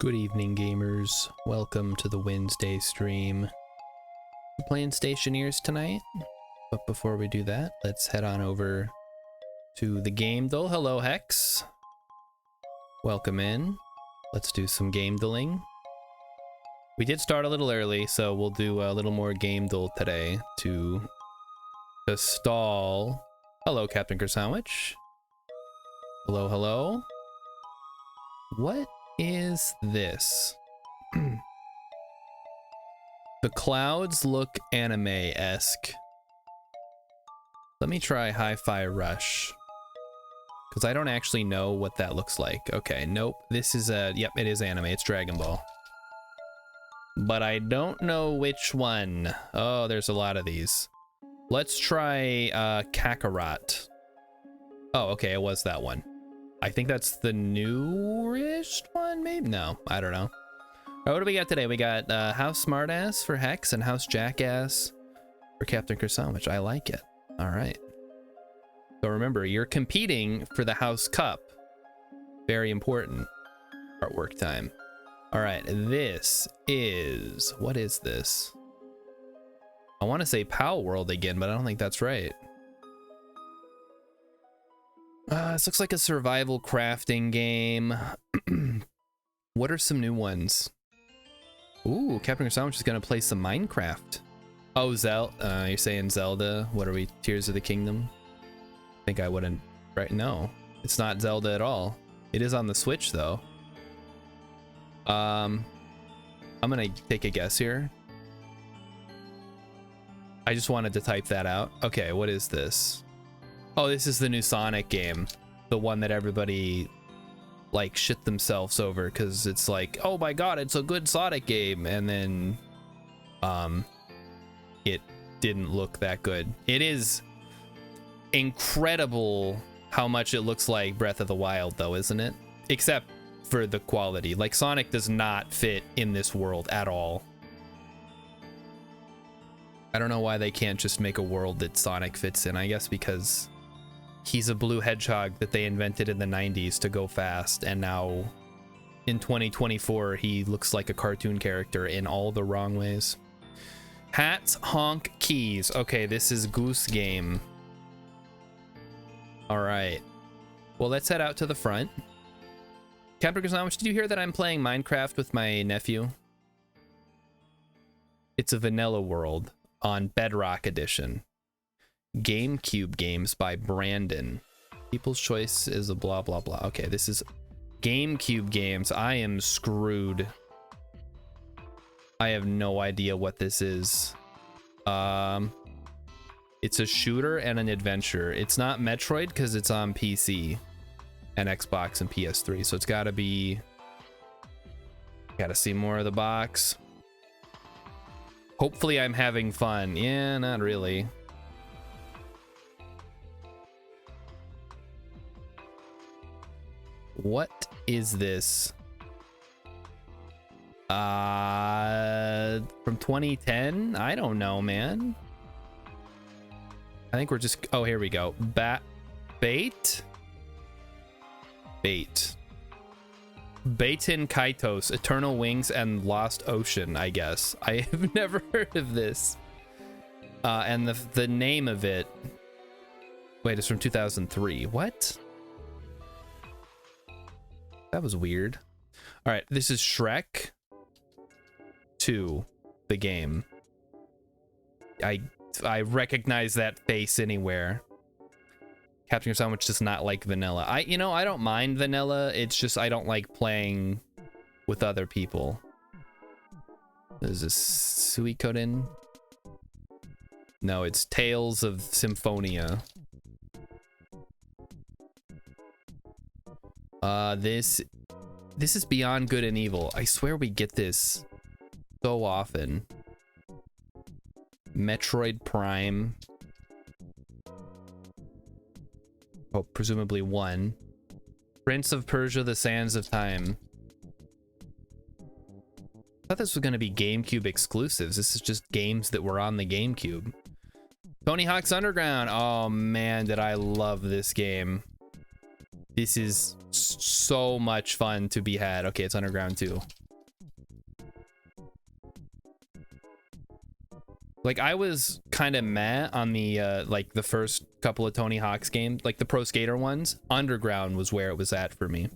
Good evening, gamers. Welcome to the Wednesday stream. We're playing Stationeers tonight, but before we do that, let's head on over to the game duel. Hello, Hex. Welcome in. Let's do some game dueling. We did start a little early, so we'll do a little more game duel today to stall. Hello, Captain Kersandwich. Hello, hello. What is this? The clouds look anime-esque. Let me try Hi-Fi Rush, because I don't actually know what that looks like. Okay, nope. This is yep, it is anime. It's Dragon Ball. But I don't know which one. Oh, there's a lot of these. Let's try Kakarot. Oh, okay, it was that one. I think that's the newest one, maybe? No, I don't know. All right, what do we got today? We got House Smartass for Hex and House Jackass for Captain Kersandwich. I like it. All right. So remember, you're competing for the House Cup. Very important. Artwork time. All right, this is... What is this? I want to say Pal World again, but I don't think that's right. This looks like a survival crafting game. What are some new ones? Ooh, Captain Kersandwich is gonna play some Minecraft. Oh, you're saying Zelda? What are we, Tears of the Kingdom? I think I wouldn't, right? No, it's not Zelda at all. It is on the Switch though. I'm gonna take a guess here. I just wanted to type that out. Okay, what is this? Oh, this is the new Sonic game. The one that everybody like shit themselves over because it's like, oh my god, it's a good Sonic game, and then it didn't look that good. It is incredible how much it looks like Breath of the Wild though, isn't it? Except for the quality. Like, Sonic does not fit in this world at all. I don't know why they can't just make a world that Sonic fits in. I guess because he's a blue hedgehog that they invented in the 90s to go fast, and now in 2024 he looks like a cartoon character in all the wrong ways. Hats, honk, keys. Okay, this is Goose Game. All right, well, let's head out to the front. Captain Kersandwich, did you hear that I'm playing Minecraft with my nephew? It's a vanilla world on Bedrock Edition. GameCube games by Brandon. People's Choice is a blah blah blah. Okay, this is GameCube games. I am screwed. I have no idea what this is. It's a shooter and an adventure. It's not Metroid because it's on PC and Xbox and PS3, so it's gotta be... Gotta see more of the box. Hopefully I'm having fun. Yeah, not really. What is this? From 2010? I don't know, man. I think we're just... Oh, here we go. Bait? Baten Kaitos, Eternal Wings and Lost Ocean, I guess. I have never heard of this. And the name of it... Wait, it's from 2003. What? That was weird. All right, this is Shrek 2, the game. I recognize that face anywhere. Captain Kersandwich does not like vanilla. I don't mind vanilla. It's just I don't like playing with other people. Is this Suikoden? No, it's Tales of Symphonia. This is Beyond Good and Evil. I swear we get this so often. Metroid Prime. Oh, presumably 1. Prince of Persia: The Sands of Time. I thought this was going to be GameCube exclusives. This is just games that were on the GameCube. Tony Hawk's Underground. Oh man, did I love this game. This is so much fun to be had. Okay, it's underground too. Like, I was kind of meh on the like the first couple of Tony Hawk's games, like the Pro Skater ones. Underground was where it was at for me.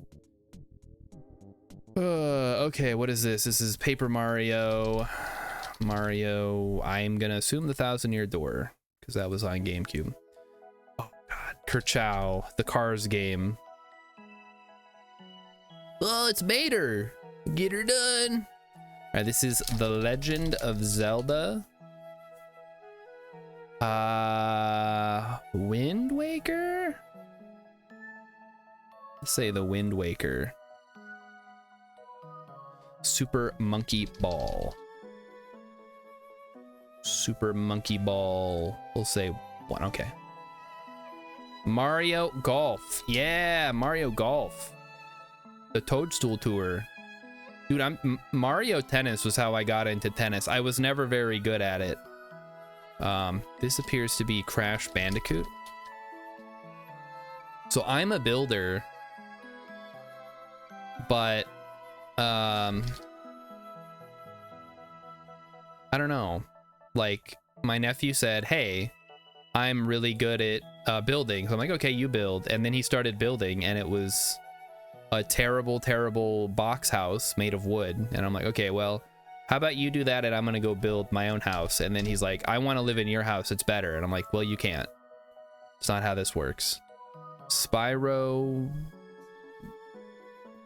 Okay, what is this? This is Paper Mario. I'm gonna assume the 1,000-Year Door, because that was on GameCube. Oh god, Kerchow, the Cars game. Oh, it's Mater. Get her done. All right, this is The Legend of Zelda. Wind Waker? Let's say the Wind Waker. Super Monkey Ball. Super Monkey Ball. We'll say 1. Okay. Mario Golf. Yeah, Mario Golf. The Toadstool Tour. Dude, Mario Tennis was how I got into tennis. I was never very good at it. This appears to be Crash Bandicoot. So I'm a builder, but I don't know. Like, my nephew said, hey, I'm really good at building. So I'm like, okay, you build. And then he started building, and it was a terrible, terrible box house made of wood. And I'm like, okay, well, how about you do that and I'm gonna go build my own house? And then he's like, I want to live in your house, it's better. And I'm like, well, you can't. It's not how this works. Spyro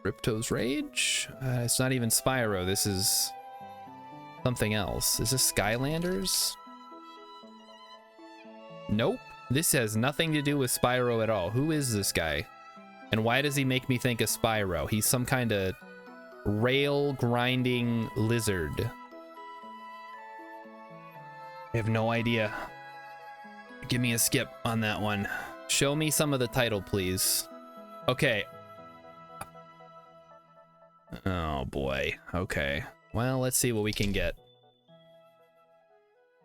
Ripto's Rage? It's not even Spyro. This is something else. Is this Skylanders? Nope. This has nothing to do with Spyro at all. Who is this guy? And why does he make me think of Spyro? He's some kind of rail grinding lizard. I have no idea. Give me a skip on that one. Show me some of the title, please. Okay. Oh boy. Okay. Well, let's see what we can get.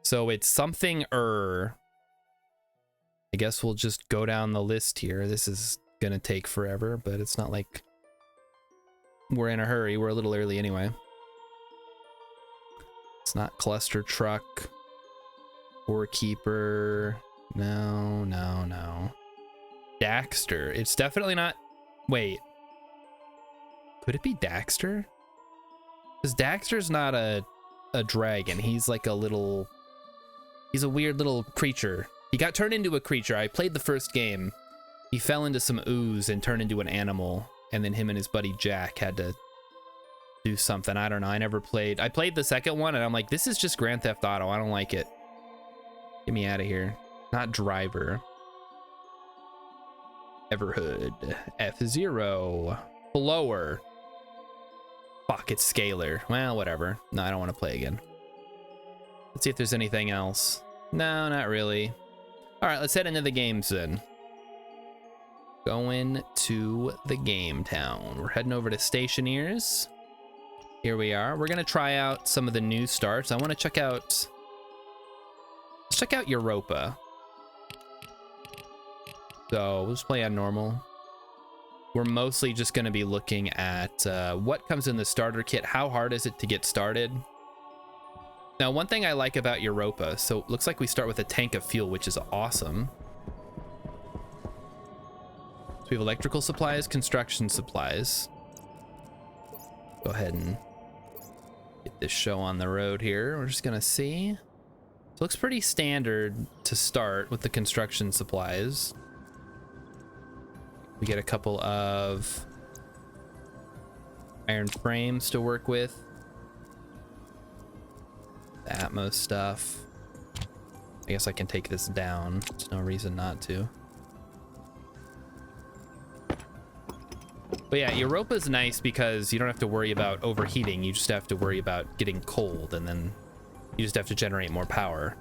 So it's something I guess we'll just go down the list here. This is gonna take forever, but it's not like we're in a hurry. We're a little early anyway. It's not Cluster Truck or Keeper. No, no, no. Daxter. It's definitely not. Wait. Could it be Daxter? Because Daxter's not a dragon. He's like a little... He's a weird little creature. He got turned into a creature. I played the first game. He fell into some ooze and turned into an animal. And then him and his buddy Jack had to do something. I don't know. I never played. I played the second one and I'm like, this is just Grand Theft Auto. I don't like it. Get me out of here. Not Driver. Everhood. F-Zero. Blower. Fuck, it's Scalar. Well, whatever. No, I don't want to play again. Let's see if there's anything else. No, not really. All right, let's head into the games then. Going to the game town. We're heading over to Stationeers. Here we are. We're gonna try out some of the new starts. I want to check out. Let's check out Europa. So we'll just play on normal. We're mostly just going to be looking at what comes in the starter kit. How hard is it to get started? Now, one thing I like about Europa, so it looks like we start with a tank of fuel, which is awesome. So we have electrical supplies, construction supplies. Go ahead and get this show on the road here. We're just going to see. So it looks pretty standard to start with the construction supplies. We get a couple of iron frames to work with. The Atmos stuff. I guess I can take this down. There's no reason not to. But yeah, Europa's nice because you don't have to worry about overheating. You just have to worry about getting cold, and then you just have to generate more power.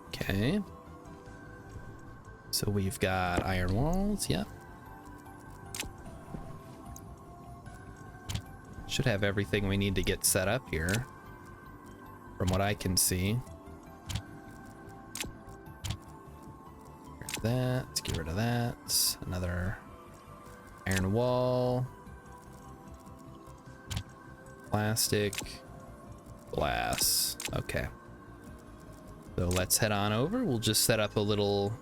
Okay. So we've got iron walls, yep. Should have everything we need to get set up here, from what I can see. that. Let's get rid of that. Another iron wall. Plastic. Glass. Okay. So let's head on over. We'll just set up a little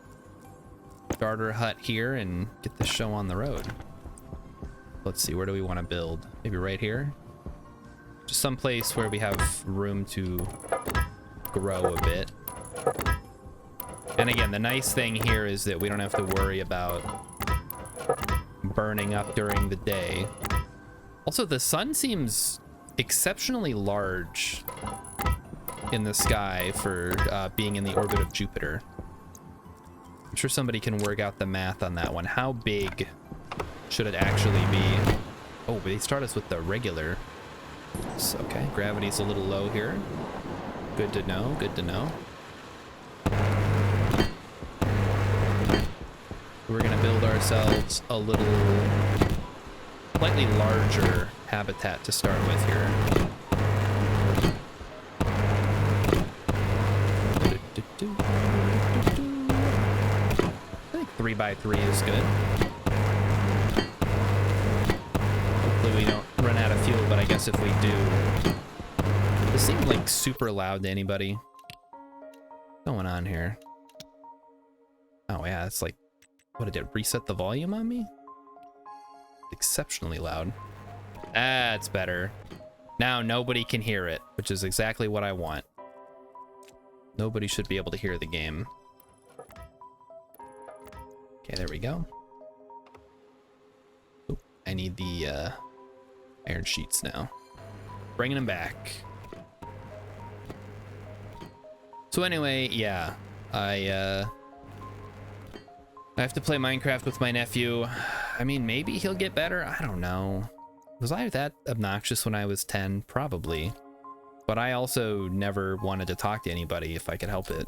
starter hut here and get the show on the road. Let's see, where do we want to build? Maybe right here? Just someplace where we have room to grow a bit. And again, the nice thing here is that we don't have to worry about burning up during the day. Also, the sun seems exceptionally large in the sky for being in the orbit of Jupiter. I'm sure somebody can work out the math on that one. How big should it actually be? Oh, but they start us with the regular. So, okay, gravity's a little low here. Good to know, good to know. We're gonna build ourselves a little, slightly larger habitat to start with here. I think 3x3 is good. Hopefully we don't run out of fuel, but I guess if we do. This seemed like super loud to anybody. What's going on here? Oh yeah, it's like, what did it reset the volume on me? Exceptionally loud. That's better. Now nobody can hear it, which is exactly what I want. Nobody should be able to hear the game. Okay, there we go. Oop, I need the iron sheets now. Bringing them back. So anyway, yeah, I have to play Minecraft with my nephew. I mean, maybe he'll get better. I don't know. Was I that obnoxious when I was 10? Probably. But I also never wanted to talk to anybody if I could help it.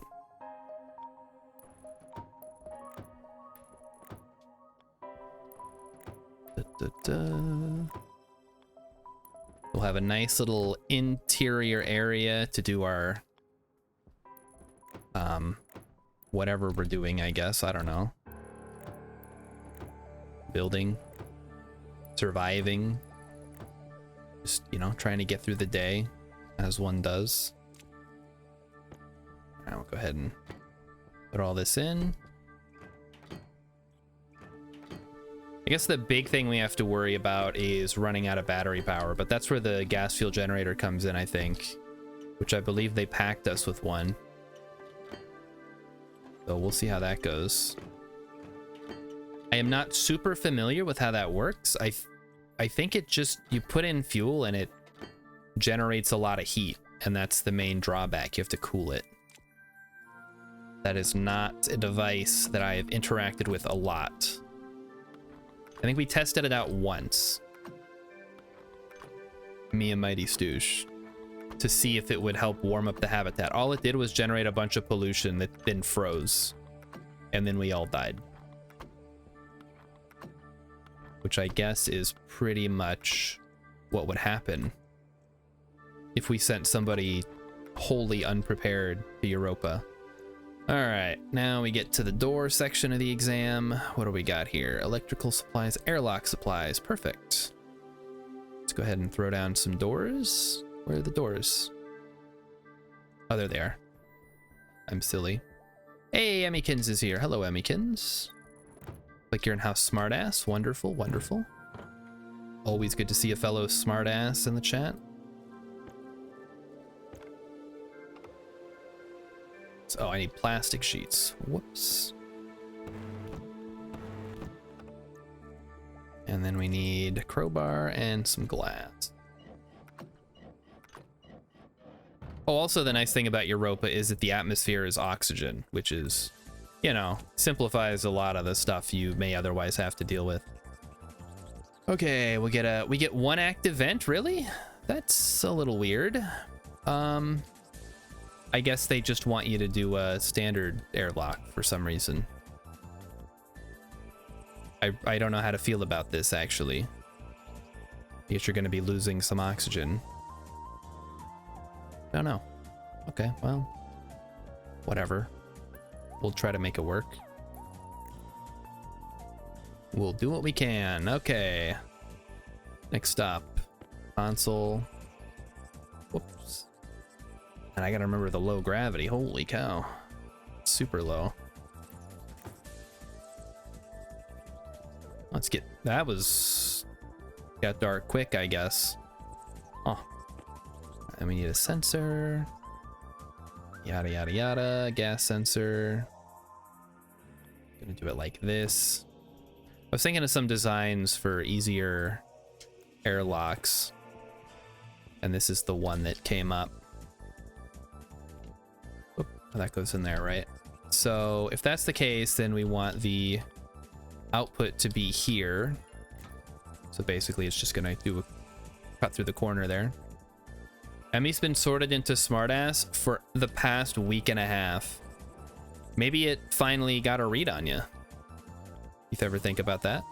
We'll have a nice little interior area to do our whatever we're doing, I guess. I don't know. Building, surviving, just, you know, trying to get through the day as one does. All right, we'll go ahead and put all this in. I guess the big thing we have to worry about is running out of battery power, but that's where the gas fuel generator comes in, I think, which I believe they packed us with one. So we'll see how that goes. I am not super familiar with how that works. I think it just, you put in fuel and it generates a lot of heat, and that's the main drawback. You have to cool it. That is not a device that I have interacted with a lot. I think we tested it out once. Me and Mighty Stoosh. To see if it would help warm up the habitat. All it did was generate a bunch of pollution that then froze. And then we all died. Which I guess is pretty much what would happen if we sent somebody wholly unprepared to Europa. All right, now we get to the door section of the exam. What do we got here? Electrical supplies, airlock supplies, perfect. Let's go ahead and throw down some doors. Where are the doors? Oh, there they are. I'm silly. Hey, Emmykins is here. Hello, Emmykins. Like you're in house smartass. Wonderful, wonderful. Always good to see a fellow smartass in the chat. Oh, I need plastic sheets. Whoops. And then we need a crowbar and some glass. Oh, also the nice thing about Europa is that the atmosphere is oxygen, which is, you know, simplifies a lot of the stuff you may otherwise have to deal with. Okay, we get one active vent, really? That's a little weird. I guess they just want you to do a standard airlock for some reason. I don't know how to feel about this, actually. I guess you're going to be losing some oxygen. Don't know. Okay, well, whatever. We'll try to make it work. We'll do what we can. Okay. Next up, console. Whoops. And I gotta remember the low gravity. Holy cow. Super low. Let's get... That was... Got dark quick, I guess. Oh. And we need a sensor. Yada, yada, yada. Gas sensor. Gonna do it like this. I was thinking of some designs for easier airlocks, and this is the one that came up. Oop, that goes in there, right? So if that's the case, then we want the output to be here. So basically it's just gonna do a cut through the corner there. Emmy's been sorted into smartass for the past week and a half. Maybe it finally got a read on you. You ever think about that?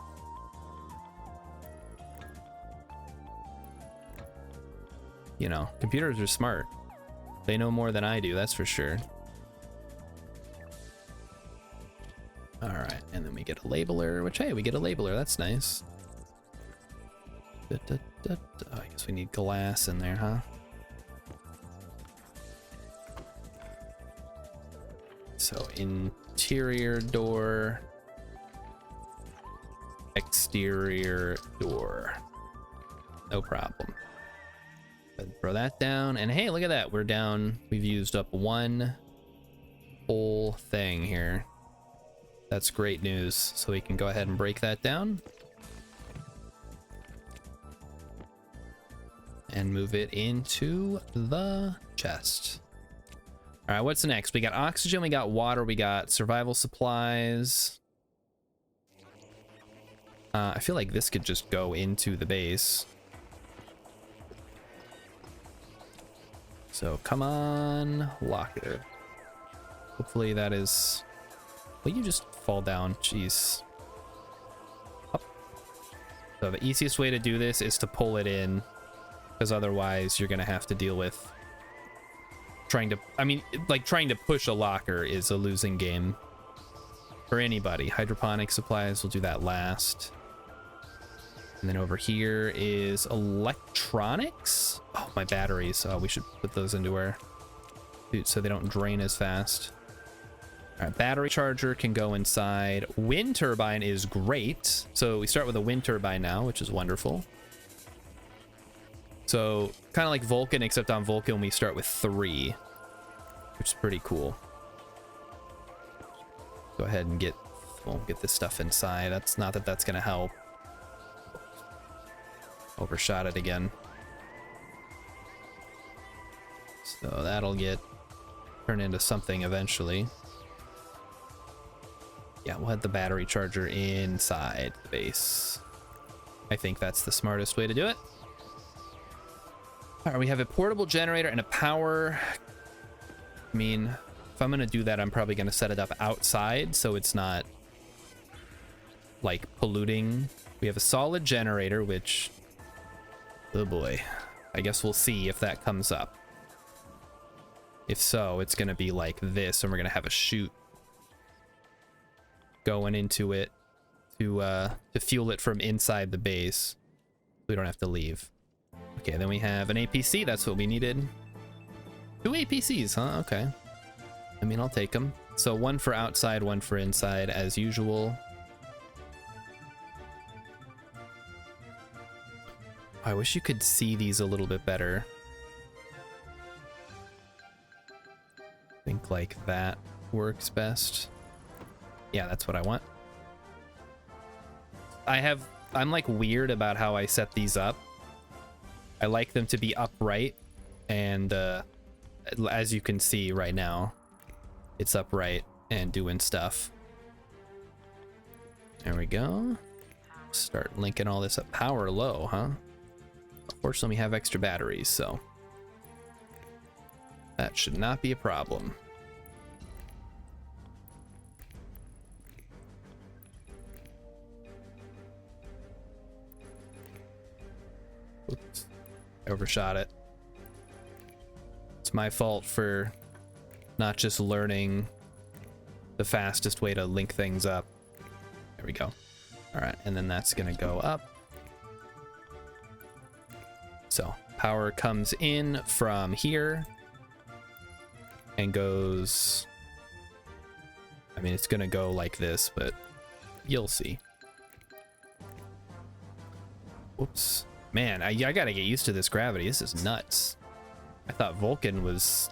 You know, computers are smart. They know more than I do, that's for sure. All right, and then we get a labeler, which, hey, we get a labeler. That's nice. Oh, I guess we need glass in there, huh? So interior door, exterior door. No problem. Throw that down, and hey, look at that. We're down. We've used up one whole thing here. That's great news. So we can go ahead and break that down and move it into the chest. All right, what's next? We got oxygen, we got water, we got survival supplies. I feel like this could just go into the base. So come on, locker. Hopefully that is... Will you just fall down? Jeez. Up. So the easiest way to do this is to pull it in, because otherwise you're gonna have to deal with trying to... I mean, like, trying to push a locker is a losing game for anybody. Hydroponic supplies, we'll do that last. And then over here is electronics. Oh, my batteries. We should put those into where, so they don't drain as fast. All right, battery charger can go inside. Wind turbine is great. So we start with a wind turbine now, which is wonderful. So kind of like Vulcan, except on Vulcan we start with 3, which is pretty cool. Go ahead and get this stuff inside. That's not that that's gonna help. Overshot it again. So that'll get turned into something eventually. Yeah, we'll have the battery charger inside the base. I think that's the smartest way to do it. All right, we have a portable generator and a power. I mean, if I'm gonna do that, I'm probably gonna set it up outside so it's not like polluting. We have a solid generator, which, oh boy, I guess we'll see if that comes up. If so, it's gonna be like this, and we're gonna have a chute going into it to fuel it from inside the base. We don't have to leave. Okay, then we have an APC. That's what we needed. 2 APCs, huh? Okay. I mean, I'll take them. So 1 for outside, 1 for inside, as usual. I wish you could see these a little bit better. I think like that works best. Yeah, that's what I want. I'm like weird about how I set these up. I like them to be upright, and as you can see right now, it's upright and doing stuff. There we go. Start linking all this up. Power low, huh? Fortunately, we have extra batteries, so that should not be a problem. Oops. Overshot it. It's my fault for not just learning the fastest way to link things up. There we go. All right, and then that's gonna go up. So power comes in from here and goes, I mean, it's gonna go like this, but you'll see. Whoops. Man, I gotta get used to this gravity. This is nuts. I thought Vulcan was...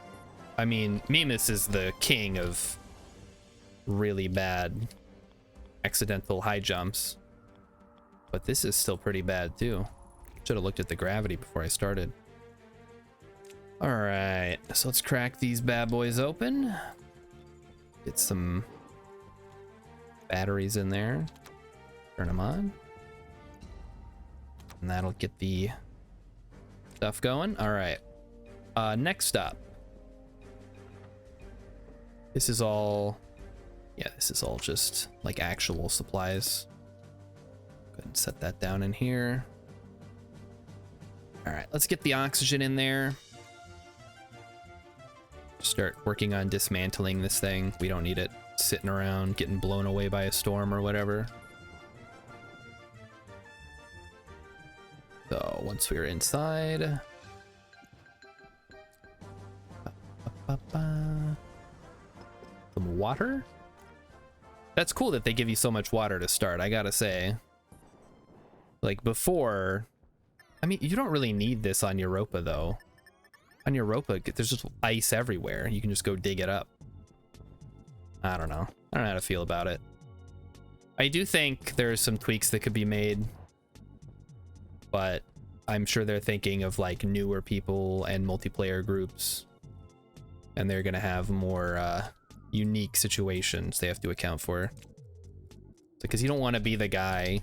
I mean, Mimas is the king of really bad accidental high jumps. But this is still pretty bad, too. Should have looked at the gravity before I started. Alright, so let's crack these bad boys open. Get some batteries in there. Turn them on. And that'll get the stuff going. Alright. Next up. This is all... Yeah, this is all just like actual supplies. Go ahead and set that down in here. Alright, let's get the oxygen in there. Start working on dismantling this thing. We don't need it sitting around getting blown away by a storm or whatever. So once we're inside, some water. That's cool that they give you so much water to start, I gotta say. Like before, I mean, you don't really need this on Europa though. On Europa, there's just ice everywhere. You can just go dig it up. I don't know. I don't know how to feel about it. I do think there's some tweaks that could be made, but I'm sure they're thinking of like newer people and multiplayer groups, and they're gonna have more unique situations they have to account for. Because you don't want to be the guy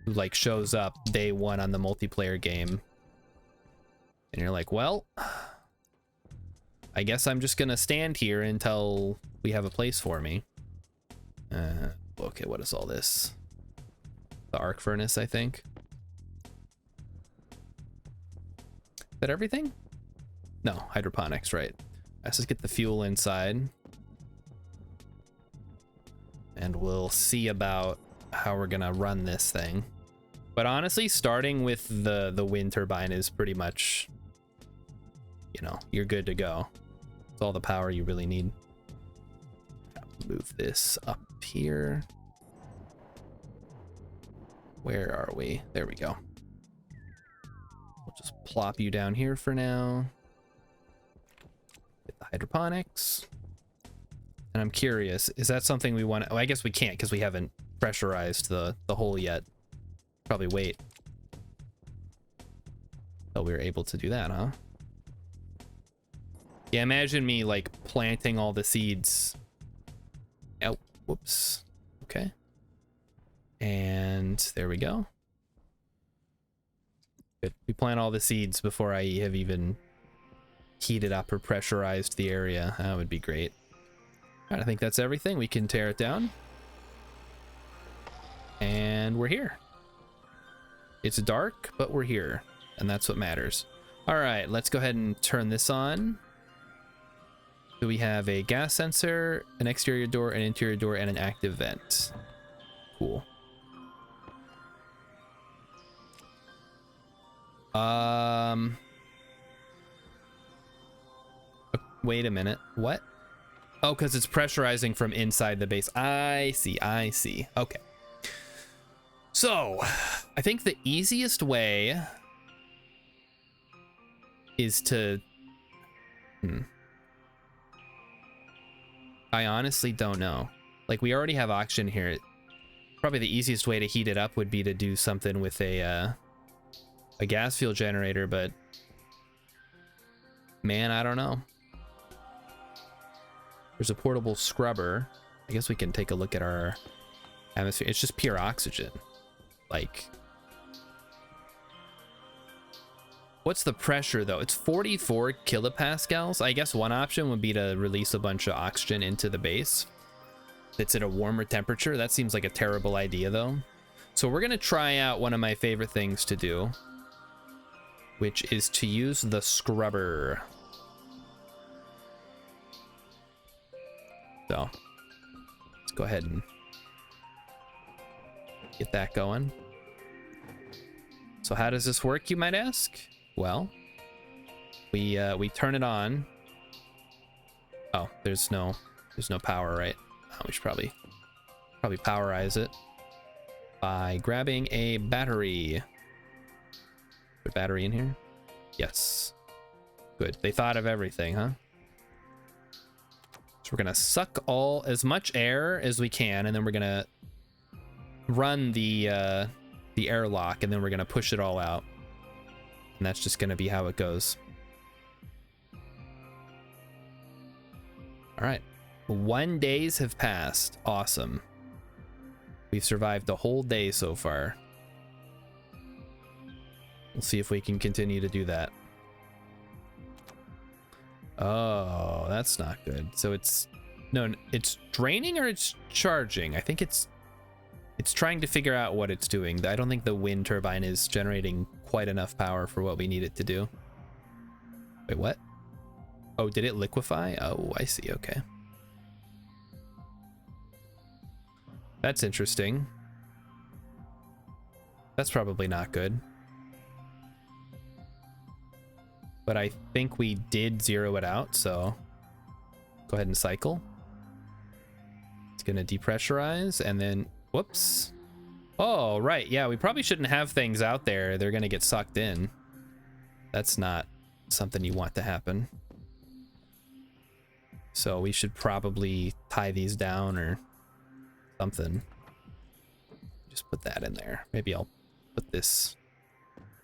who like shows up day one on the multiplayer game and you're like, well, I guess I'm just gonna stand here until we have a place for me. Okay, what is all this? The arc furnace, I think. Is that everything? No, hydroponics, right. Let's just get the fuel inside. And we'll see about how we're gonna run this thing. But honestly, starting with the wind turbine is pretty much, you know, you're good to go. It's all the power you really need. Move this up here. Where are we? There we go. We'll just plop you down here for now. Get the hydroponics. And I'm curious, is that something we want? Oh, I guess we can't because we haven't pressurized the hole yet. Probably wait till we were able to do that, huh? Yeah, imagine me like planting all the seeds. Oh, whoops. Okay. And there we go. Good. We plant all the seeds before I have even heated up or pressurized the area. That would be great. All right, I think that's everything. We can tear it down. And we're here. It's dark, but we're here. And that's what matters. All right, let's go ahead and turn this on. So we have a gas sensor, an exterior door, an interior door, and an active vent. Cool. Wait a minute. What? Oh, because it's pressurizing from inside the base. I see. I see. Okay. So, I think the easiest way is to... I honestly don't know. Like, we already have oxygen here. Probably the easiest way to heat it up would be to do something with a gas fuel generator, but... Man, I don't know. There's a portable scrubber. I guess we can take a look at our atmosphere. It's just pure oxygen. Like... What's the pressure though? It's 44 kilopascals. I guess one option would be to release a bunch of oxygen into the base. It's at a warmer temperature. That seems like a terrible idea though. So we're gonna try out one of my favorite things to do, which is to use the scrubber. So let's go ahead and Get that going. So how does this work, you might ask? Well, we turn it on. Oh, there's no power, right? Oh, we should probably powerize it by grabbing a battery. Put a battery in here? Yes. Good. They thought of everything, huh? So we're gonna suck as much air as we can, and then we're gonna run the airlock, and then we're gonna push it all out. And that's just gonna be how it goes. All right. 1 days have passed. Awesome. We've survived the whole day so far. We'll see if we can continue to do that. Oh, that's not good. So it's draining or it's charging. I think it's trying to figure out what it's doing. I don't think the wind turbine is generating quite enough power for what we need it to do. Wait, what? Oh, did it liquefy? Oh, I see. Okay. That's interesting. That's probably not good. But I think we did zero it out, so go ahead and cycle. It's gonna depressurize and then, whoops. Oh, right. Yeah, we probably shouldn't have things out there. They're gonna get sucked in. That's not something you want to happen. So we should probably tie these down or something. Just put that in there. Maybe I'll put this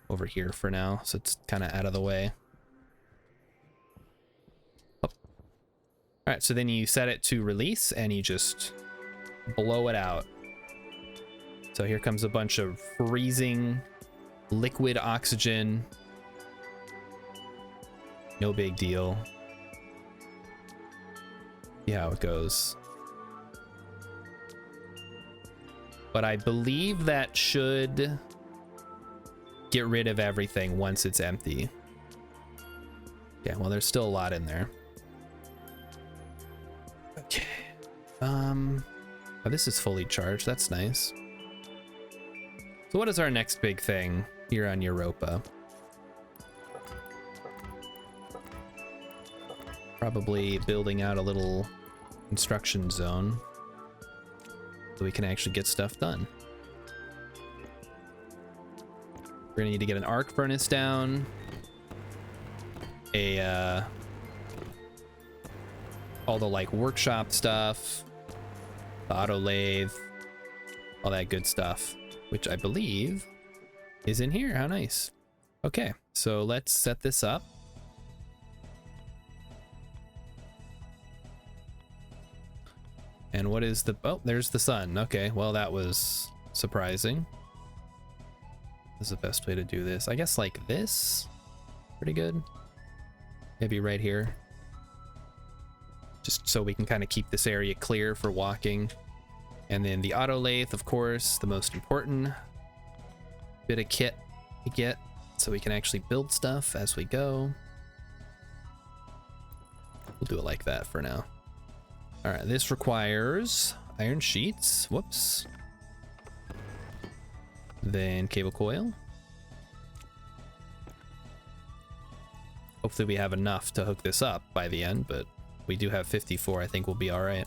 over here for now, so it's kind of out of the way. Oh. All right, so then you set it to release and you just blow it out. So here comes a bunch of freezing liquid oxygen. No big deal. See how it goes. But I believe that should get rid of everything once it's empty. Yeah, well, there's still a lot in there. Okay. Oh, this is fully charged. That's nice. So what is our next big thing here on Europa? Probably building out a little construction zone so we can actually get stuff done. We're gonna need to get an arc furnace down, all the like workshop stuff, the auto lathe, all that good stuff, which I believe is in here. How nice. Okay, so let's set this up. And what is the, oh, there's the sun. Okay, well, that was surprising. This is the best way to do this. I guess like this, pretty good. Maybe right here. Just so we can kind of keep this area clear for walking. And then the auto lathe, of course, the most important bit of kit to get so we can actually build stuff as we go. We'll do it like that for now. All right, this requires iron sheets. Whoops. Then cable coil. Hopefully we have enough to hook this up by the end, but we do have 54. I think we'll be all right.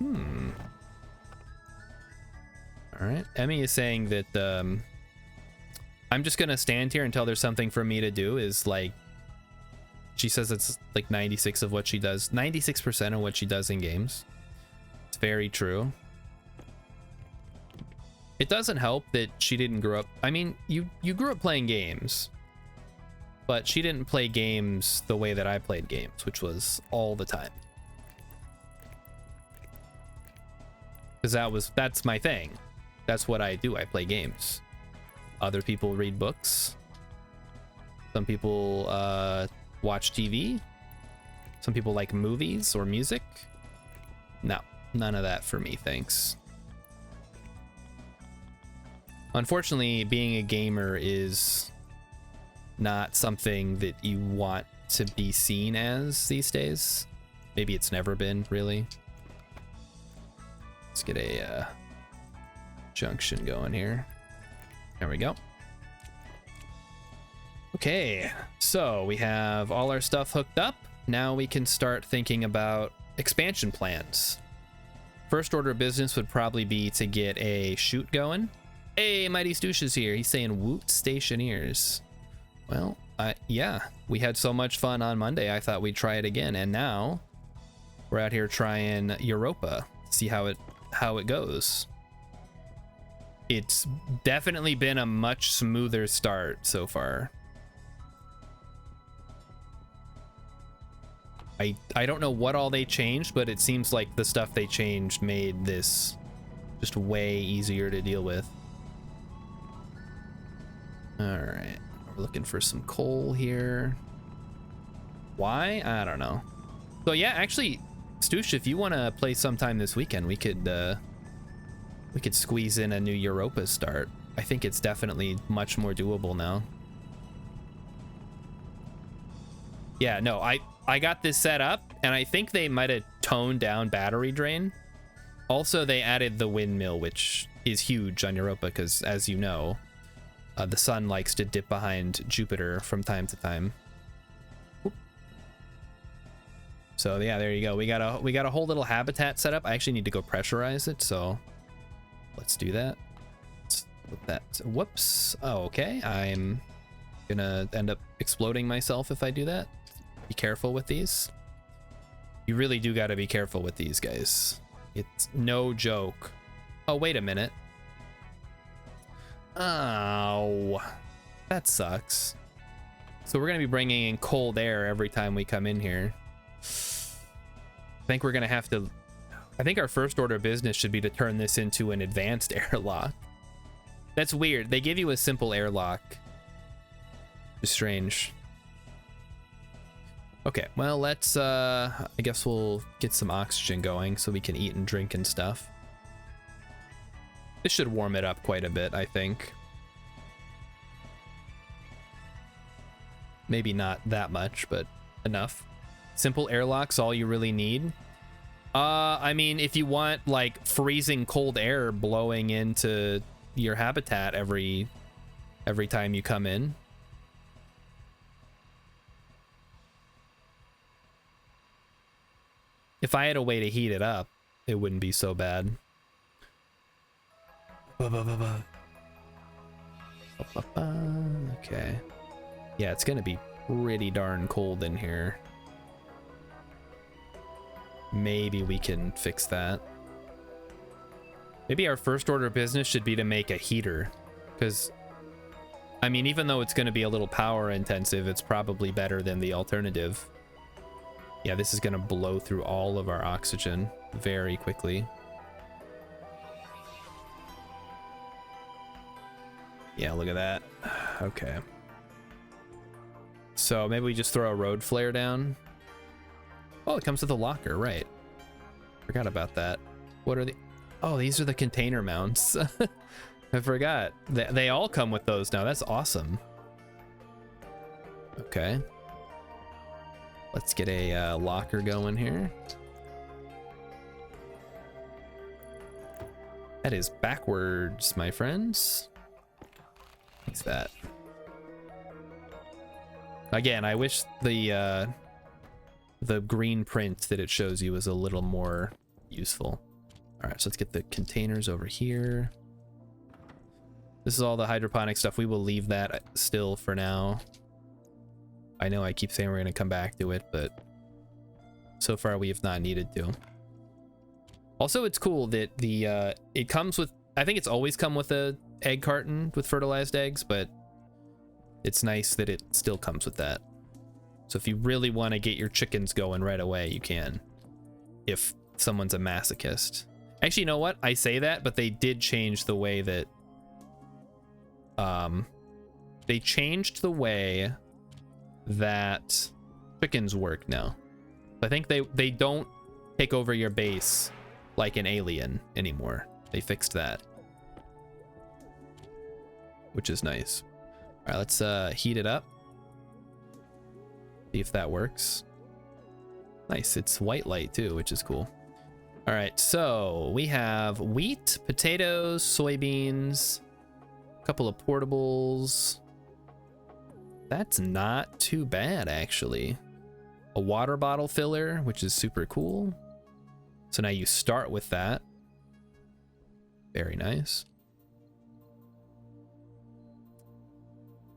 All right. Emmy is saying that I'm just gonna stand here until there's something for me to do. Is like, she says it's like 96 of what she does, 96% of what she does in games. It's very true. It doesn't help that she didn't grow up. I mean, you grew up playing games, but she didn't play games the way that I played games, which was all the time. Because that's my thing. That's what I do. I play games. Other people read books. Some people watch TV. Some people like movies or music. No, none of that for me, thanks. Unfortunately, being a gamer is not something that you want to be seen as these days. Maybe it's never been, really. Let's get a junction going here. There we go. Okay, so we have all our stuff hooked up. Now we can start thinking about expansion plans. First order of business would probably be to get a shoot going. Hey, Mighty Stoosh is here. He's saying Woot Stationeers. Well, yeah, we had so much fun on Monday, I thought we'd try it again. And now we're out here trying Europa. See how it goes. It's definitely been a much smoother start so far. I don't know what all they changed, but it seems like the stuff they changed made this just way easier to deal with. All right, we're looking for some coal here. Why? I don't know. So yeah, actually, Stoosh, if you want to play sometime this weekend, we could squeeze in a new Europa start. I think it's definitely much more doable now. Yeah, no, I got this set up, and I think they might have toned down battery drain. Also, they added the windmill, which is huge on Europa, because as you know, the sun likes to dip behind Jupiter from time to time. Oop. So yeah, there you go. We got a whole little habitat set up. I actually need to go pressurize it, so let's do that. Let's put that. Whoops. Oh, okay. I'm gonna end up exploding myself if I do that. Be careful with these. You really do got to be careful with these guys. It's no joke. Oh, wait a minute. Oh, that sucks. So we're going to be bringing in cold air every time we come in here. I think we're going to have to... I think our first order of business should be to turn this into an advanced airlock. That's weird. They give you a simple airlock. It's strange. Okay, well, let's, I guess we'll get some oxygen going so we can eat and drink and stuff. This should warm it up quite a bit, I think. Maybe not that much, but enough. Simple airlock's all you really need. I mean, if you want, like, freezing cold air blowing into your habitat every time you come in. If I had a way to heat it up, it wouldn't be so bad. Okay. Yeah, it's gonna be pretty darn cold in here. Maybe we can fix that. Maybe our first order of business should be to make a heater. Because, I mean, even though it's gonna be a little power intensive, it's probably better than the alternative. Yeah, this is gonna blow through all of our oxygen very quickly. Yeah, look at that. Okay. So maybe we just throw a road flare down. Oh, it comes with a locker, right. Forgot about that. What are the... Oh, these are the container mounts. I forgot. They all come with those now. That's awesome. Okay. Let's get a locker going here. That is backwards, my friends. What's that? Again, I wish the green print that it shows you is a little more useful. All right, so let's get the containers over here. This is all the hydroponic stuff. We will leave that still for now. I know I keep saying we're going to come back to it, but so far we have not needed to. Also, it's cool that the it comes with, I think it's always come with a egg carton with fertilized eggs, but it's nice that it still comes with that. So if you really want to get your chickens going right away, you can. If someone's a masochist. Actually, you know what? I say that, but they did change the way that they changed the way that chickens work now. I think they don't take over your base like an alien anymore. They fixed that, which is nice. All right, let's heat it up. See if that works. Nice, it's white light too, which is cool. All right, so we have wheat, potatoes, soybeans, a couple of portables. That's not too bad, actually. A water bottle filler, which is super cool. So now you start with that. Very nice.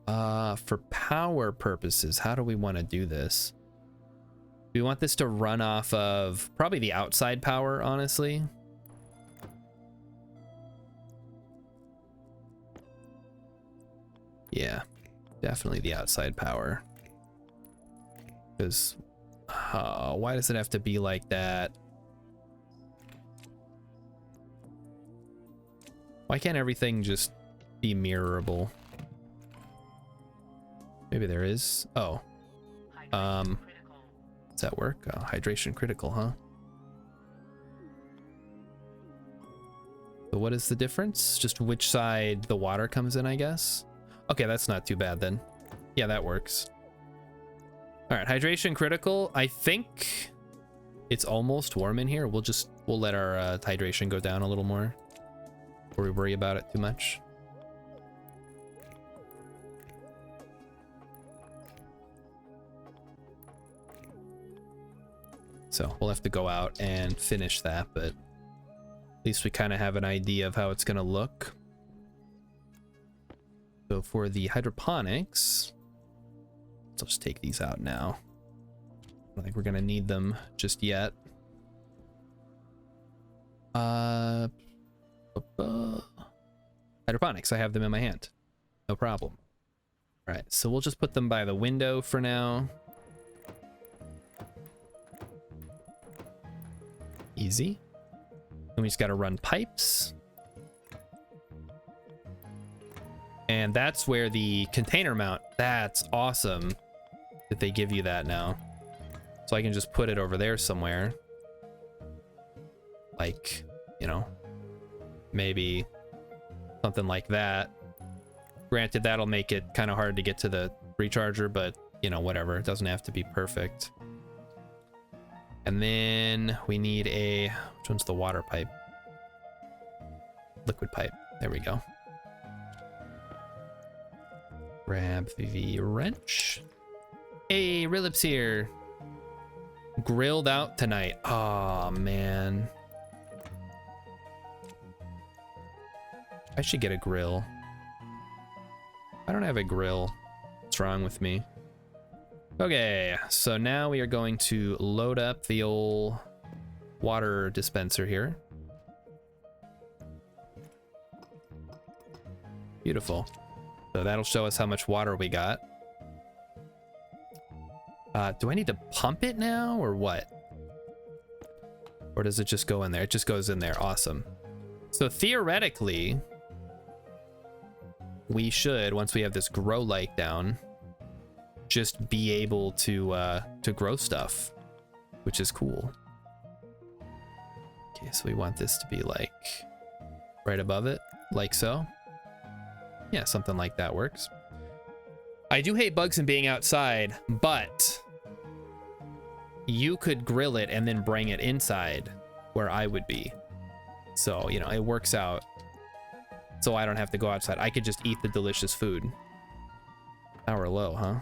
For power purposes, how do we want to do this? We want this to run off of probably the outside power, honestly. Yeah, definitely the outside power. Because why does it have to be like that? Why can't everything just be mirrorable? Maybe there is. Oh. Does that work? Oh, hydration critical, huh? So what is the difference? Just which side the water comes in, I guess? Okay, that's not too bad then. Yeah, that works. All right, hydration critical. I think it's almost warm in here. We'll let our hydration go down a little more before we worry about it too much. So we'll have to go out and finish that, but at least we kind of have an idea of how it's going to look. So for the hydroponics, let's just take these out now. I don't think we're going to need them just yet. Hydroponics, I have them in my hand. No problem. All right, so we'll just put them by the window for now. Easy. And we just got to run pipes. And that's where the container mount, that's awesome that they give you that now. So I can just put it over there somewhere. Like, you know, maybe something like that. Granted, that'll make it kind of hard to get to the recharger, but, you know, whatever. It doesn't have to be perfect. And then we need which one's the water pipe? Liquid pipe. There we go. Grab the wrench. Hey, Rilip's here. Grilled out tonight. Oh, man. I should get a grill. I don't have a grill. What's wrong with me? Okay, so now we are going to load up the old water dispenser here. Beautiful. So that'll show us how much water we got. Do I need to pump it now or what? Or does it just go in there? It just goes in there. Awesome. So theoretically, we should, once we have this grow light down, just be able to grow stuff, which is cool. Okay, so we want this to be like right above it, like so. Yeah, something like that works. I do hate bugs and being outside, but you could grill it and then bring it inside where I would be. So, you know, it works out. So I don't have to go outside. I could just eat the delicious food. Hour low, huh?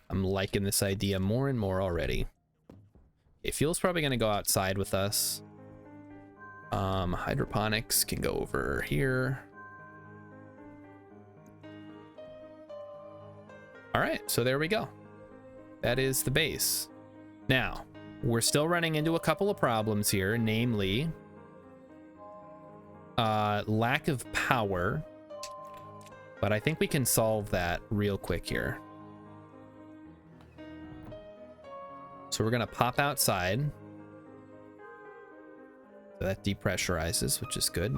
I'm liking this idea more and more already. Okay, fuel's probably gonna go outside with us. Hydroponics can go over here. All right, so there we go. That is the base. Now, we're still running into a couple of problems here, namely lack of power, but I think we can solve that real quick here. So we're gonna pop outside. So that depressurizes, which is good.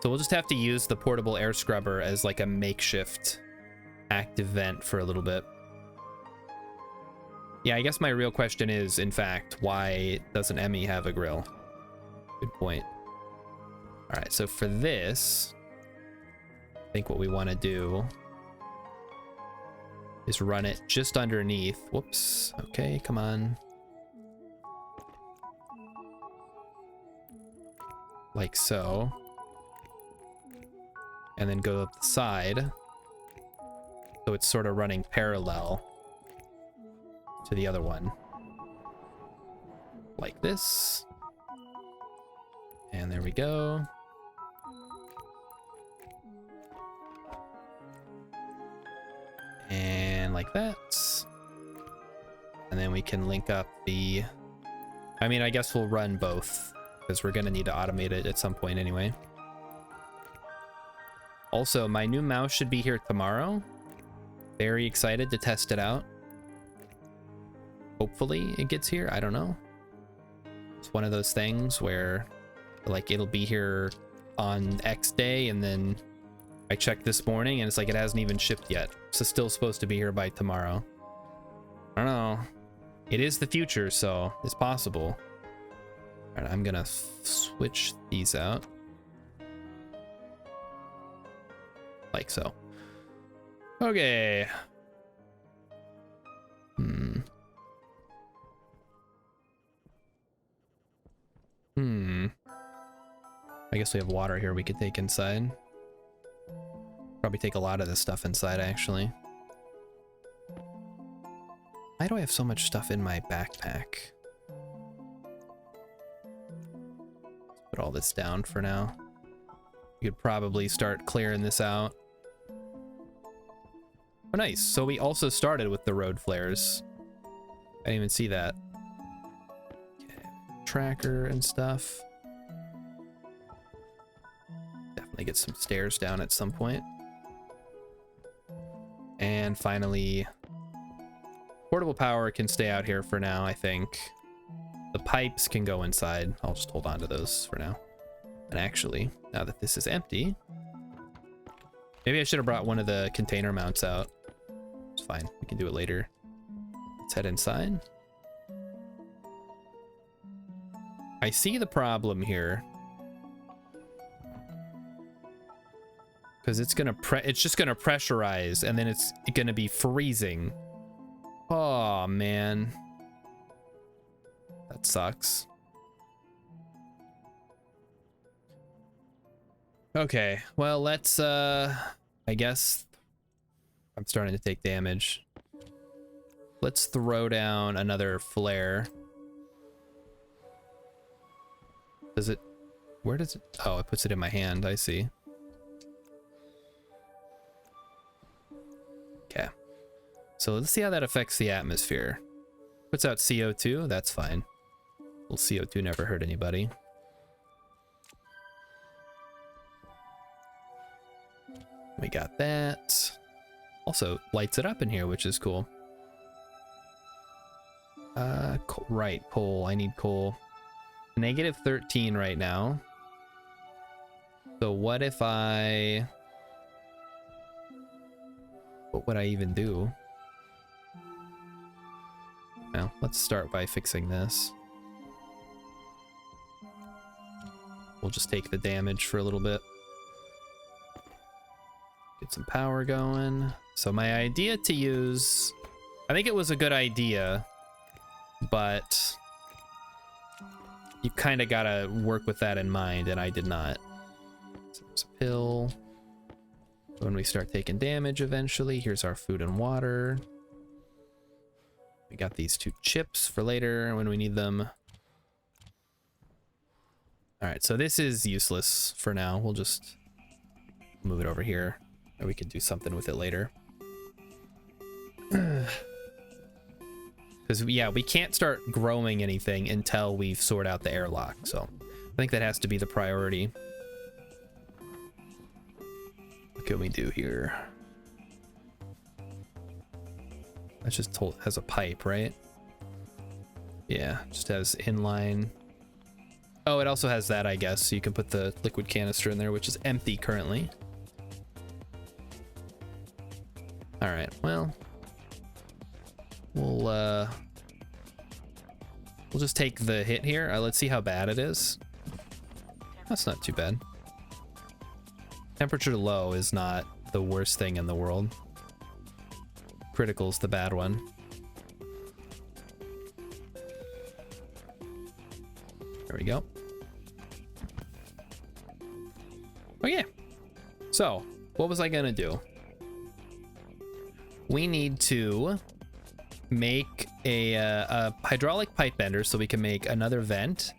So we'll just have to use the portable air scrubber as like a makeshift active vent for a little bit. Yeah, I guess my real question is, in fact, why doesn't Emmy have a grill? Good point. All right, so for this, I think what we want to do is run it just underneath. Whoops. Okay, come on. like so. And then go up the side. So it's sort of running parallel to the other one. Like this. And there we go. And like that. And then we can link up the... I mean, I guess we'll run both, because we're going to need to automate it at some point anyway. Also, my new mouse should be here tomorrow. Very excited to test it out. Hopefully it gets here. I don't know. It's one of those things where, like, it'll be here on X day, and then I checked this morning and it's like it hasn't even shipped yet. So it's still supposed to be here by tomorrow. I don't know. It is the future, so it's possible. All right, I'm gonna switch these out. Like so. Okay. I guess we have water here we could take inside. Probably take a lot of this stuff inside, actually. Why do I have so much stuff in my backpack? Let's put all this down for now. You could probably start clearing this out. Oh, nice. So we also started with the road flares. I didn't even see that. Okay. Tracker and stuff. Definitely get some stairs down at some point. And finally, portable power can stay out here for now, I think. The pipes can go inside. I'll just hold on to those for now. And actually, now that this is empty, maybe I should have brought one of the container mounts out. It's fine. We can do it later. Let's head inside. I see the problem here. Because it's just gonna pressurize, and then it's gonna be freezing. Oh man, that sucks. Okay, well, let's I guess I'm starting to take damage. Let's throw down another flare. Does it, where does it, oh, it puts it in my hand, I see. Okay, so let's see how that affects the atmosphere. Puts out CO2, that's fine. Well, CO2 never hurt anybody. We got that. Also lights it up in here, which is cool. Right, coal. I need coal. Negative 13 right now. So what if I... What would I even do? Well, let's start by fixing this. We'll just take the damage for a little bit. Get some power going. So my idea to use... I think it was a good idea, but you kind of gotta work with that in mind, and I did not. So there's a pill. When we start taking damage eventually, here's our food and water. We got these 2 chips for later when we need them. All right, so this is useless for now. We'll just move it over here, or we could do something with it later. Because, yeah, we can't start growing anything until we've sorted out the airlock. So I think that has to be the priority. What can we do here? That just has a pipe, right? Yeah, just has inline. Oh, it also has that, I guess. So you can put the liquid canister in there, which is empty currently. All right, well, we'll just take the hit here. Let's see how bad it is. That's not too bad. Temperature low is not the worst thing in the world. Critical's the bad one. There we go. So, what was I gonna do? We need to make a hydraulic pipe bender so we can make another vent.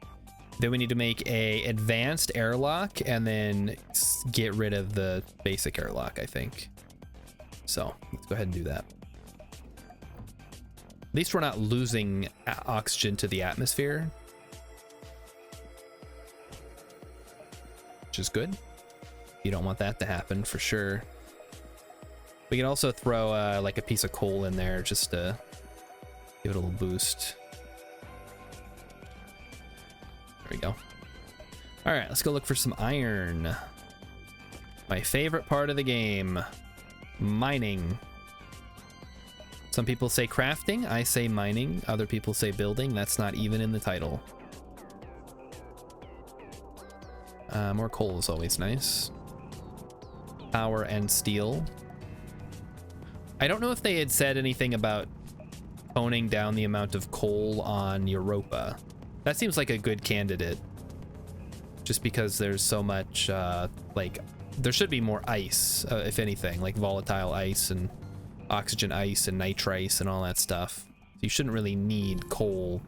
Then we need to make a advanced airlock and then get rid of the basic airlock, I think. So let's go ahead and do that. At least we're not losing oxygen to the atmosphere, which is good. You don't want that to happen for sure. We can also throw like a piece of coal in there just to give it a little boost. There we go. All right, let's go look for some iron. My favorite part of the game, mining. Some people say crafting, I say mining. Other people say building. That's not even in the title. More coal is always nice. Power and steel. I don't know if they had said anything about toning down the amount of coal on Europa. That seems like a good candidate. Just because there's so much, like, there should be more ice, if anything, like volatile ice and oxygen ice and nitrice and all that stuff. You shouldn't really need coal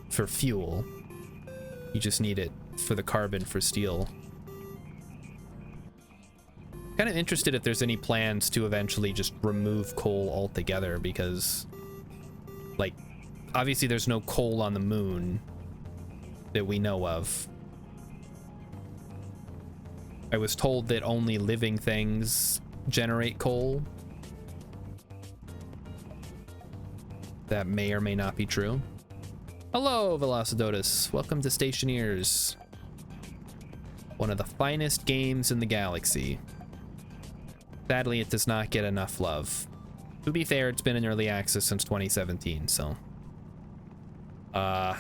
for fuel. You just need it for the carbon for steel. Kind of interested if there's any plans to eventually just remove coal altogether, because, like, obviously there's no coal on the moon that we know of. I was told that only living things generate coal. That may or may not be true. Hello, Velocidotus. Welcome to Stationeers. One of the finest games in the galaxy. Sadly, it does not get enough love. To be fair, it's been in early access since 2017, so... I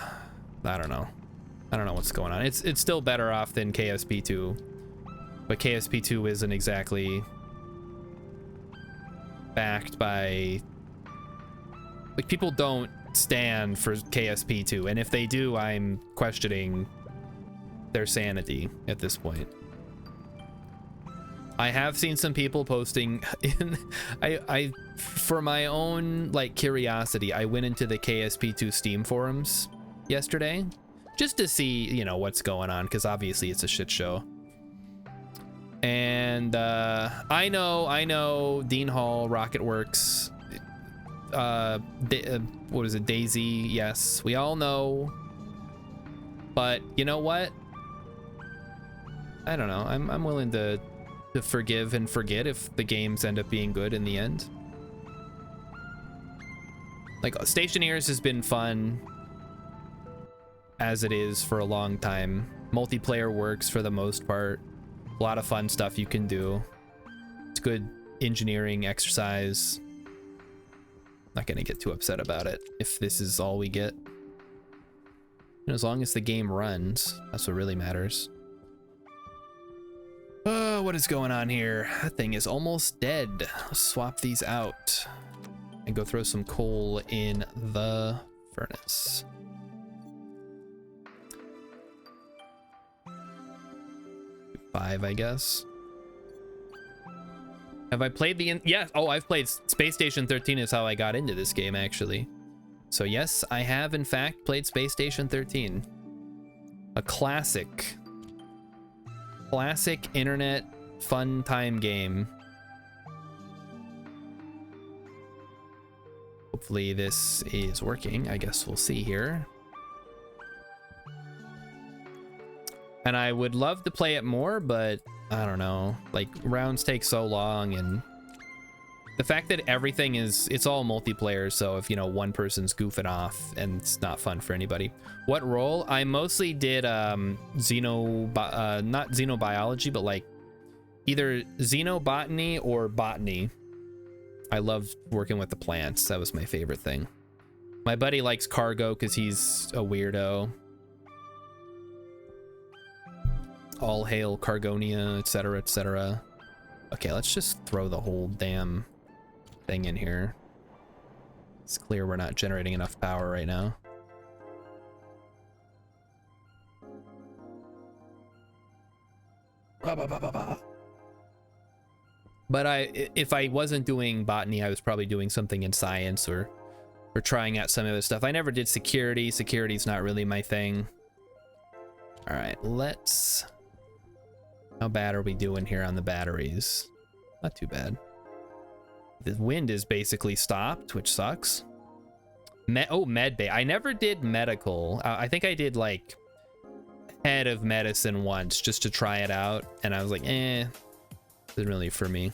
don't know. I don't know what's going on. It's still better off than KSP2. But KSP2 isn't exactly backed by... Like, people don't stand for KSP2, and if they do, I'm questioning their sanity at this point. I have seen some people posting in... I for my own, like, curiosity, I went into the KSP2 Steam forums yesterday just to see, you know, what's going on, because obviously it's a shit show. And I know Dean Hall, Rocketworks, what is it, Daisy? Yes, we all know. But you know what? I don't know. I'm willing to forgive and forget if the games end up being good in the end. Like, Stationeers has been fun as it is for a long time. Multiplayer works for the most part. A lot of fun stuff you can do. It's good engineering exercise. Not gonna get too upset about it if this is all we get. And as long as the game runs, that's what really matters. What is going on here? That thing is almost dead. Let's swap these out and go throw some coal in the furnace. Five, I guess. Have I played the... Yes. Oh, I've played Space Station 13 is how I got into this game, actually. So yes, I have in fact played Space Station 13. A classic. Classic internet fun time game. Hopefully this is working. I guess we'll see here. And I would love to play it more, but I don't know. Like, rounds take so long, and the fact that everything is, it's all multiplayer, so if, you know, one person's goofing off and it's not fun for anybody. What role? I mostly did not xenobiology, but like either xenobotany or botany. I loved working with the plants. That was my favorite thing. My buddy likes cargo because he's a weirdo. All hail Cargonia, etc., etc. Okay, let's just throw the whole damn thing in here. It's clear we're not generating enough power right now. But if I wasn't doing botany, I was probably doing something in science or trying out some other stuff. I never did security. Security's not really my thing. All right, let's... How bad are we doing here on the batteries? Not too bad. The wind is basically stopped, which sucks. Med bay. I never did medical. I think I did like head of medicine once just to try it out, and I was like, isn't really for me.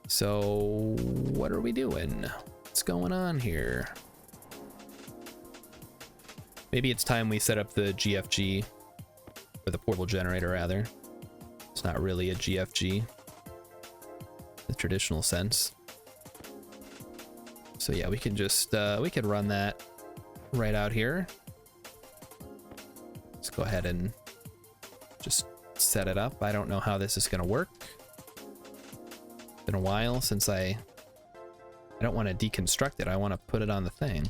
So what are we doing? What's going on here? Maybe it's time we set up the GFG, or the portable generator rather. It's not really a GFG in the traditional sense. So yeah, we can just we can run that right out here. Let's go ahead and just set it up. I don't know how this is gonna work. Been a while since I don't want to deconstruct it. I want to put it on the thing.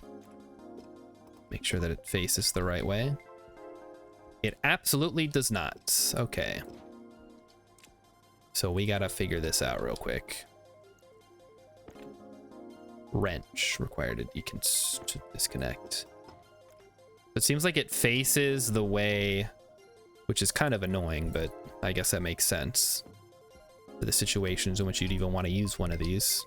Make sure that it faces the right way. It absolutely does not. Okay. So we gotta figure this out real quick. Wrench required to disconnect. It seems like it faces the way, which is kind of annoying, but I guess that makes sense for the situations in which you'd even want to use one of these.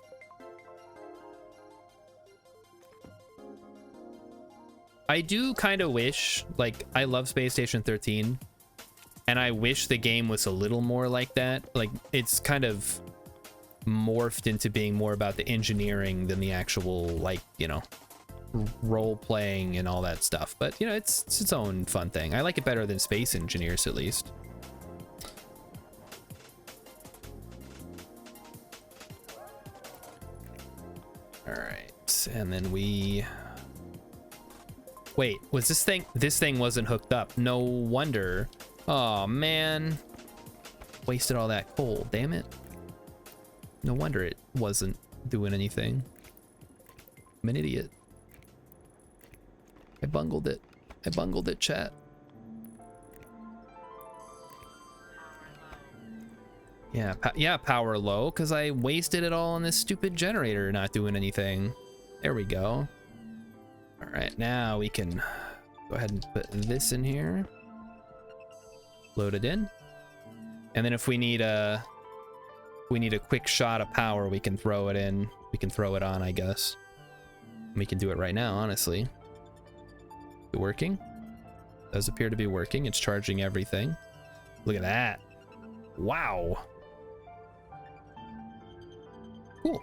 I do kind of wish, like, I love Space Station 13, and I wish the game was a little more like that. Like, it's kind of morphed into being more about the engineering than the actual, like, you know, role playing and all that stuff. But, you know, it's its own fun thing. I like it better than Space Engineers, at least. All right, and then we... Wait, was this thing wasn't hooked up? No wonder. Oh man, wasted all that coal, damn it. No wonder it wasn't doing anything. I'm an idiot. I bungled it, chat. Yeah, power low, because I wasted it all on this stupid generator not doing anything. There we go. All right, now we can go ahead and put this in here. Load it in. And then if we need a quick shot of power, we can throw it in. We can throw it on, I guess. We can do it right now, honestly. Is it working? Does appear to be working. It's charging everything. Look at that. Wow. Cool.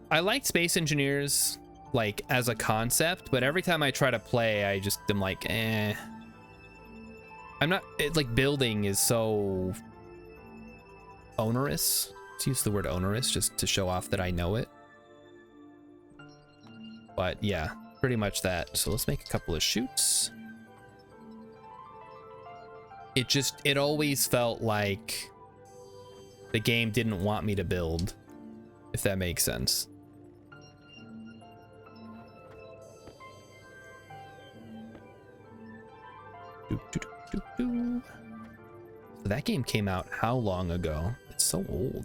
I like Space Engineers, like, as a concept, but every time I try to play, I just am like, I'm not, like, building is so onerous. Let's use the word onerous just to show off that I know it. But yeah, pretty much that. So let's make a couple of chutes. It always felt like the game didn't want me to build, if that makes sense. So that game came out how long ago? It's so old.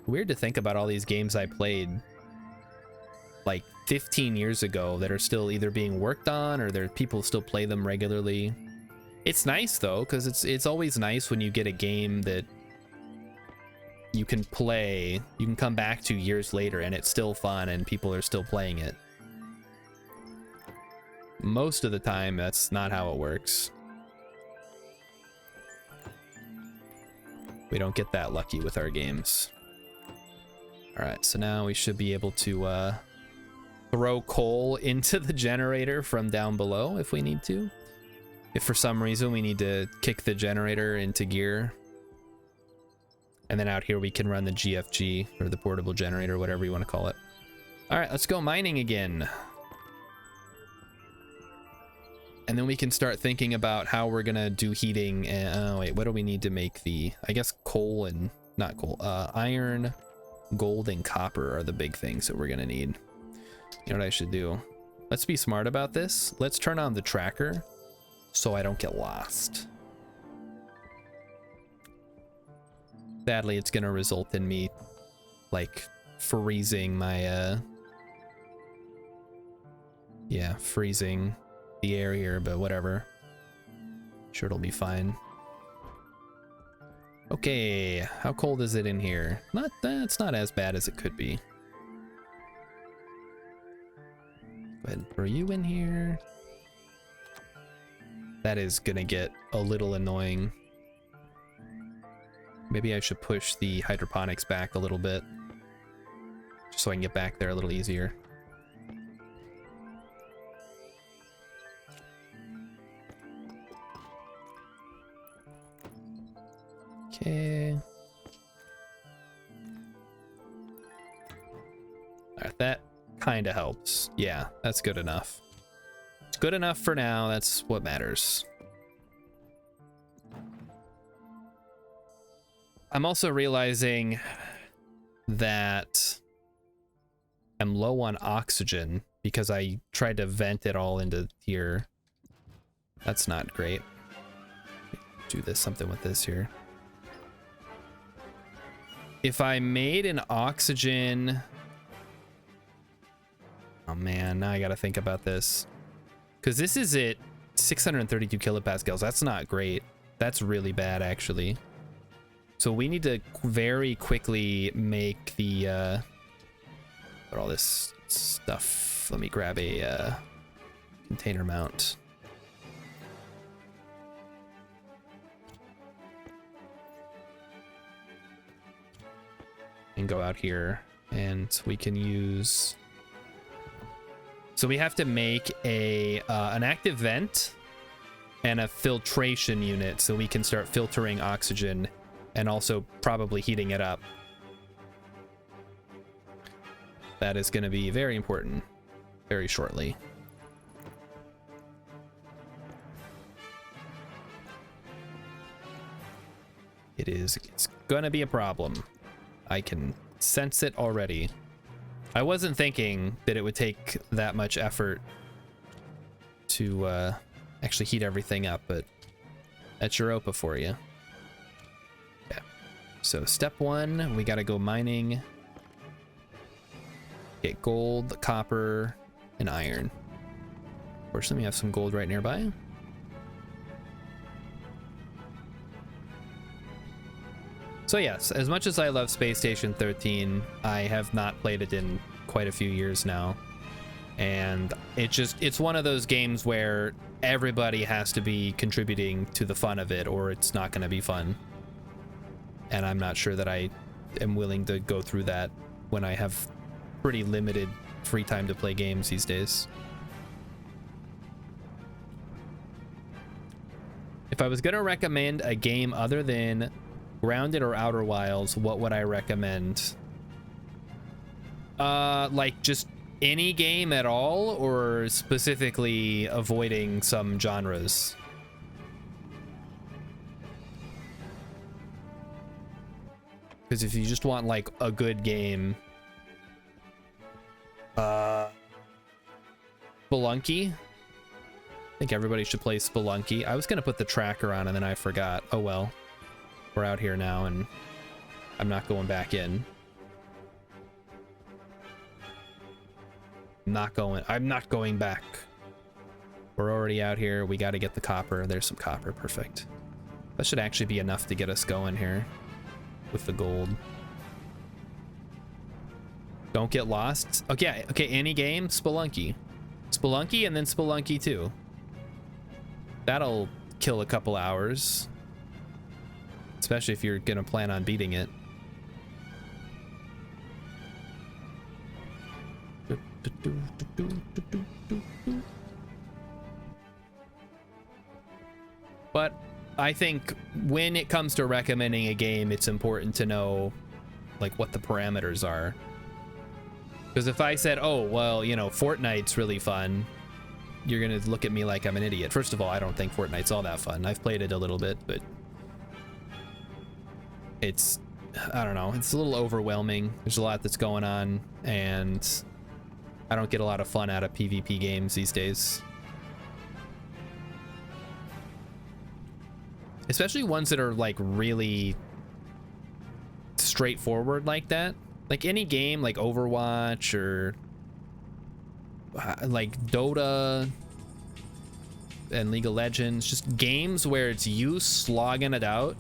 Weird to think about all these games I played like 15 years ago that are still either being worked on or there people still play them regularly. It's nice though, because it's always nice when you get a game that you can play, you can come back to years later and it's still fun and people are still playing it. Most of the time, that's not how it works. We don't get that lucky with our games. All right, so now we should be able to throw coal into the generator from down below if we need to. If for some reason we need to kick the generator into gear. And then out here we can run the GFG, or the portable generator, whatever you want to call it. All right, let's go mining again. And then we can start thinking about how we're gonna do heating. And wait, what do we need to make the, I guess coal and, not coal, iron, gold, and copper are the big things that we're gonna need. You know what I should do? Let's be smart about this. Let's turn on the tracker so I don't get lost. Sadly, it's gonna result in me like freezing my yeah, freezing the air here, but whatever. Sure, it'll be fine. Okay, how cold is it in here? It's not as bad as it could be. Go ahead and throw you in here. That is gonna get a little annoying. Maybe I should push the hydroponics back a little bit, just so I can get back there a little easier. Okay. Alright, that kind of helps. Yeah, that's good enough. It's good enough for now. That's what matters. I'm also realizing that I'm low on oxygen because I tried to vent it all into here. That's not great. Do this, something with this here. If I made an oxygen... Oh man, now I gotta think about this. Because this is at 632 kilopascals. That's not great. That's really bad, actually. So we need to very quickly make the... put all this stuff. Let me grab a container mount. And go out here, and we can use... So we have to make a an active vent and a filtration unit so we can start filtering oxygen and also probably heating it up. That is going to be very important very shortly. It's going to be a problem. I can sense it already. I wasn't thinking that it would take that much effort to actually heat everything up, but that's Europa for you. Yeah. So step one, we got to go mining. Get gold, copper, and iron. Fortunately, we have some gold right nearby. So yes, as much as I love Space Station 13, I have not played it in quite a few years now. And it's one of those games where everybody has to be contributing to the fun of it, or it's not going to be fun. And I'm not sure that I am willing to go through that when I have pretty limited free time to play games these days. If I was going to recommend a game other than Grounded or Outer Wilds, what would I recommend? Like just any game at all, or specifically avoiding some genres? Because if you just want like a good game, Spelunky. I think everybody should play Spelunky. I was gonna put the tracker on and then I forgot. Oh well. We're out here now and I'm not going back in. I'm not going back. We're already out here. We got to get the copper. There's some copper. Perfect. That should actually be enough to get us going here with the gold. Don't get lost. Okay, any game, Spelunky. Spelunky and then Spelunky 2. That'll kill a couple hours. Especially if you're gonna plan on beating it. But I think when it comes to recommending a game, it's important to know like what the parameters are. Because if I said, oh, well, you know, Fortnite's really fun, you're gonna look at me like I'm an idiot. First of all, I don't think Fortnite's all that fun. I've played it a little bit, but it's, I don't know, it's a little overwhelming. There's a lot that's going on, and I don't get a lot of fun out of PvP games these days. Especially ones that are like really straightforward like that. Like any game like Overwatch or like Dota and League of Legends, just games where it's you slugging it out,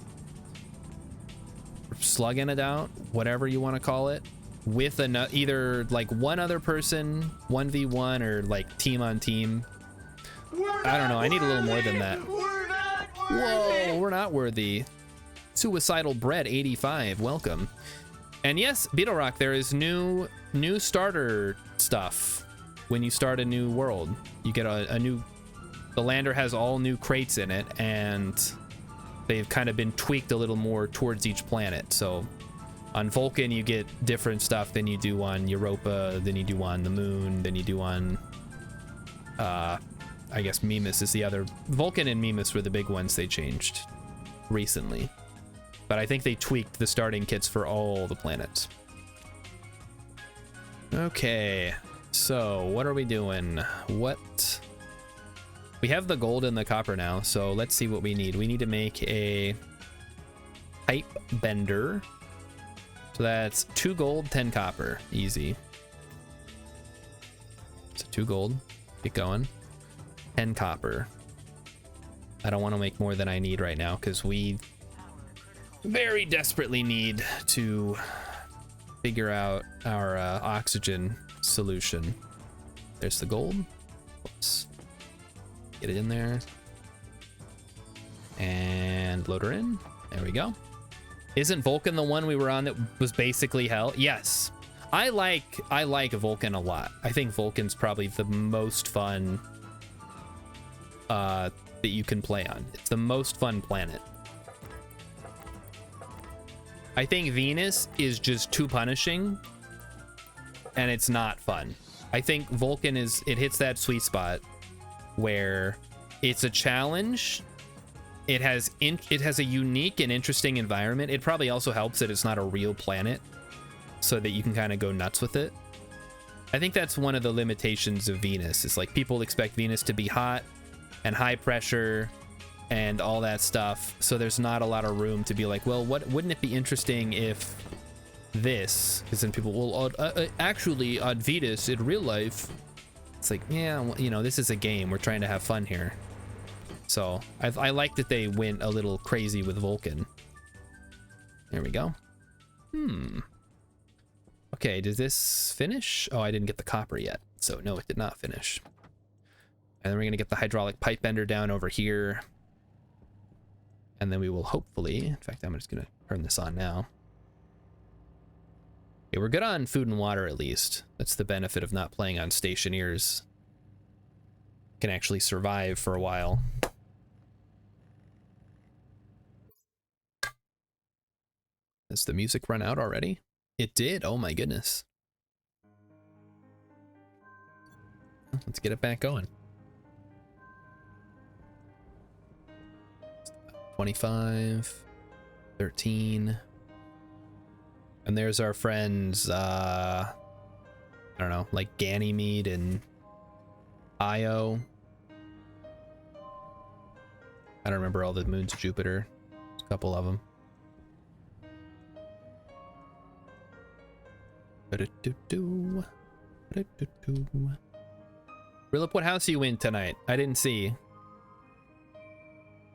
whatever you want to call it, with either like one other person, 1v1, or like team on team. I don't know, I need a little more than that. Whoa, we're not worthy. Suicidal Bread 85, welcome. And yes, Beetle Rock, there is new starter stuff. When you start a new world, you get a new, the lander has all new crates in it, and they've kind of been tweaked a little more towards each planet. So on Vulcan, you get different stuff than you do on Europa, than you do on the moon, than you do on, I guess Mimas is the other. Vulcan and Mimas were the big ones they changed recently. But I think they tweaked the starting kits for all the planets. Okay, so what are we doing? What? We have the gold and the copper now, so let's see what we need. We need to make a pipe bender. So that's 2 gold, 10 copper. Easy. So 2 gold. Get going. 10 copper. I don't want to make more than I need right now because we very desperately need to figure out our oxygen solution. There's the gold. Whoops. Get it in there. And load her in. There we go. Isn't Vulcan the one we were on that was basically hell? Yes. I like Vulcan a lot. I think Vulcan's probably the most fun that you can play on. It's the most fun planet. I think Venus is just too punishing and it's not fun. I think Vulcan it hits that sweet spot where it's a challenge. It has a unique and interesting environment. It probably also helps that it's not a real planet so that you can kind of go nuts with it. I think that's one of the limitations of Venus. Is like people expect Venus to be hot and high pressure and all that stuff, so there's not a lot of room to be like, well, wouldn't it be interesting if this, because then people will actually on Venus in real life, it's like, yeah, well, you know, this is a game, we're trying to have fun here. So I like that they went a little crazy with Vulcan. There we go. Okay, did this finish? Oh, I didn't get the copper yet, so no, it did not finish. And then we're gonna get the hydraulic pipe bender down over here. And then we will hopefully, in fact, I'm just gonna turn this on now. Okay, we're good on food and water at least. That's the benefit of not playing on stationeers. Can actually survive for a while. Has the music run out already? It did, oh my goodness. Let's get it back going. 25, 13. And there's our friends, I don't know, like Ganymede and Io. I don't remember all the moons of Jupiter. There's a couple of them. Rilip, what house are you in tonight? I didn't see.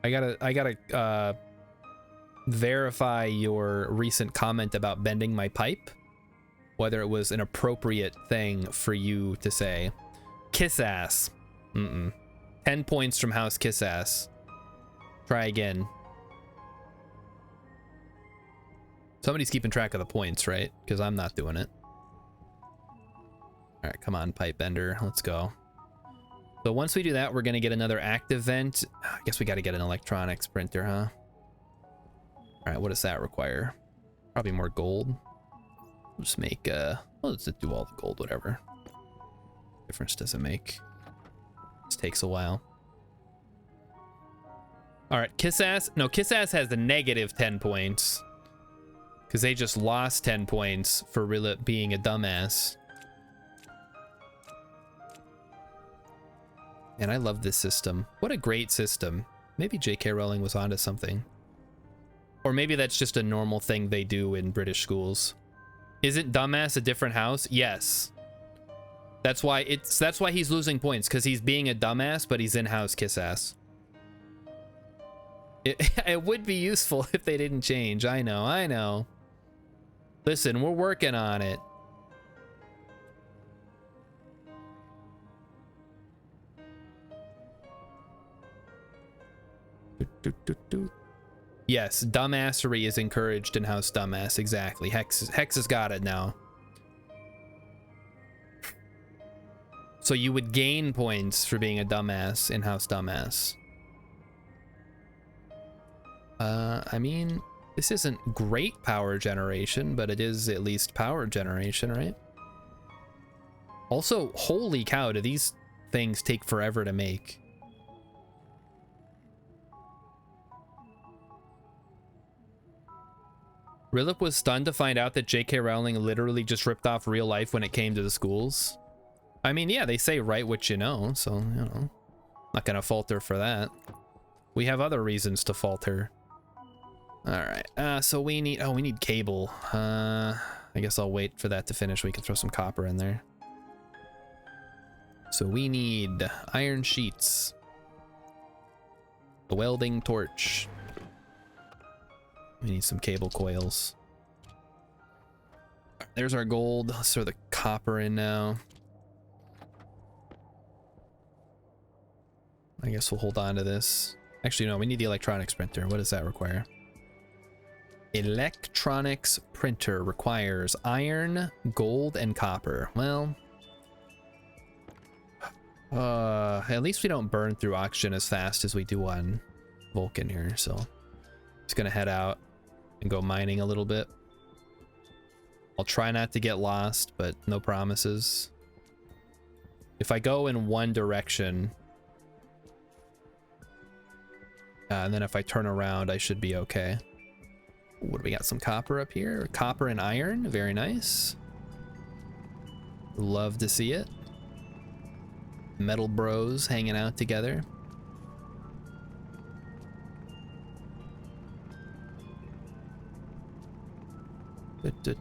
I gotta verify your recent comment about bending my pipe, whether it was an appropriate thing for you to say. Kiss ass. 10 points from House Kiss Ass. Try again. Somebody's keeping track of the points, right? Because I'm not doing it. All right, come on, pipe bender. Let's go. So once we do that, we're going to get another active vent. I guess we got to get an electronics printer, huh? All right, what does that require? Probably more gold. We'll just make, well, let's do all the gold, whatever. Difference does it make. This takes a while. All right, Kiss Ass. No, Kiss Ass has the negative 10 points. Because they just lost 10 points for Rilip being a dumbass. And I love this system. What a great system. Maybe J.K. Rowling was onto something. Or maybe that's just a normal thing they do in British schools. Isn't dumbass a different house? Yes. That's why he's losing points, because he's being a dumbass, but he's in-house kiss ass. It would be useful if they didn't change. I know. Listen, we're working on it. Yes, dumbassery is encouraged in House Dumbass. Exactly. Hex has got it now. So you would gain points for being a dumbass in House Dumbass. I mean, this isn't great power generation, but it is at least power generation, right? Also, holy cow, do these things take forever to make? Rilip was stunned to find out that J.K. Rowling literally just ripped off real life when it came to the schools. I mean, yeah, they say write what you know, so, you know, not gonna falter for that. We have other reasons to falter. All right, so we need cable. I guess I'll wait for that to finish. We can throw some copper in there. So we need iron sheets, a welding torch. We need some cable coils. There's our gold. Let's throw the copper in now. I guess we'll hold on to this. Actually, no, we need the electronics printer. What does that require? Electronics printer requires iron, gold, and copper. Well, at least we don't burn through oxygen as fast as we do on Vulcan here, so just gonna head out and go mining a little bit. I'll try not to get lost, but no promises. If I go in one direction, and then if I turn around, I should be okay. What do we got? Some copper up here. Copper and iron. Very nice. Love to see it. Metal bros hanging out together. Did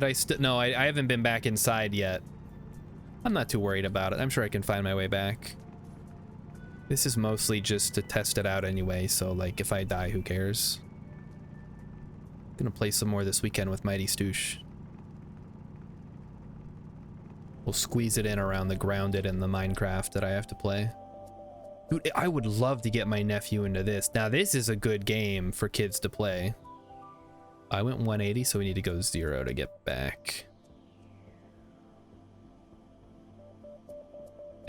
I no, I haven't been back inside yet. I'm not too worried about it. I'm sure I can find my way back. This is mostly just to test it out anyway, so like if I die, who cares? Gonna play some more this weekend with Mighty Stoosh. We'll squeeze it in around the Grounded and the Minecraft that I have to play. Dude, I would love to get my nephew into this. Now this is a good game for kids to play. I went 180, so we need to go 0 to get back.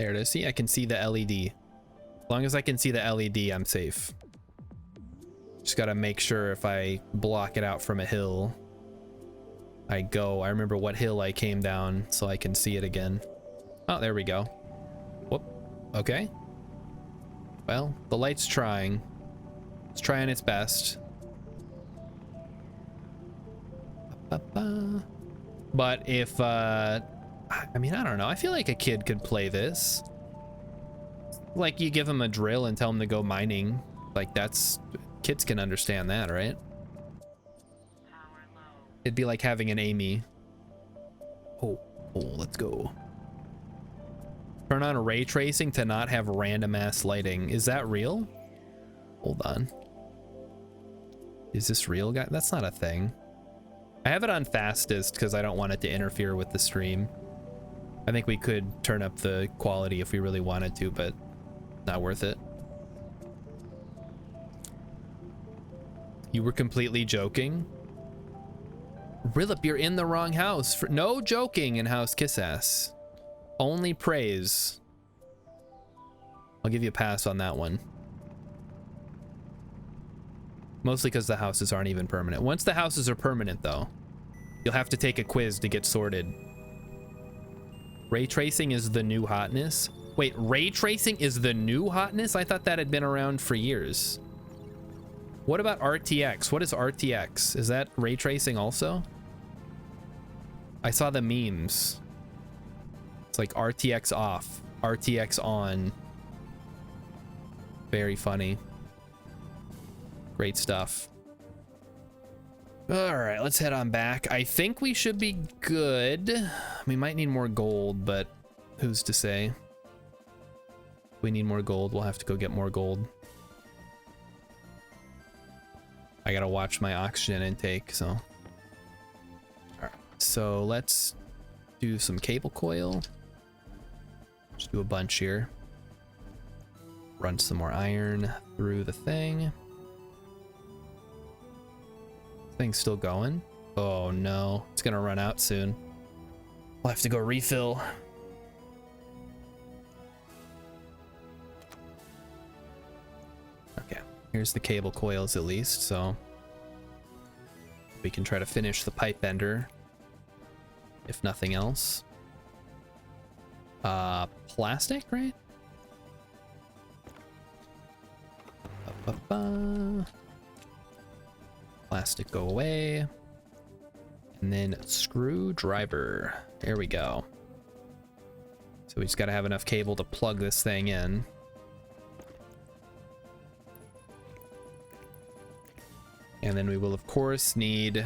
There it is. See, I can see the LED. As long as I can see the LED, I'm safe. Just gotta make sure if I block it out from a hill, I remember what hill I came down so I can see it again. Oh, there we go. Whoop. Okay. Well, the light's trying. It's trying its best. But if, I mean, I don't know. I feel like a kid could play this. Like, you give them a drill and tell them to go mining. Like, kids can understand that, right? It'd be like having an Amy. Oh, let's go. Turn on ray tracing to not have random ass lighting. Is that real? Hold on. Is this real, guy? That's not a thing. I have it on fastest because I don't want it to interfere with the stream. I think we could turn up the quality if we really wanted to, but not worth it. You were completely joking? Rilip, you're in the wrong house. No joking in House Kiss Ass. Only praise. I'll give you a pass on that one. Mostly because the houses aren't even permanent. Once the houses are permanent, though, you'll have to take a quiz to get sorted. Ray tracing is the new hotness? Wait, ray tracing is the new hotness? I thought that had been around for years. What about RTX? What is RTX? Is that ray tracing also? I saw the memes. It's like RTX off, RTX on. Very funny. Great stuff. All right, let's head on back. I think we should be good. We might need more gold, but who's to say? If we need more gold, we'll have to go get more gold. I gotta watch my oxygen intake, so. All right, so let's do some cable coil. Just do a bunch here. Run some more iron through the thing. Thing's still going. Oh no, it's gonna run out soon. We'll have to go refill. Okay, here's the cable coils at least, so we can try to finish the pipe bender, if nothing else. Plastic, right? Plastic, go away. And then screwdriver. There we go. So we just got to have enough cable to plug this thing in. And then we will, of course, need to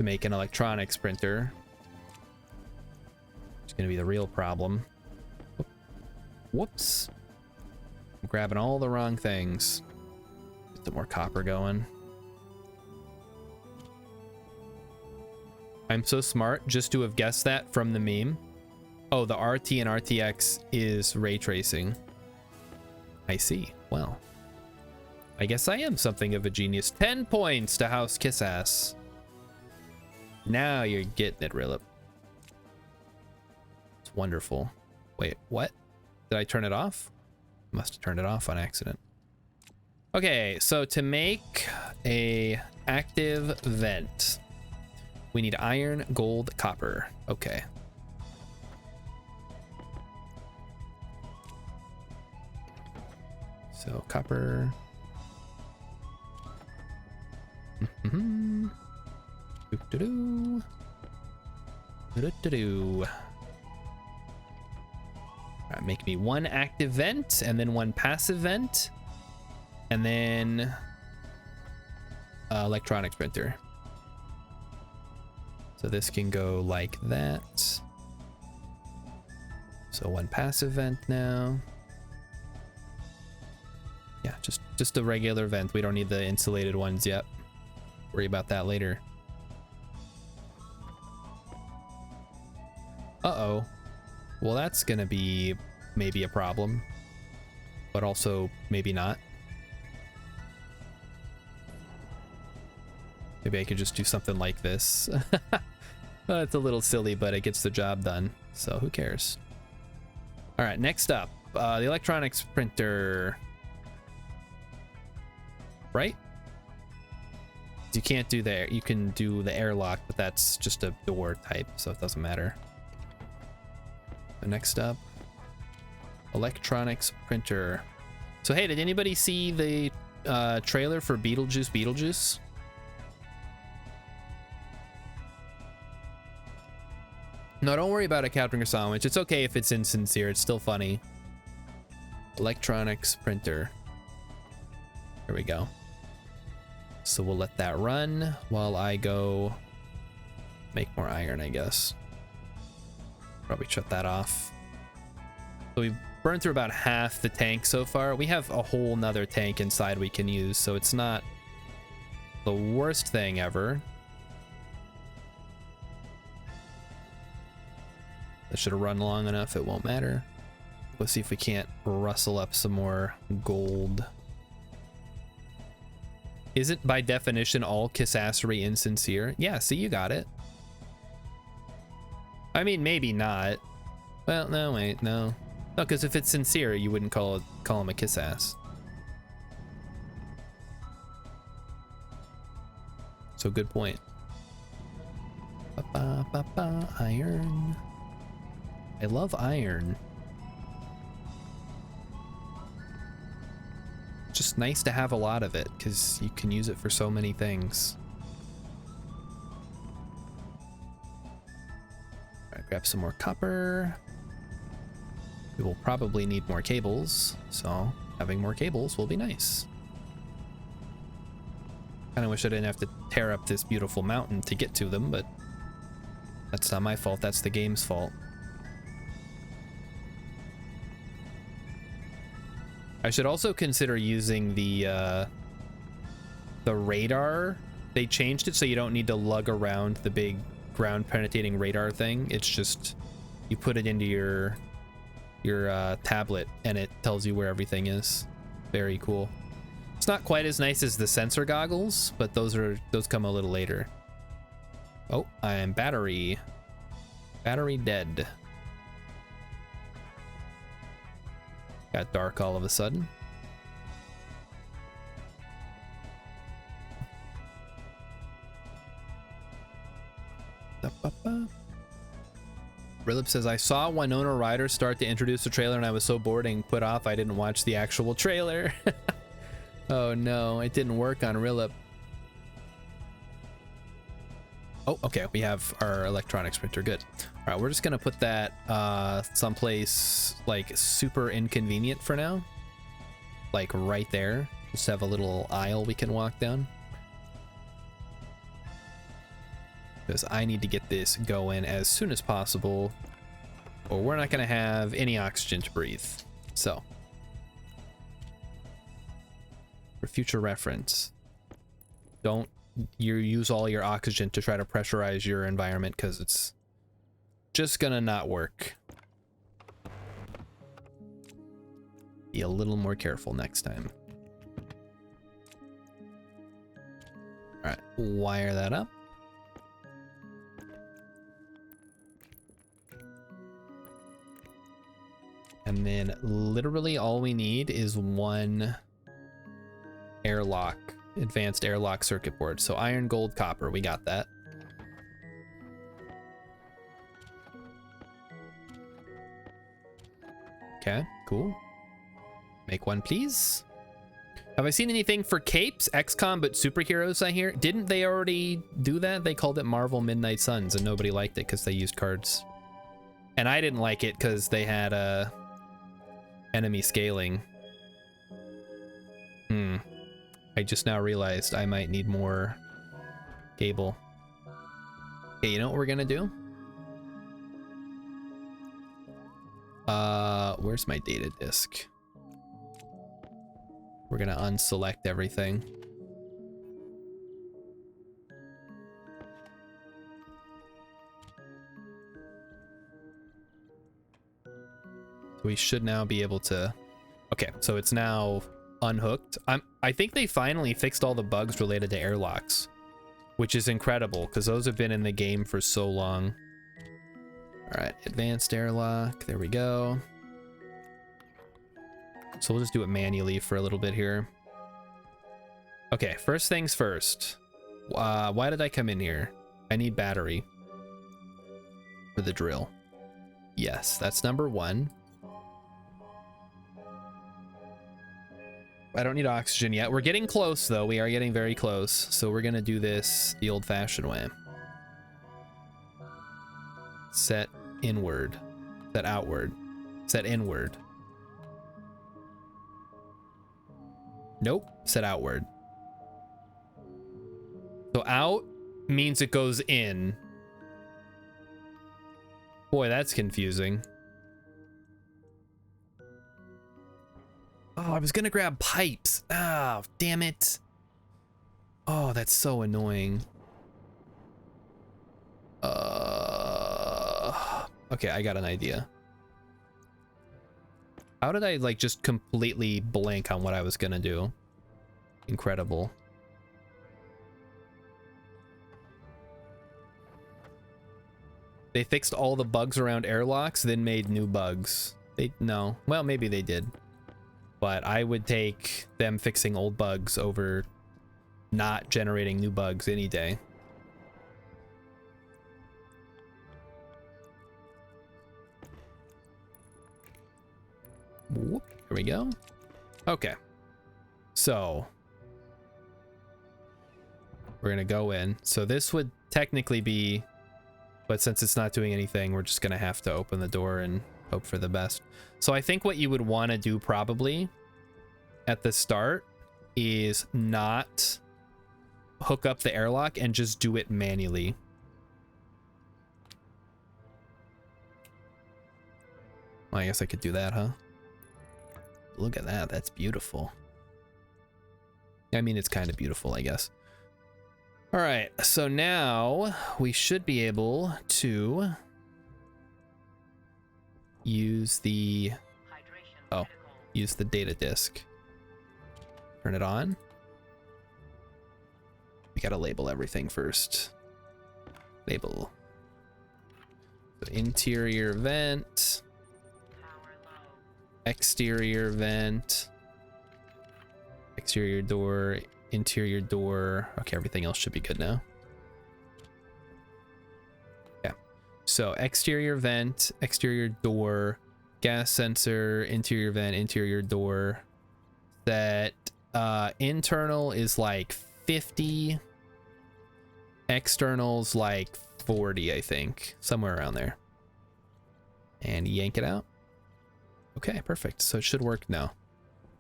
make an electronics printer. It's going to be the real problem. Whoops. I'm grabbing all the wrong things. Get some more copper going. I'm so smart just to have guessed that from the meme. Oh, the RT and RTX is ray tracing. I see. Well, I guess I am something of a genius. 10 points to House Kissass. Now you're getting it, Rillip. It's wonderful. Wait, what? Did I turn it off? Must have turned it off on accident. Okay, so to make a active vent, we need iron, gold, copper. Okay. So copper. Doo-doo-doo. Doo-doo-doo-doo. All right, make me one active vent and then one passive vent, and then electronics printer. So this can go like that. So one passive vent now. Yeah, just a regular vent. We don't need the insulated ones yet. Worry about that later. Uh-oh. Well, that's gonna be maybe a problem, but also maybe not. Maybe I could just do something like this. Well, it's a little silly, but it gets the job done, so who cares? All right, next up, the electronics printer. Right? You can't do there. You can do the airlock, but that's just a door type, so it doesn't matter. So next up, electronics printer. So hey, did anybody see the trailer for Beetlejuice? No, don't worry about it, Captain Sandwich. It's okay if it's insincere. It's still funny. Electronics printer. There we go. So we'll let that run while I go make more iron, I guess. Probably shut that off. So we've burned through about half the tank so far. We have a whole nother tank inside we can use, so it's not the worst thing ever. That should have run long enough, it won't matter. Let's see if we can't rustle up some more gold. Isn't by definition all Kissassery insincere? Yeah, see, you got it. I mean, maybe not. Well, no, wait, no. No, because if it's sincere, you wouldn't call him a kissass. So good point. Iron. I love iron. Just nice to have a lot of it because you can use it for so many things. All right, grab some more copper. We will probably need more cables, so having more cables will be nice. Kind of wish I didn't have to tear up this beautiful mountain to get to them, but that's not my fault. That's the game's fault. I should also consider using the radar. They changed it so you don't need to lug around the big ground penetrating radar thing. It's just you put it into your tablet and it tells you where everything is. Very cool. It's not quite as nice as the sensor goggles, but those come a little later. Oh, I'm battery dead. Got dark all of a sudden. Rilip says, I saw Winona Ryder start to introduce the trailer and I was so bored and put off I didn't watch the actual trailer. Oh no, it didn't work on Rilip. Oh, okay, we have our electronics printer, good. All right, we're just gonna put that someplace like super inconvenient for now. Like right there, just have a little aisle we can walk down. Because I need to get this going as soon as possible, or we're not gonna have any oxygen to breathe. So, for future reference, don't use all your oxygen to try to pressurize your environment, because it's just gonna not work. Be a little more careful next time. All right, wire that up. And then literally all we need is one airlock, advanced airlock circuit board. So iron, gold, copper, we got that. Okay, cool. Make one, please. Have I seen anything for capes? XCOM, but superheroes, I hear. Didn't they already do that? They called it Marvel Midnight Suns and nobody liked it because they used cards. And I didn't like it because they had enemy scaling. I just now realized I might need more cable. Okay, you know what we're gonna do? Where's my data disk? We're gonna unselect everything. We should now be able to... Okay, so it's now unhooked. I think they finally fixed all the bugs related to airlocks, which is incredible because those have been in the game for so long. All right, advanced airlock. There we go. So we'll just do it manually for a little bit here. Okay, first things first. Why did I come in here? I need battery for the drill. Yes, that's number one. I don't need oxygen yet. We're getting close, though. We are getting very close. So we're going to do this the old-fashioned way. Set inward. Set outward. Set inward. Nope. Set outward. So out means it goes in. Boy, that's confusing. Oh, I was gonna grab pipes. Ah, damn it. Oh, that's so annoying. Okay, I got an idea. How did I like just completely blank on what I was gonna do? Incredible. They fixed all the bugs around airlocks, then made new bugs. No. Well, maybe they did. But I would take them fixing old bugs over not generating new bugs any day. Whoop, here we go. Okay. So we're gonna go in. So this would technically be, but since it's not doing anything, we're just gonna have to open the door and hope for the best. So I think what you would want to do probably at the start is not hook up the airlock and just do it manually. Well, I guess I could do that, huh? Look at that. That's beautiful. I mean, it's kind of beautiful, I guess. All right, so now we should be able to use the use the data disk. Turn it on. We gotta label everything first. Label. So interior vent, exterior vent, exterior door, interior door. Okay, everything else should be good now. Yeah. So exterior vent, exterior door, gas sensor, interior vent, interior door. That internal is like 50. External's like 40, I think. Somewhere around there. And yank it out. Okay, perfect. So it should work now.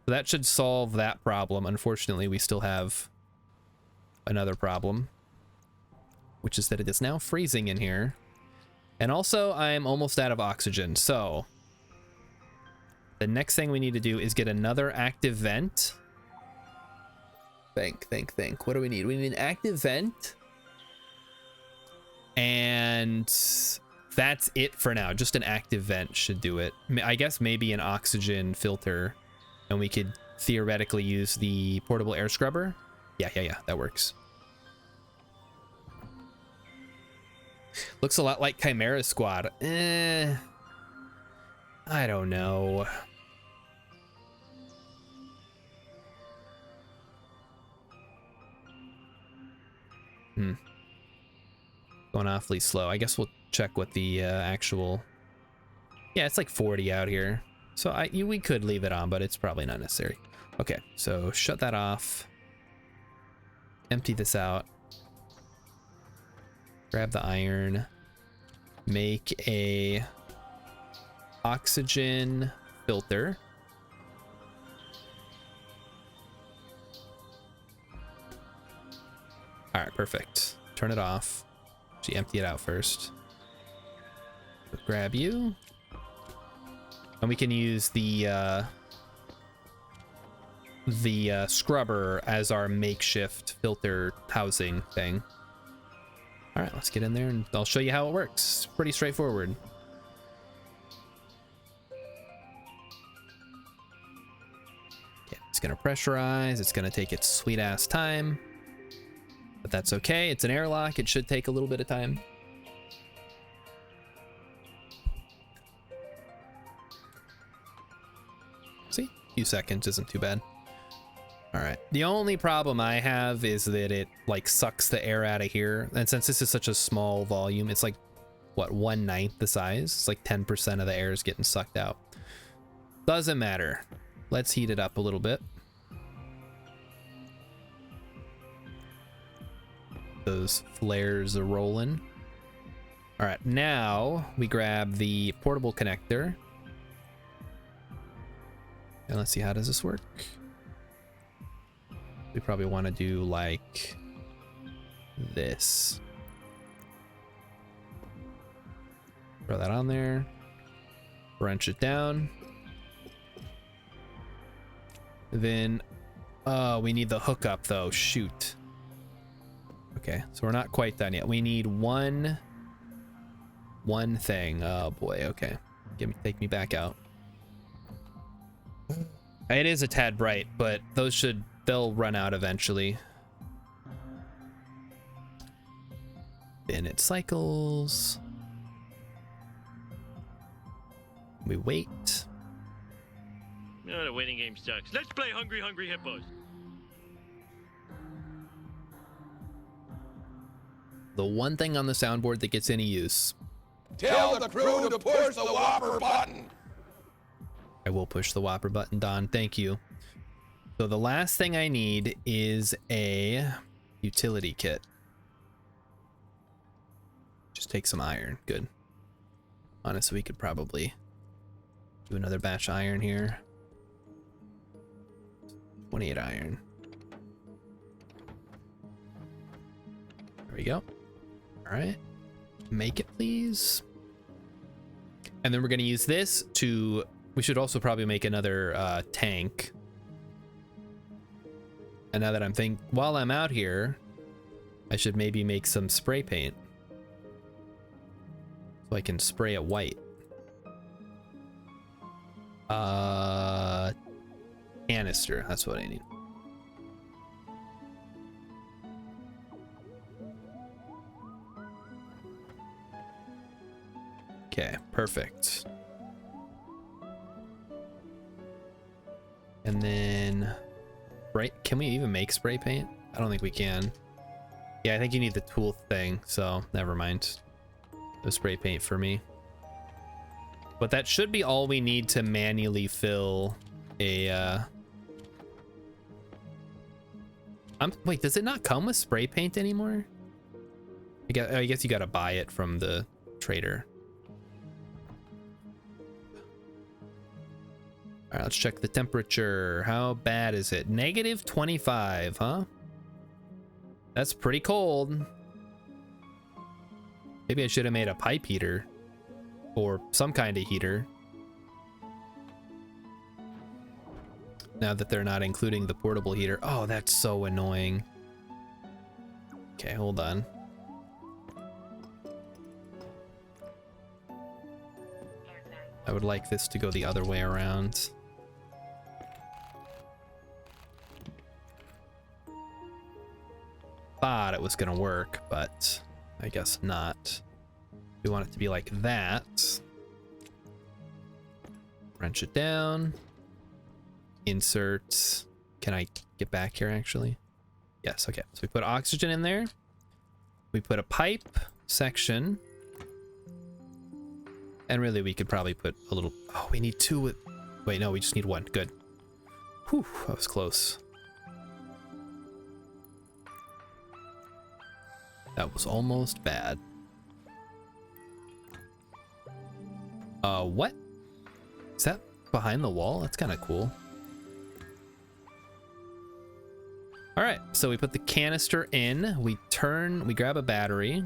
So that should solve that problem. Unfortunately, we still have another problem, which is that it is now freezing in here. And also, I'm almost out of oxygen. So the next thing we need to do is get another active vent. Think. What do we need? We need an active vent. And that's it for now. Just an active vent should do it. I guess maybe an oxygen filter, and we could theoretically use the portable air scrubber. Yeah, that works. Looks a lot like Chimera Squad. I don't know. Going awfully slow. I guess we'll check what the actual... Yeah, it's like 40 out here. So we could leave it on, but it's probably not necessary. Okay, so shut that off. Empty this out. Grab the iron. Make a oxygen filter. All right, perfect. Turn it off. Actually, empty it out first. So grab you. And we can use the scrubber as our makeshift filter housing thing. All right, let's get in there and I'll show you how it works. Pretty straightforward. Yeah, it's gonna pressurize. It's gonna take its sweet ass time, but that's okay. It's an airlock. It should take a little bit of time. See, a few seconds isn't too bad. All right, the only problem I have is that it like sucks the air out of here, and since this is such a small volume, it's like what, 1/9 the size. It's like 10% of the air is getting sucked out. Doesn't matter. Let's heat it up a little bit. Those flares are rolling. All right, now we grab the portable connector. And let's see, how does this work? We probably want to do like this. Throw that on there. Wrench it down. Then, oh, we need the hookup though. Shoot. Okay, so we're not quite done yet. We need one thing. Oh boy. Okay, take me back out. It is a tad bright, but they'll run out eventually. Then it cycles. We wait. No, the waiting game sucks. Let's play Hungry Hungry Hippos. The one thing on the soundboard that gets any use. Tell the crew to push the Whopper button. I will push the Whopper button, Don. Thank you. So the last thing I need is a utility kit. Just take some iron. Good. Honestly, we could probably do another batch of iron here. 28 iron. we go. All right. Make it, please. And then we're going to use this to... We should also probably make another tank. And now that I'm while I'm out here, I should maybe make some spray paint. So I can spray it white. Canister, that's what I need. Okay, perfect. And then, right? Can we even make spray paint? I don't think we can. Yeah, I think you need the tool thing, so never mind. The spray paint for me. But that should be all we need to manually fill a, wait, does it not come with spray paint anymore? I guess you gotta buy it from the trader. All right, let's check the temperature. How bad is it? -25, huh? That's pretty cold. Maybe I should have made a pipe heater or some kind of heater. Now that they're not including the portable heater. Oh, that's so annoying. Okay, hold on. I would like this to go the other way around. Thought it was gonna work, but I guess not. We want it to be like that. Wrench it down. Insert. Can I get back here actually? Yes, okay. So we put oxygen in there. We put a pipe section. And really we could probably put a little, oh, we need two with, wait, no, we just need one. Good. Whew, that was close. That was almost bad. What? Is that behind the wall? That's kind of cool. All right, so we put the canister in, we grab a battery.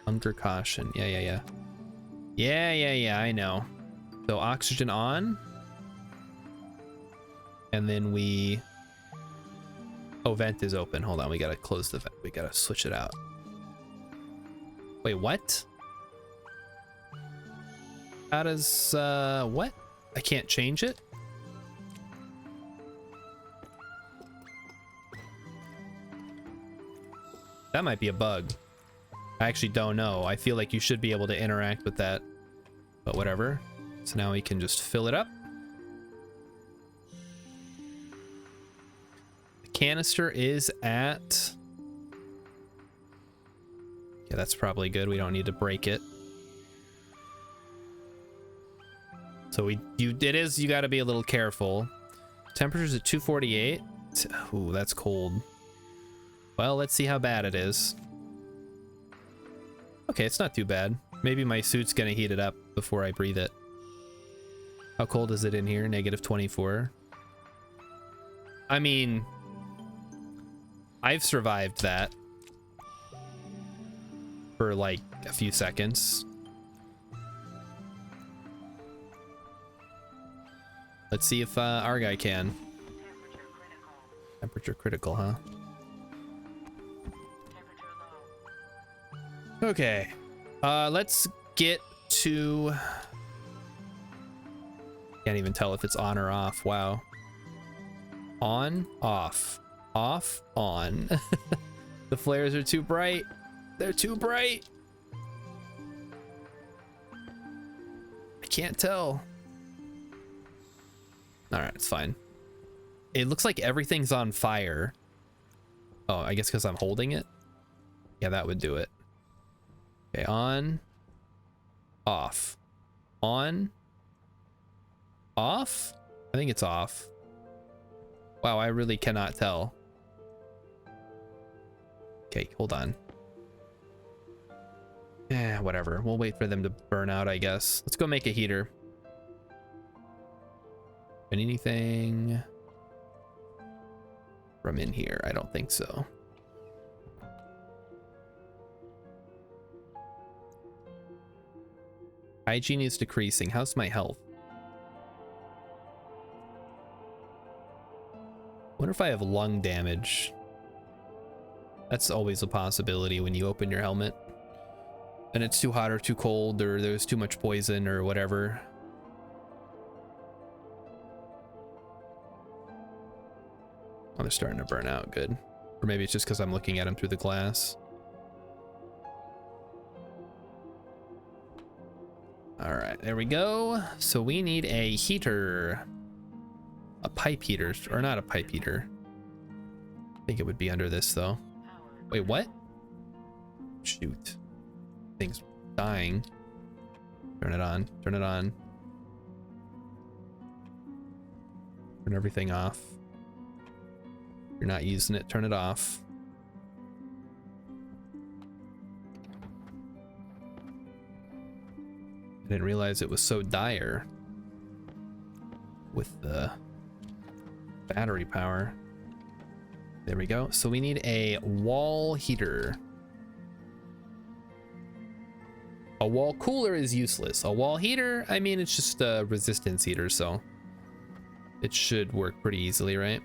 Under caution, yeah, I know. So oxygen on. And then oh, vent is open. Hold on, we gotta close the vent. We gotta switch it out. Wait, what? How does, what? I can't change it? That might be a bug. I actually don't know. I feel like you should be able to interact with that, but whatever. So now we can just fill it up. The canister is at... Yeah, that's probably good. We don't need to break it. So you gotta be a little careful. Temperature's at 248. Ooh, that's cold. Well, let's see how bad it is. Okay, it's not too bad. Maybe my suit's gonna heat it up before I breathe it. How cold is it in here? -24. I mean, I've survived that for like a few seconds. Let's see if our guy can. Temperature critical, huh? Okay, let's get to... Can't even tell if it's on or off. Wow. On, off, off, on. The flares are too bright. They're too bright. I can't tell. All right, it's fine. It looks like everything's on fire. Oh, I guess because I'm holding it. Yeah, that would do it. Okay, on, off, on, off. I think it's off. Wow, I really cannot tell. Okay, hold on. Yeah, whatever. We'll wait for them to burn out, I guess. Let's go make a heater. Anything? from in here. I don't think so. Hygiene is decreasing. How's my health? Wonder if I have lung damage. That's always a possibility when you open your helmet and it's too hot or too cold, or there's too much poison or whatever. Oh, they're starting to burn out. Good. Or maybe it's just because I'm looking at them through the glass. All right, there we go. So we need a heater. A pipe heater, or not a pipe heater. I think it would be under this though. Wait, what? Shoot. Thing's dying. Turn it on. Turn it on. Turn everything off. You're not using it, turn it off. I didn't realize it was so dire with the battery power. There we go. So we need a wall heater. A wall cooler is useless. A wall heater, I mean, it's just a resistance heater, so it should work pretty easily, right?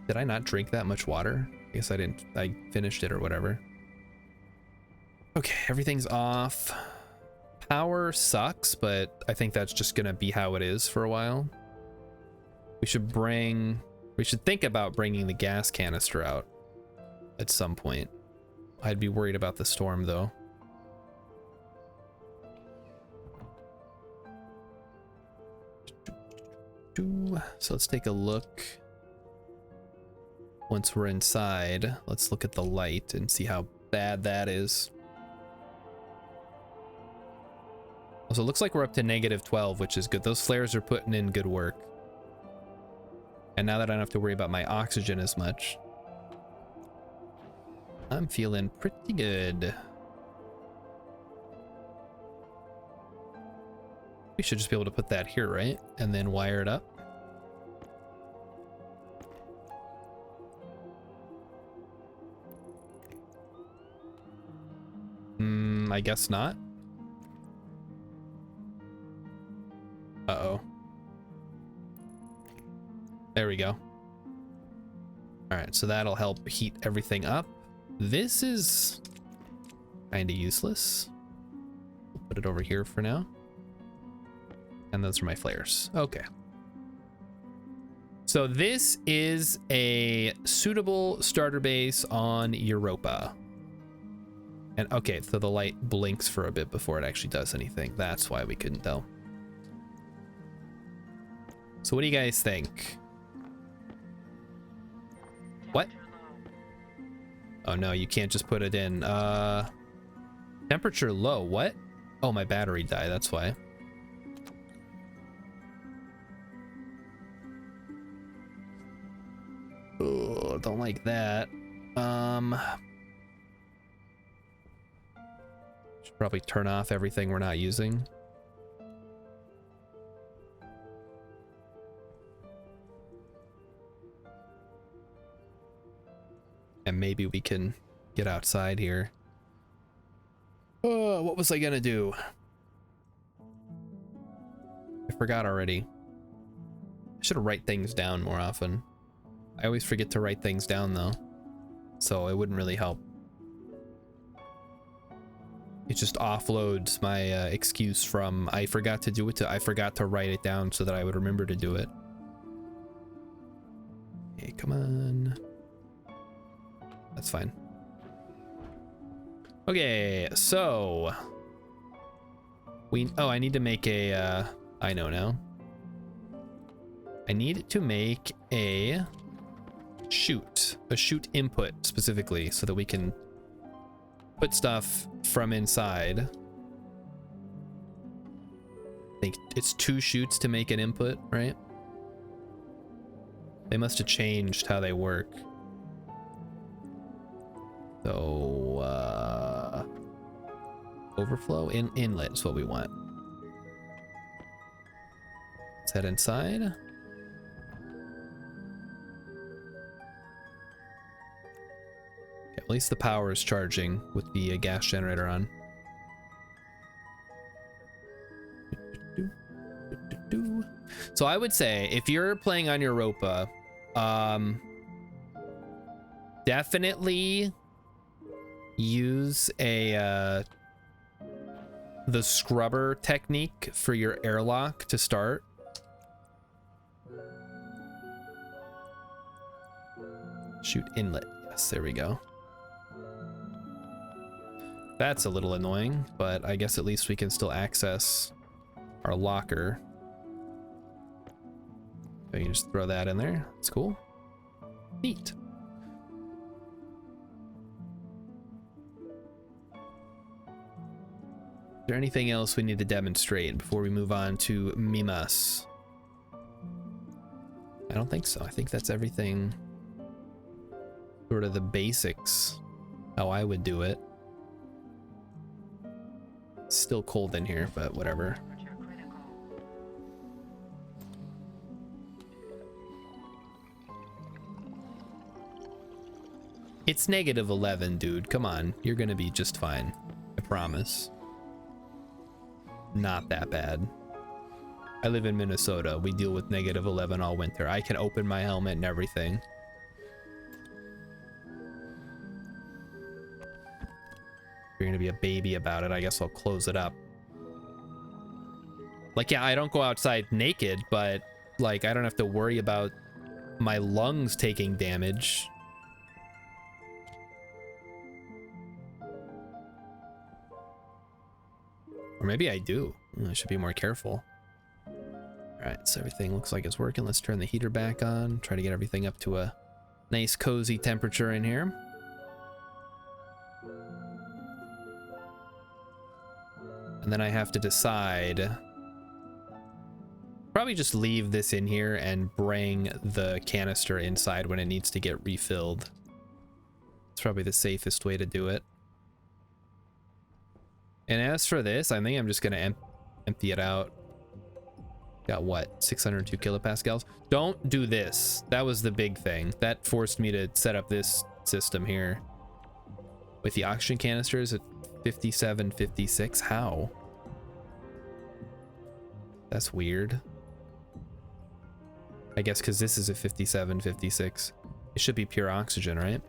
Did I not drink that much water? I guess I didn't. I finished it or whatever. Okay, everything's off. Power sucks, but I think that's just gonna be how it is for a while. We should think about bringing the gas canister out at some point. I'd be worried about the storm though. So let's take a look. Once we're inside, let's look at the light and see how bad that is. So it looks like we're up to -12, which is good. Those flares are putting in good work. And now that I don't have to worry about my oxygen as much, I'm feeling pretty good. We should just be able to put that here, right? And then wire it up. I guess not. Uh-oh. There we go. All right, so that'll help heat everything up. This is kind of useless. We'll put it over here for now. And those are my flares. Okay. So this is a suitable starter base on Europa. And okay, so the light blinks for a bit before it actually does anything. That's why we couldn't tell. So what do you guys think? What? Oh no, you can't just put it in. Temperature low, what? Oh, my battery died, that's why. Oh, don't like that. Should probably turn off everything we're not using. And maybe we can get outside here. Oh, what was I gonna do? I forgot already. I should write things down more often. I always forget to write things down though, so it wouldn't really help. It just offloads my excuse from I forgot to do it to I forgot to write it down so that I would remember to do it. Hey, come on. That's fine. Okay, so I need to make a I know now. I need to make a chute input specifically so that we can put stuff from inside. I think it's 2 chutes to make an input, right? They must have changed how they work. So overflow inlet is what we want. Let's head inside. Okay, at least the power is charging with the gas generator on. So I would say if you're playing on Europa, definitely use the scrubber technique for your airlock to start. Shoot inlet. Yes, there we go. That's a little annoying, but I guess at least we can still access our locker. So you can just throw that in there. It's cool. Neat. Is there anything else we need to demonstrate before we move on to Mimas? I don't think so. I think that's everything. Sort of the basics, how I would do it. Still cold in here, but whatever. It's -11, dude. Come on. You're gonna be just fine. I promise. Not that bad. I live in Minnesota. We deal with -11 all winter. I can open my helmet and everything. If you're gonna be a baby about it, I guess I'll close it up. Like, yeah, I don't go outside naked, but like, I don't have to worry about my lungs taking damage. Or maybe I do. I should be more careful. All right, so everything looks like it's working. Let's turn the heater back on. Try to get everything up to a nice cozy temperature in here. And then I have to decide. Probably just leave this in here and bring the canister inside when it needs to get refilled. It's probably the safest way to do it. And as for this, I think I'm just gonna empty it out. Got what, 602 kilopascals? Don't do this. That was the big thing. That forced me to set up this system here. With the oxygen canisters at 57, 56, how? That's weird. I guess because this is a 57, 56. It should be pure oxygen, right?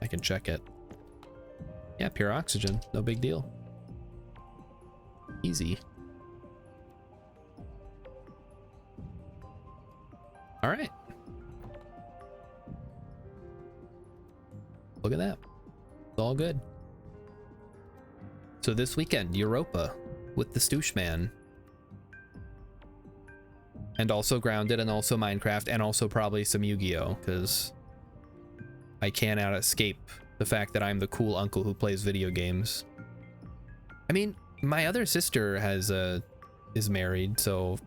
I can check it. Yeah, pure oxygen, no big deal. Easy. All right. Look at that. It's all good. So this weekend, Europa with the Stoosh Man. And also Grounded, and also Minecraft, and also probably some Yu-Gi-Oh! Because I cannot escape the fact that I'm the cool uncle who plays video games. I mean, my other sister is married, so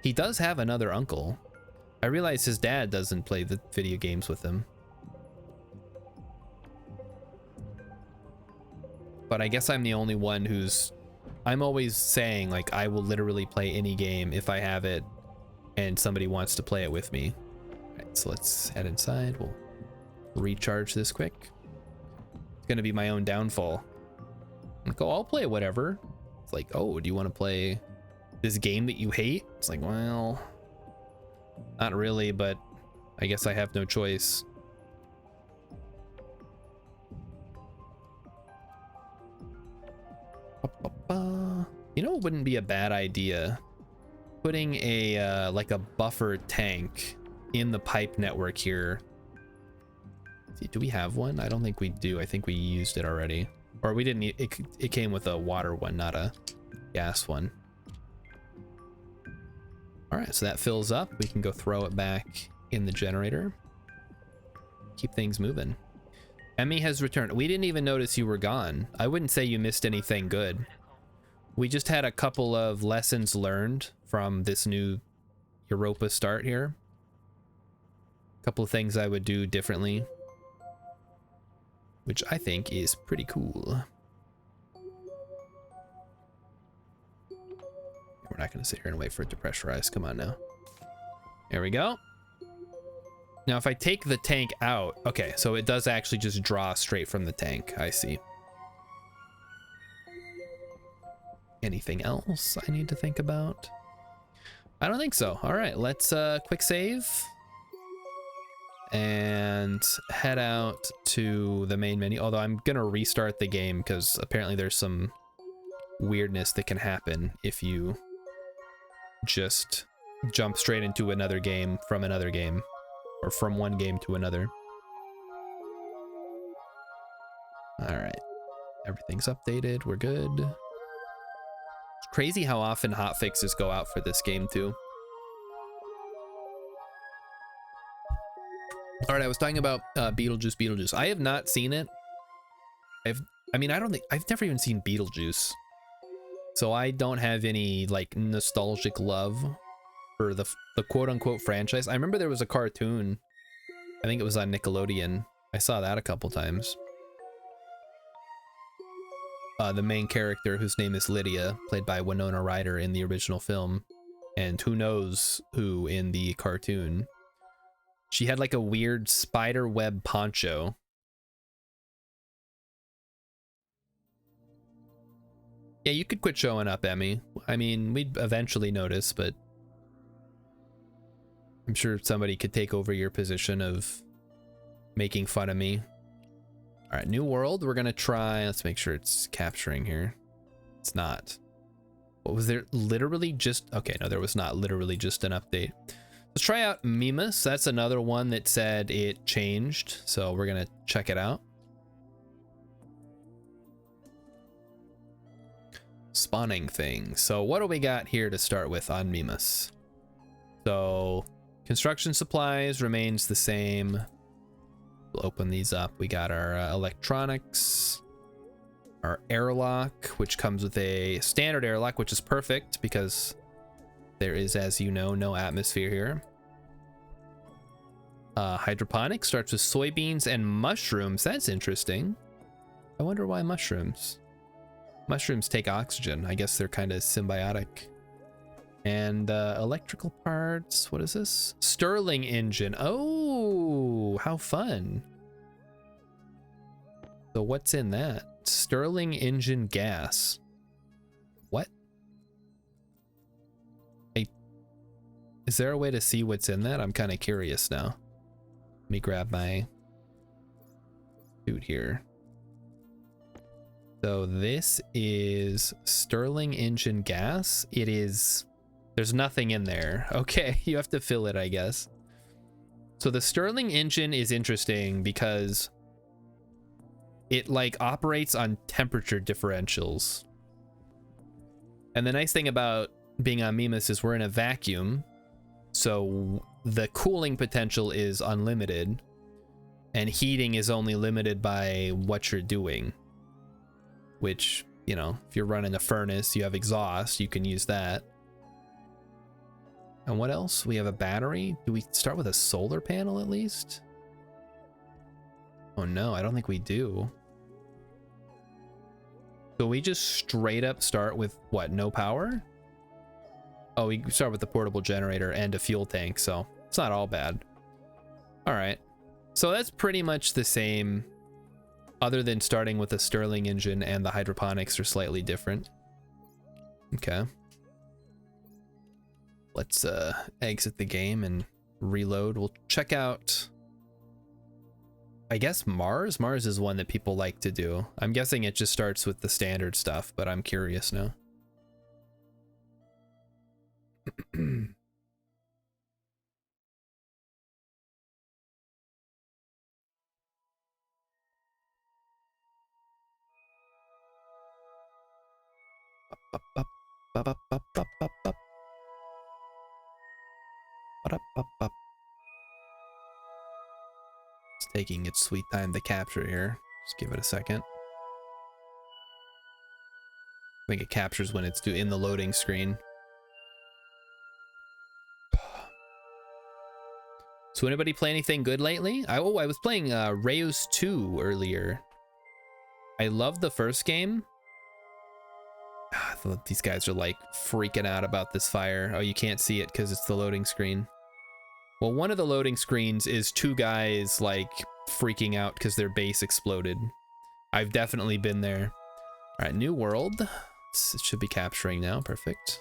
he does have another uncle. I realize his dad doesn't play the video games with him. But I guess I'm the only one I'm always saying, like, I will literally play any game if I have it and somebody wants to play it with me. All right, so let's head inside. We'll recharge this quick. It's gonna be my own downfall. Like, oh, I'll play whatever. It's like, oh, do you want to play this game that you hate? It's like, well, not really, but I guess I have no choice. You know, it wouldn't be a bad idea putting a like a buffer tank in the pipe network here. See, do we have one? I don't think we do. I think we used it already, or we didn't. It came with a water one, not a gas one. All right, so that fills up. We can go throw it back in the generator. Keep things moving. Emmy has returned. We didn't even notice you were gone. I wouldn't say you missed anything good. We just had a couple of lessons learned from this new Europa start here. A couple of things I would do differently, which I think is pretty cool. We're not going to sit here and wait for it to pressurize. Come on now. There we go. Now, if I take the tank out, okay, so it does actually just draw straight from the tank. I see. Anything else I need to think about? I don't think so. All right, let's quick save and head out to the main menu. Although I'm gonna restart the game because apparently there's some weirdness that can happen if you just jump straight into another game from another game, or from one game to another. All right, everything's updated. We're good. It's crazy how often hotfixes go out for this game too. All right, I was talking about Beetlejuice. I have not seen it. I mean, I've never even seen Beetlejuice. So I don't have any like nostalgic love for the quote unquote franchise. I remember there was a cartoon. I think it was on Nickelodeon. I saw that a couple times. The main character, whose name is Lydia, played by Winona Ryder in the original film, and who knows who in the cartoon. She had like a weird spider web poncho. Yeah, you could quit showing up, Emmy. I mean, we'd eventually notice, but I'm sure somebody could take over your position of making fun of me. All right, new world. We're gonna try. Let's make sure it's capturing here. It's not. What was there? Literally just. Okay, no, there was not literally just an update. Let's try out Mimas. That's another one that said it changed, so we're gonna check it out. Spawning things. So what do we got here to start with on Mimas? So construction supplies remains the same. We'll open these up. We got our electronics, our airlock, which comes with a standard airlock, which is perfect because there is, as you know, no atmosphere here. Hydroponics starts with soybeans and mushrooms. That's interesting. I wonder why mushrooms. Mushrooms take oxygen. I guess they're kind of symbiotic. And electrical parts. What is this? Stirling engine. Oh, how fun. So what's in that? Stirling engine gas. What? Is there a way to see what's in that? I'm kind of curious now. Let me grab my suit here. So this is Stirling engine gas. It is, there's nothing in there. Okay, you have to fill it, I guess. So the Stirling engine is interesting because it like operates on temperature differentials. And the nice thing about being on Mimas is we're in a vacuum. So the cooling potential is unlimited and heating is only limited by what you're doing. Which, you know, if you're running a furnace, you have exhaust, you can use that. And what else? We have a battery. Do we start with a solar panel at least? Oh no, I don't think we do. So we just straight up start with what, no power? Oh, we start with the portable generator and a fuel tank, so it's not all bad. All right, so that's pretty much the same, other than starting with a Stirling engine and the hydroponics are slightly different. Okay. Let's exit the game and reload. We'll check out, I guess, Mars. Mars is one that people like to do. I'm guessing it just starts with the standard stuff, but I'm curious now. It's taking its sweet time to capture here. Just give it a second. I think it captures when it's in the loading screen. So anybody play anything good lately? I was playing Reus 2 earlier. I love the first game. I thought these guys are like freaking out about this fire. Oh, you can't see it because it's the loading screen. Well, one of the loading screens is two guys like freaking out because their base exploded. I've definitely been there. All right, new world. It should be capturing now. Perfect.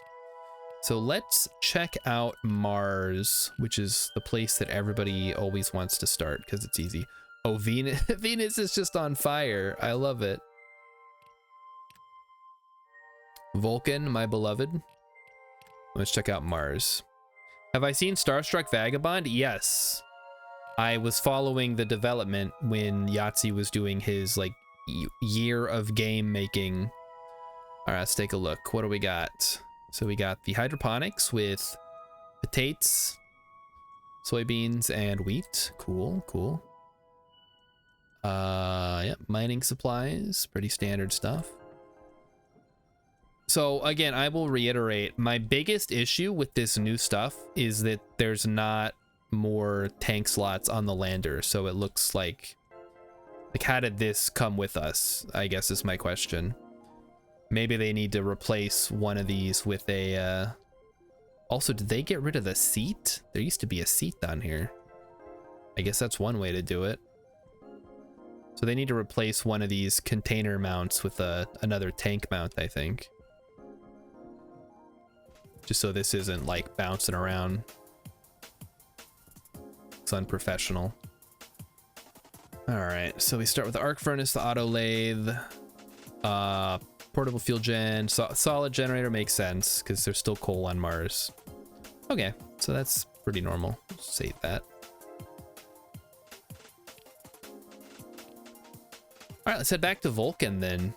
So let's check out Mars, which is the place that everybody always wants to start because it's easy. Oh, Venus. Venus is just on fire. I love it. Vulcan, my beloved. Let's check out Mars. Have I seen Starstruck Vagabond? Yes. I was following the development when Yahtzee was doing his like year of game making. All right, let's take a look. What do we got? So we got the hydroponics with potatoes, soybeans, and wheat. Cool, cool. Yep, mining supplies, pretty standard stuff. So again, I will reiterate, my biggest issue with this new stuff is that there's not more tank slots on the lander. So it looks like how did this come with us, I guess is my question. Maybe they need to replace one of these with a, also, did they get rid of the seat? There used to be a seat down here. I guess that's one way to do it. So they need to replace one of these container mounts with another tank mount, I think. Just so this isn't like bouncing around. It's unprofessional. All right, so we start with the arc furnace, the auto lathe, portable fuel gen, solid generator makes sense because there's still coal on Mars. Okay, so that's pretty normal. Save that. All right, let's head back to Vulcan then.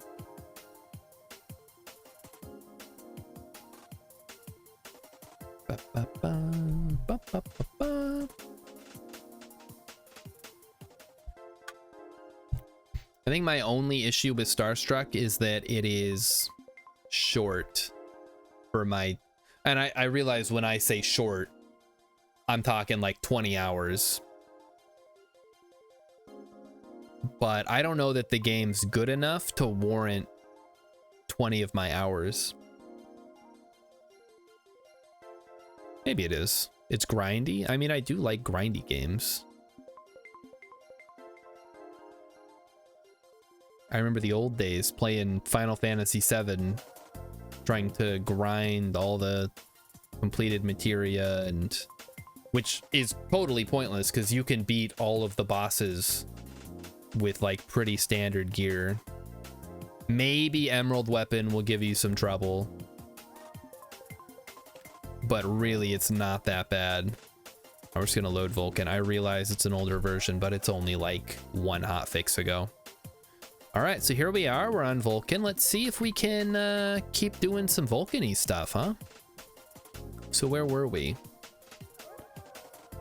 I think my only issue with Starstruck is that it is short for my, and I realize when I say short, I'm talking like 20 hours. But I don't know that the game's good enough to warrant 20 of my hours. Maybe it is. It's grindy. I mean, I do like grindy games. I remember the old days playing Final Fantasy VII, trying to grind all the completed materia, and which is totally pointless because you can beat all of the bosses with like pretty standard gear. Maybe Emerald Weapon will give you some trouble, but really it's not that bad. I'm just gonna load Vulcan. I realize it's an older version, but it's only like one hotfix ago. All right, so here we are. We're on Vulcan. Let's see if we can keep doing some Vulcan-y stuff, huh? So where were we?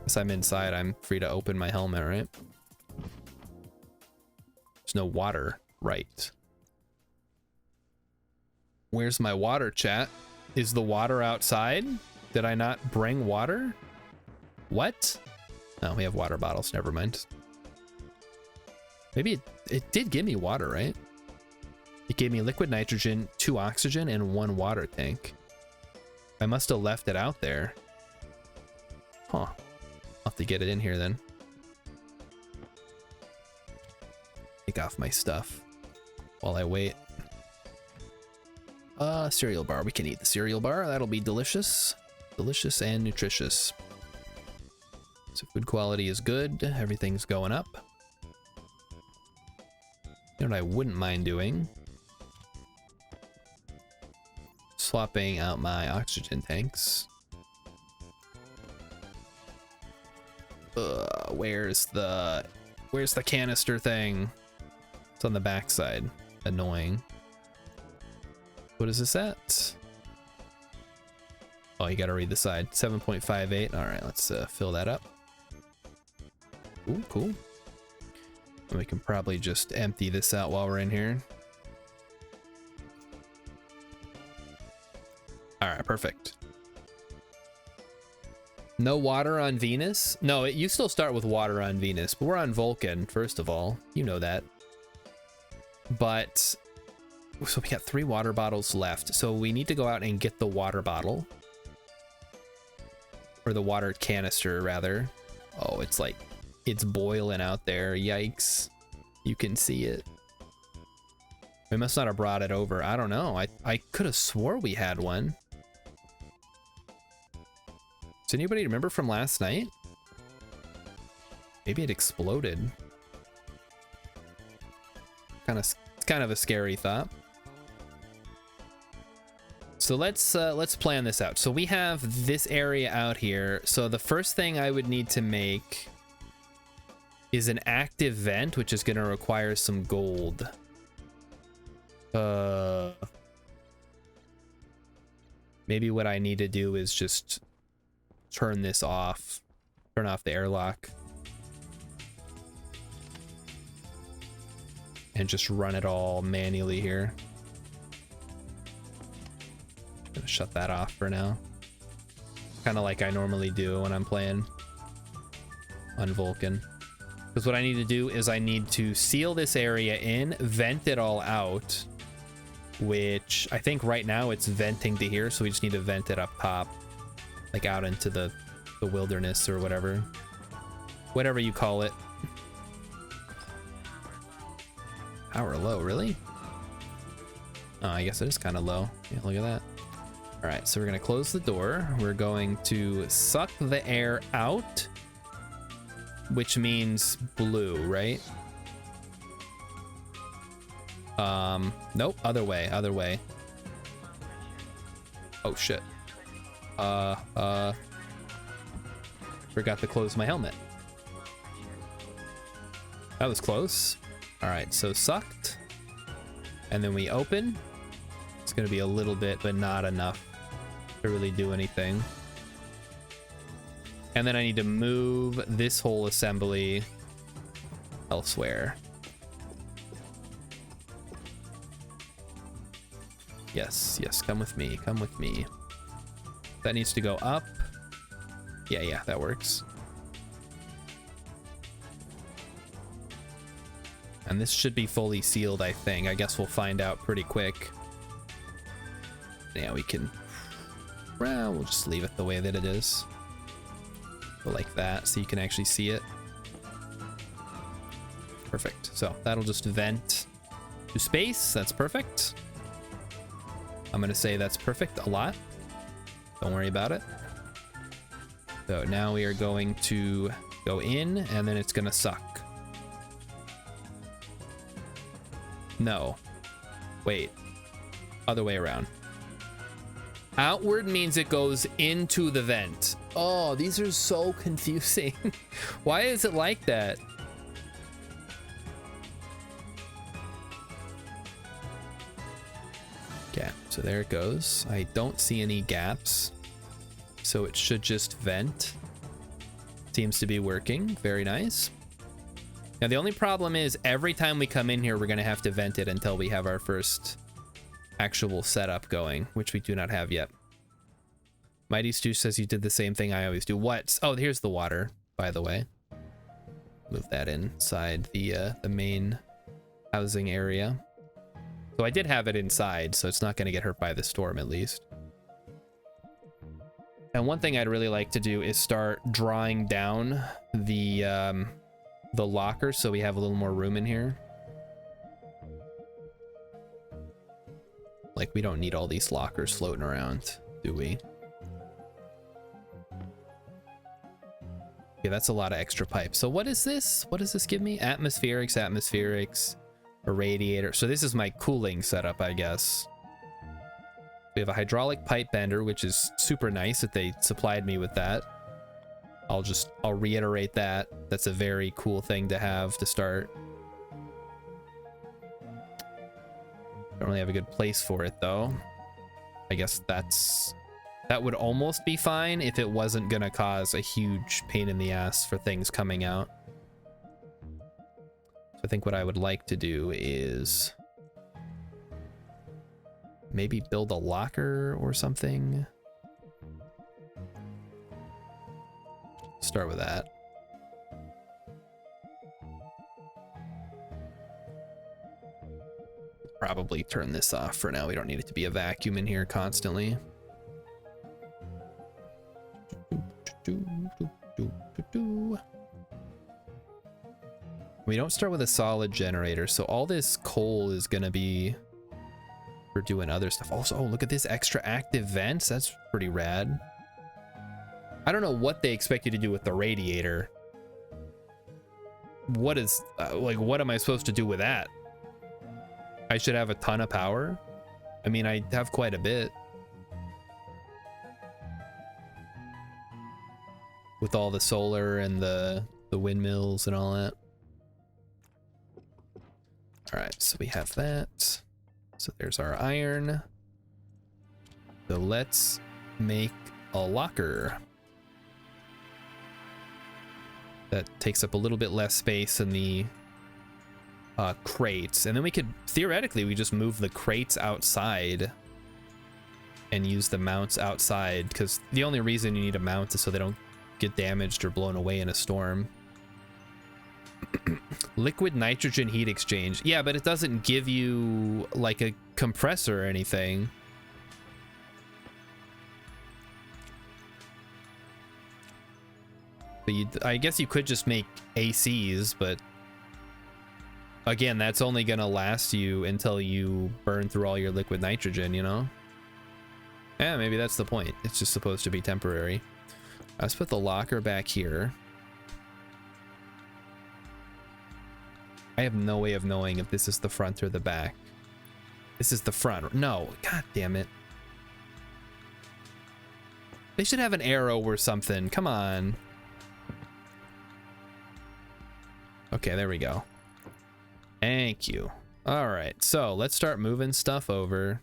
As I'm inside, I'm free to open my helmet, right? There's no water, right? Where's my water, chat? Is the water outside? Did I not bring water? What? No, we have water bottles. Never mind. Maybe it did give me water, right? It gave me liquid nitrogen, 2 oxygen, and 1 water tank. I must have left it out there. Huh. I'll have to get it in here then. Take off my stuff while I wait. Cereal bar. We can eat the cereal bar. That'll be delicious. Delicious and nutritious. So food quality is good. Everything's going up. You know what I wouldn't mind doing? Swapping out my oxygen tanks. Where's the canister thing? It's on the backside. Annoying. What is this at? Oh, you gotta read the side. 7.58. All right, let's fill that up. Ooh, cool. And we can probably just empty this out while we're in here. All right, perfect. No water on Venus? No, you still start with water on Venus, but we're on Vulcan, first of all. You know that. But, so we got 3 water bottles left. So we need to go out and get the water bottle. or the water canister rather. Oh, it's like, it's boiling out there. Yikes. You can see it. We must not have brought it over. I don't know. I could have swore we had one. Does anybody remember from last night? Maybe it exploded. It's kind of a scary thought. So let's plan this out. So we have this area out here. So the first thing I would need to make is an active vent, which is going to require some gold. Maybe what I need to do is just turn this off. Turn off the airlock. And just run it all manually here. Gonna shut that off for now. Kind of like I normally do when I'm playing on Vulcan. Because what I need to do is I need to seal this area in, vent it all out, which I think right now it's venting to here, so we just need to vent it up top, like out into the wilderness or whatever you call it. Power low, really? Oh, I guess it is kind of low. Yeah, look at that. All right, so we're gonna close the door. We're going to suck the air out, which means blue, right? Nope, other way. Oh shit. Forgot to close my helmet. That was close. All right, so sucked. And then we open. It's gonna be a little bit, but not enough to really do anything. And then I need to move this whole assembly elsewhere. Yes, come with me, come with me. That needs to go up. Yeah, that works. And this should be fully sealed, I think. I guess we'll find out pretty quick. Yeah, we can... Well, we'll just leave it the way that it is. Go like that, so you can actually see it. Perfect. So that'll just vent to space. That's perfect. I'm gonna say that's perfect a lot. Don't worry about it. So now we are going to go in, and then it's gonna suck. No. Wait. Other way around. Outward means it goes into the vent. Oh, these are so confusing. Why is it like that? Okay, so there it goes. I don't see any gaps, so it should just vent. Seems to be working. Very nice. Now, the only problem is every time we come in here, we're going to have to vent it until we have our first actual setup going, which we do not have yet. Mighty Stu says you did the same thing I always do. What? Oh, here's the water, by the way. Move that inside the main housing area. So I did have it inside, so it's not going to get hurt by the storm, at least. And one thing I'd really like to do is start drawing down the locker so we have a little more room in here. Like, we don't need all these lockers floating around, do we? Okay, that's a lot of extra pipe. So what is this? What does this give me? Atmospherics, a radiator. So this is my cooling setup, I guess. We have a hydraulic pipe bender, which is super nice that they supplied me with that. I'll reiterate that. That's a very cool thing to have to start. Don't really have a good place for it though. I guess that would almost be fine if it wasn't gonna cause a huge pain in the ass for things coming out. So I think what I would like to do is maybe build a locker or something. Start with that. Probably turn this off for now. We don't need it to be a vacuum in here constantly. We don't start with a solid generator, so all this coal is gonna be for doing other stuff. Also, oh, look at this extra active vents. That's pretty rad. I don't know what they expect you to do with the radiator. What is, like, what am I supposed to do with that? I should have a ton of power. I mean, I have quite a bit. With all the solar and the windmills and all that. All right, so we have that. So there's our iron. So let's make a locker. That takes up a little bit less space than the crates. And then we could, theoretically, we just move the crates outside and use the mounts outside, because the only reason you need a mount is so they don't get damaged or blown away in a storm. Liquid nitrogen heat exchange. Yeah, but it doesn't give you like a compressor or anything. But I guess you could just make ACs, but again, that's only gonna last you until you burn through all your liquid nitrogen, you know? Yeah, maybe that's the point. It's just supposed to be temporary. Let's put the locker back here. I have no way of knowing if this is the front or the back. This is the front. No, god damn it. They should have an arrow or something. Come on. Okay, there we go. Thank you. All right, so let's start moving stuff over.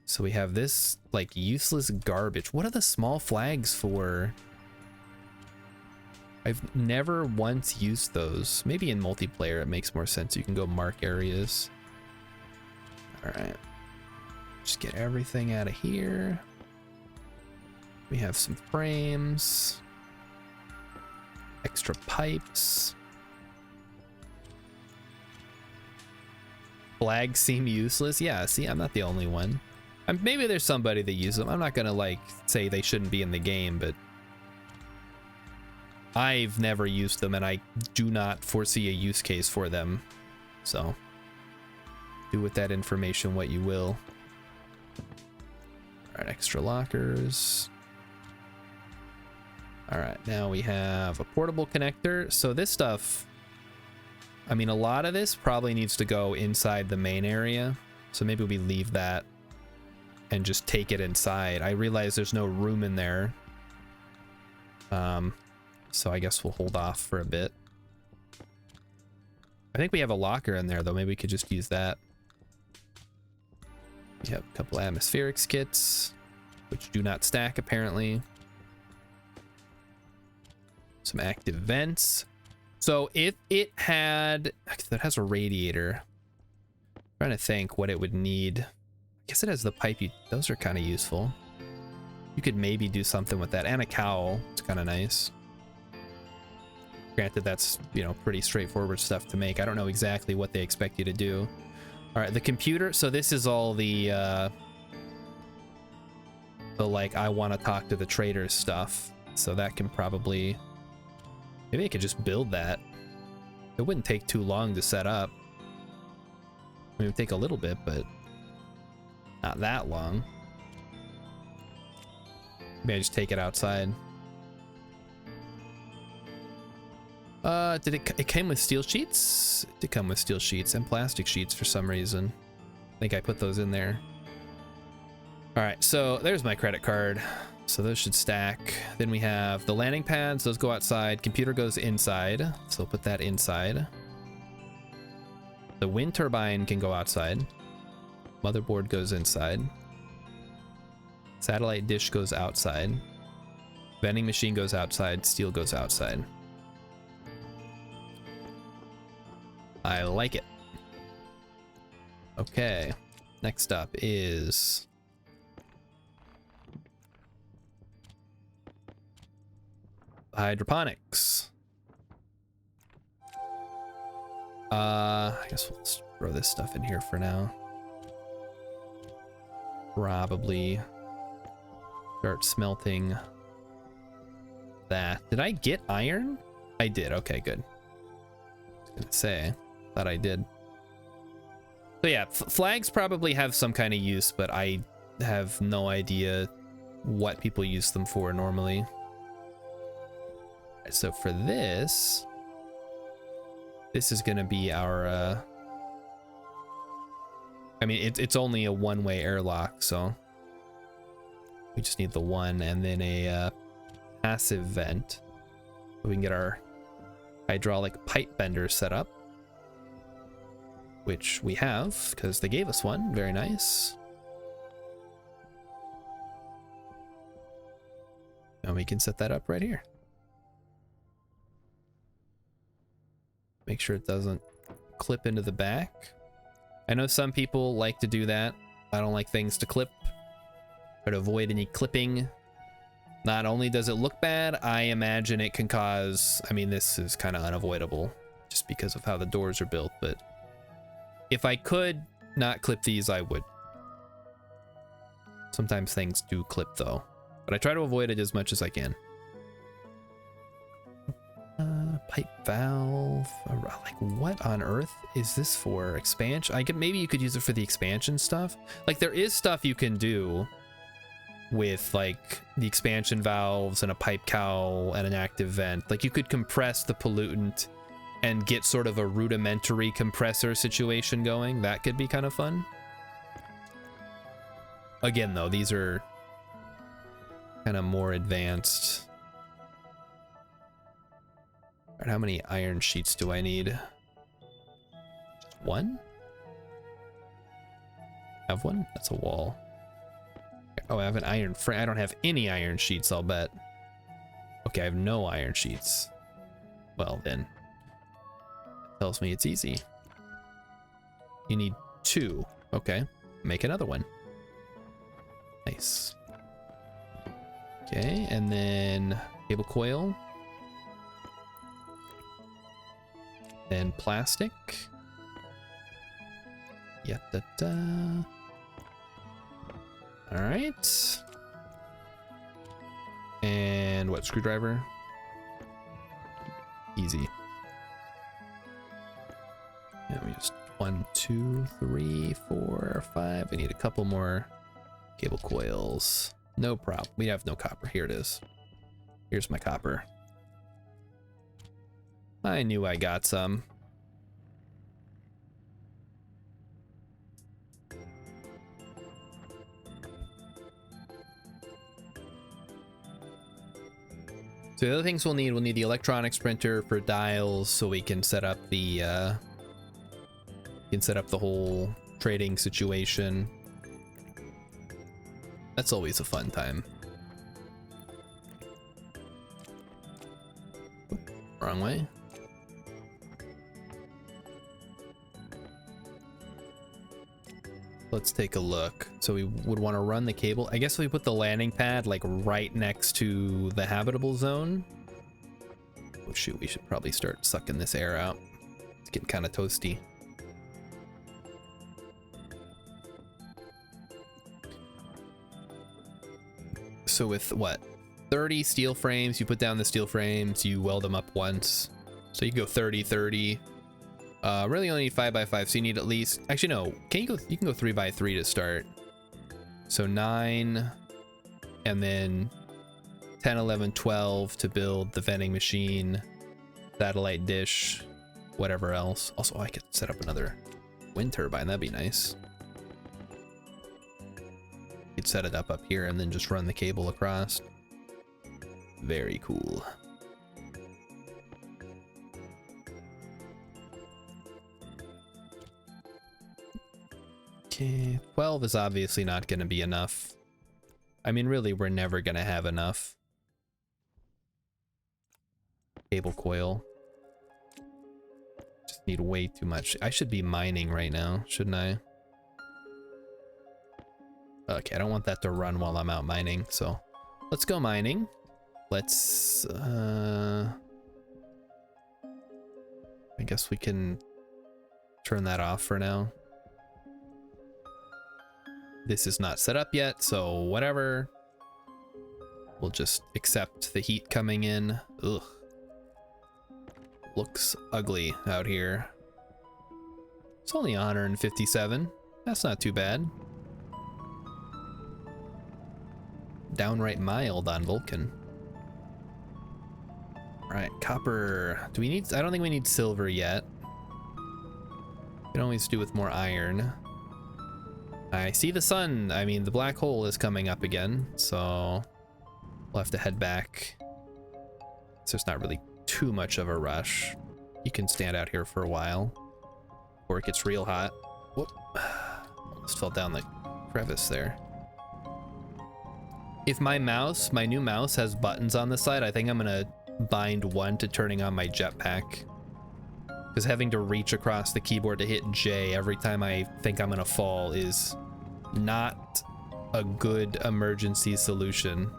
So we have this like useless garbage. What are the small flags for? I've never once used those. Maybe in multiplayer it makes more sense. You can go mark areas. All right. Just get everything out of here. We have some frames. Extra pipes. Flags seem useless. Yeah, see, I'm not the only one. Maybe there's somebody that uses them. I'm not gonna like say they shouldn't be in the game, but I've never used them and I do not foresee a use case for them. So do with that information what you will. All right, extra lockers. All right, now we have a portable connector. So this stuff, I mean, a lot of this probably needs to go inside the main area. So maybe we leave that and just take it inside. I realize there's no room in there. So I guess we'll hold off for a bit. I think we have a locker in there though. Maybe we could just use that. We have a couple atmospheric skits, which do not stack apparently. Some active vents. So if it had, that has a radiator. I'm trying to think what it would need. I guess it has the pipe. Those are kind of useful. You could maybe do something with that, and a cowl. It's kind of nice. Granted, that's, you know, pretty straightforward stuff to make. I don't know exactly what they expect you to do. All right, the computer. So this is all the like, I want to talk to the traders stuff. So that can probably, maybe I could just build that. It wouldn't take too long to set up. I mean, it would take a little bit, but not that long. Maybe I just take it outside. It came with steel sheets? It did come with steel sheets and plastic sheets for some reason. I think I put those in there. All right, so there's my credit card. So those should stack. Then we have the landing pads. Those go outside. Computer goes inside. So put that inside. The wind turbine can go outside. Motherboard goes inside. Satellite dish goes outside. Vending machine goes outside. Steel goes outside. I like it. Okay. Next up is hydroponics. I guess we'll just throw this stuff in here for now. Probably start smelting that. Did I get iron? I did. Okay, good. I was gonna say, thought I did. So yeah, flags probably have some kind of use, but I have no idea what people use them for normally. So for this is gonna be our I mean it's only a one-way airlock, so we just need the one, and then a passive vent so we can get our hydraulic pipe bender set up, which we have because they gave us one. Very nice. And we can set that up right here. Make sure it doesn't clip into the back. I know some people like to do that. I don't like things to clip. Try to avoid any clipping. Not only does it look bad, I imagine it can cause, I mean, this is kind of unavoidable just because of how the doors are built, but if I could not clip these, I would. Sometimes things do clip though, but I try to avoid it as much as I can. Pipe valve. Like, what on earth is this for? Expansion? Maybe you could use it for the expansion stuff. Like, there is stuff you can do with like the expansion valves and a pipe cowl and an active vent. Like, you could compress the pollutant and get sort of a rudimentary compressor situation going. That could be kind of fun. Again, though, these are kind of more advanced. All right, how many iron sheets do I need? One? Have one? That's a wall. Oh, I have an iron frame. I don't have any iron sheets, I'll bet. Okay, I have no iron sheets. Well, then. That tells me it's easy. You need 2. Okay, make another one. Nice. Okay, and then cable coil. Then plastic. Yet-da-da. All right. And what, screwdriver? Easy. Yeah, we just 1, 2, 3, 4, 5. We need a couple more cable coils. No problem. We have no copper. Here it is. Here's my copper. I knew I got some. So the other things we'll need the electronics printer for dials, so we can set up the whole trading situation. That's always a fun time. Wrong way. Let's take a look. So we would want to run the cable. I guess we put the landing pad like right next to the habitable zone. Oh shoot, we should probably start sucking this air out. It's getting kind of toasty. So with what? 30 steel frames, you put down the steel frames, you weld them up once. So you go 30, 30. Really only need 5x5, so you need at least, actually no, you can go 3x3 to start. So 9, and then 10, 11, 12 to build the vending machine, satellite dish, whatever else. Also, I could set up another wind turbine, that'd be nice. You could set it up here and then just run the cable across. Very cool. Okay, 12 is obviously not going to be enough. I mean, really, we're never going to have enough. Cable coil. Just need way too much. I should be mining right now, shouldn't I? Okay, I don't want that to run while I'm out mining, so let's go mining. Let's, I guess we can turn that off for now. This is not set up yet, so whatever. We'll just accept the heat coming in. Ugh. Looks ugly out here. It's only 157. That's not too bad. Downright mild on Vulcan. Alright, copper. Do we need... I don't think we need silver yet. We can always do with more iron. I see the sun. I mean, the black hole is coming up again, so we'll have to head back. So it's not really too much of a rush. You can stand out here for a while before it gets real hot. Whoop. Almost fell down the crevice there. If my mouse, my new mouse, has buttons on the side, I think I'm gonna bind one to turning on my jetpack. Because having to reach across the keyboard to hit J every time I think I'm gonna fall is not a good emergency solution.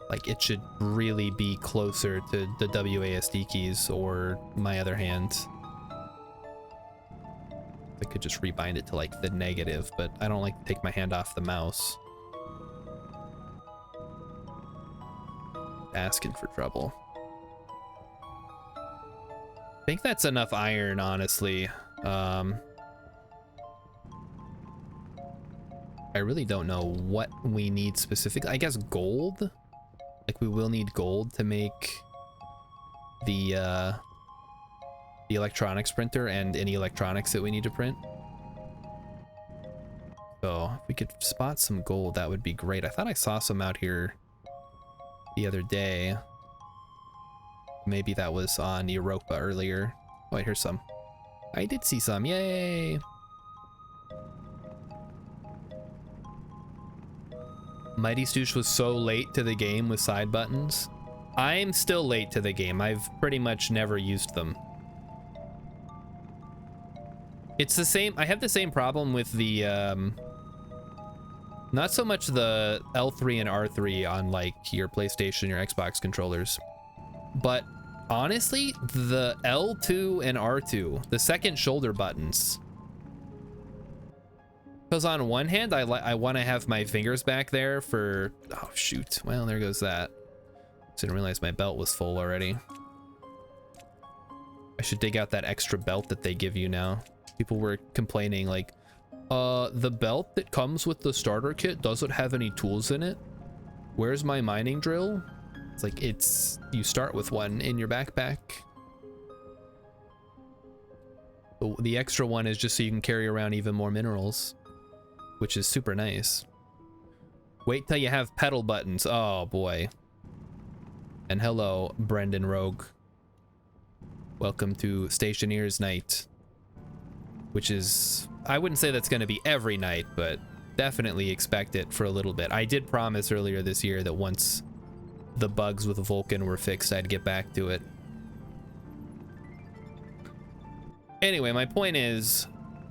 Like, it should really be closer to the WASD keys or my other hand. I could just rebind it to like the negative, but I don't like to take my hand off the mouse. Asking for trouble. I think that's enough iron, honestly. I really don't know what we need specifically. I guess gold? Like, we will need gold to make the electronics printer and any electronics that we need to print. So if we could spot some gold, that would be great. I thought I saw some out here the other day. Maybe that was on Europa earlier. Oh, here's some. I did see some. Yay! Mighty Stoosh was so late to the game with side buttons. I'm still late to the game. I've pretty much never used them. It's the same. I have the same problem with the not so much the L3 and R3 on like your PlayStation, your Xbox controllers, but honestly, the L2 and R2, the second shoulder buttons. Because on one hand, I want to have my fingers back there for... Oh, shoot. Well, there goes that. Didn't realize my belt was full already. I should dig out that extra belt that they give you now. People were complaining like, the belt that comes with the starter kit doesn't have any tools in it. Where's my mining drill? It's like, you start with one in your backpack. The extra one is just so you can carry around even more minerals, which is super nice. Wait till you have pedal buttons. Oh boy. And hello, Brendan Rogue. Welcome to Stationeer's Night. Which is, I wouldn't say that's going to be every night, but definitely expect it for a little bit. I did promise earlier this year that once the bugs with Vulcan were fixed, I'd get back to it. Anyway, my point is,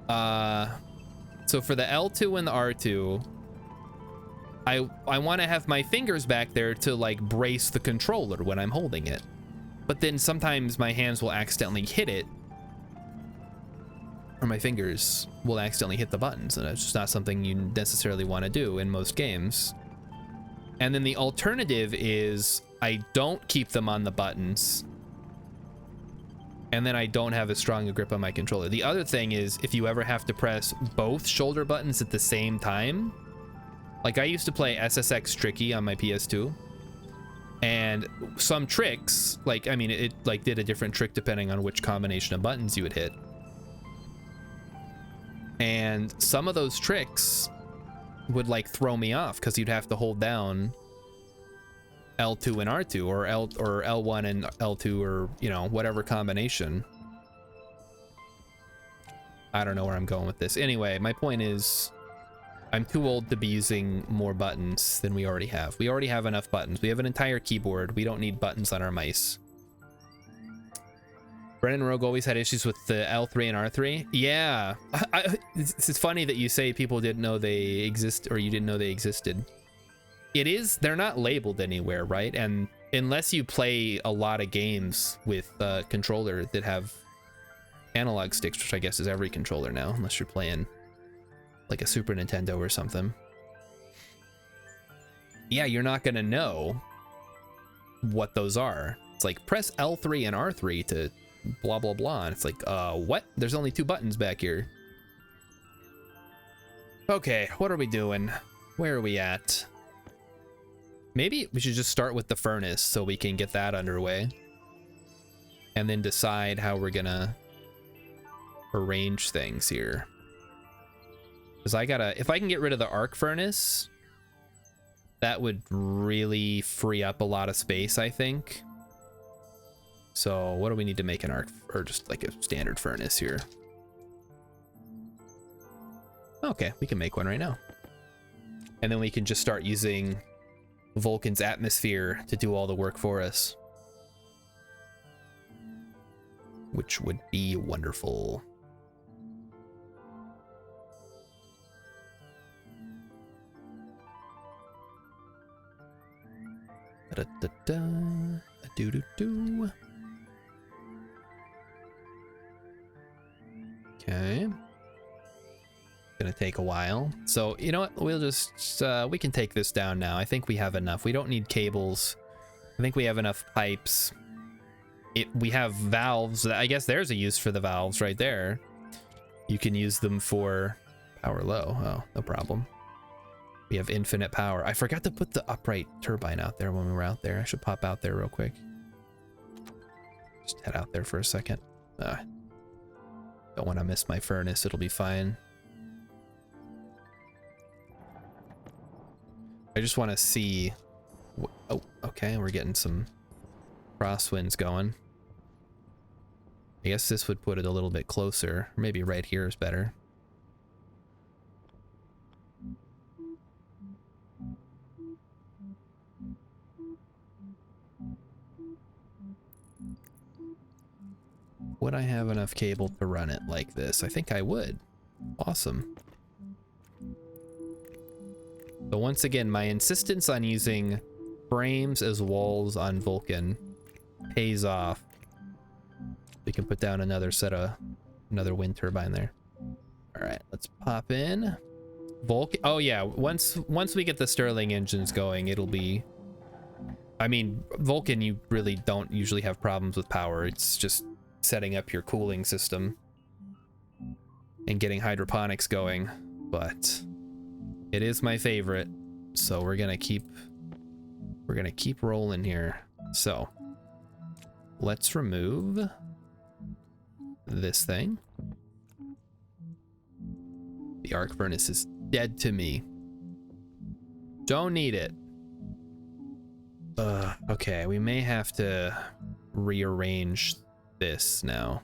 so for the L2 and the R2, I want to have my fingers back there to like brace the controller when I'm holding it. But then sometimes my hands will accidentally hit it, or my fingers will accidentally hit the buttons, and it's just not something you necessarily want to do in most games. And then the alternative is I don't keep them on the buttons, and then I don't have as strong a grip on my controller. The other thing is, if you ever have to press both shoulder buttons at the same time, like I used to play SSX Tricky on my PS2, and some tricks, like, I mean, it like did a different trick depending on which combination of buttons you would hit. And some of those tricks would like throw me off because you'd have to hold down L2 and R2 or L1 and L2, or, you know, whatever combination. I don't know where I'm going with this. Anyway, my point is, I'm too old to be using more buttons than we already have. We already have enough buttons. We have an entire keyboard. We don't need buttons on our mice. Brennan Rogue always had issues with the L3 and R3. Yeah, it's funny that you say people didn't know they exist, or you didn't know they existed. It is, they're not labeled anywhere, right? And unless you play a lot of games with a controller that have analog sticks, which I guess is every controller now, unless you're playing like a Super Nintendo or something. Yeah, you're not gonna know what those are. It's like press L3 and R3 to blah blah blah, and it's like what? There's only 2 buttons back here. Okay, what are we doing? Where are we at? Maybe we should just start with the furnace so we can get that underway, and then decide how we're gonna arrange things here. Because if I can get rid of the arc furnace, that would really free up a lot of space, I think. So what do we need to make an arc, or just like a standard furnace here? Okay, we can make one right now. And then we can just start using Vulcan's atmosphere to do all the work for us, which would be wonderful. Da-da-da-da, a-doo-doo-doo. Okay. Gonna take a while. So, you know what? We'll just, we can take this down now. I think we have enough. We don't need cables. I think we have enough pipes. We have valves. I guess there's a use for the valves right there. You can use them for power low. Oh, no problem. We have infinite power. I forgot to put the upright turbine out there when we were out there. I should pop out there real quick. Just head out there for a second. Don't want to miss my furnace. It'll be fine. I just want to see. Oh, okay. We're getting some crosswinds going. I guess this would put it a little bit closer. Maybe right here is better. Would I have enough cable to run it like this? I think I would. Awesome. So once again, my insistence on using frames as walls on Vulcan pays off. We can put down another wind turbine there. All right, let's pop in Vulcan. Oh yeah, once we get the Stirling engines going, it'll be, I mean, Vulcan, you really don't usually have problems with power. It's just setting up your cooling system and getting hydroponics going, but it is my favorite, so we're gonna keep rolling here. So let's remove this thing. The arc furnace is dead to me. Don't need it. Okay, we may have to rearrange this now,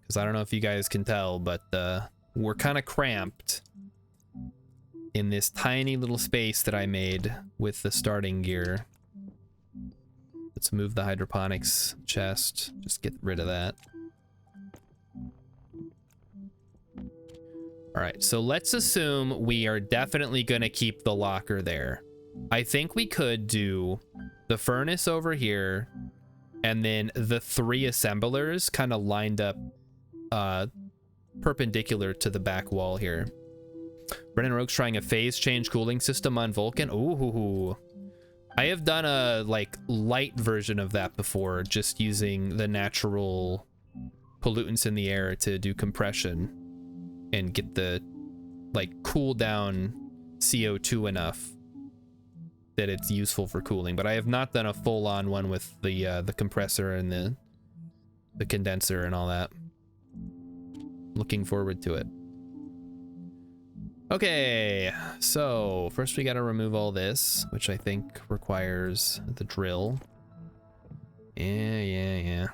because I don't know if you guys can tell, but we're kind of cramped in this tiny little space that I made with the starting gear. Let's move the hydroponics chest, just get rid of that. All right, so let's assume we are definitely going to keep the locker there. I think we could do the furnace over here, and then the 3 assemblers kind of lined up perpendicular to the back wall here. Brennan Rogue's trying a phase change cooling system on Vulcan. Ooh. I have done a like light version of that before, just using the natural pollutants in the air to do compression and get the like cool down CO2 enough that it's useful for cooling. But I have not done a full-on one with the compressor and the condenser and all that. Looking forward to it. Okay, so first we got to remove all this, which I think requires the drill. Yeah.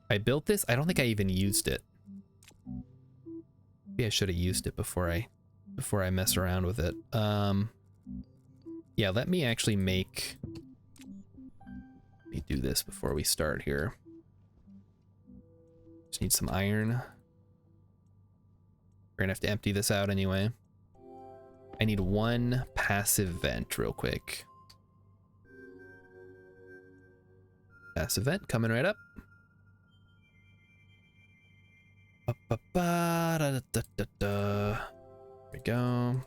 I built this. I don't think I even used it. Maybe I should have used it before I mess around with it. Yeah, let me do this before we start here. Just need some iron. We're gonna have to empty this out anyway. I need 1 passive vent real quick. Passive vent coming right up. There we go.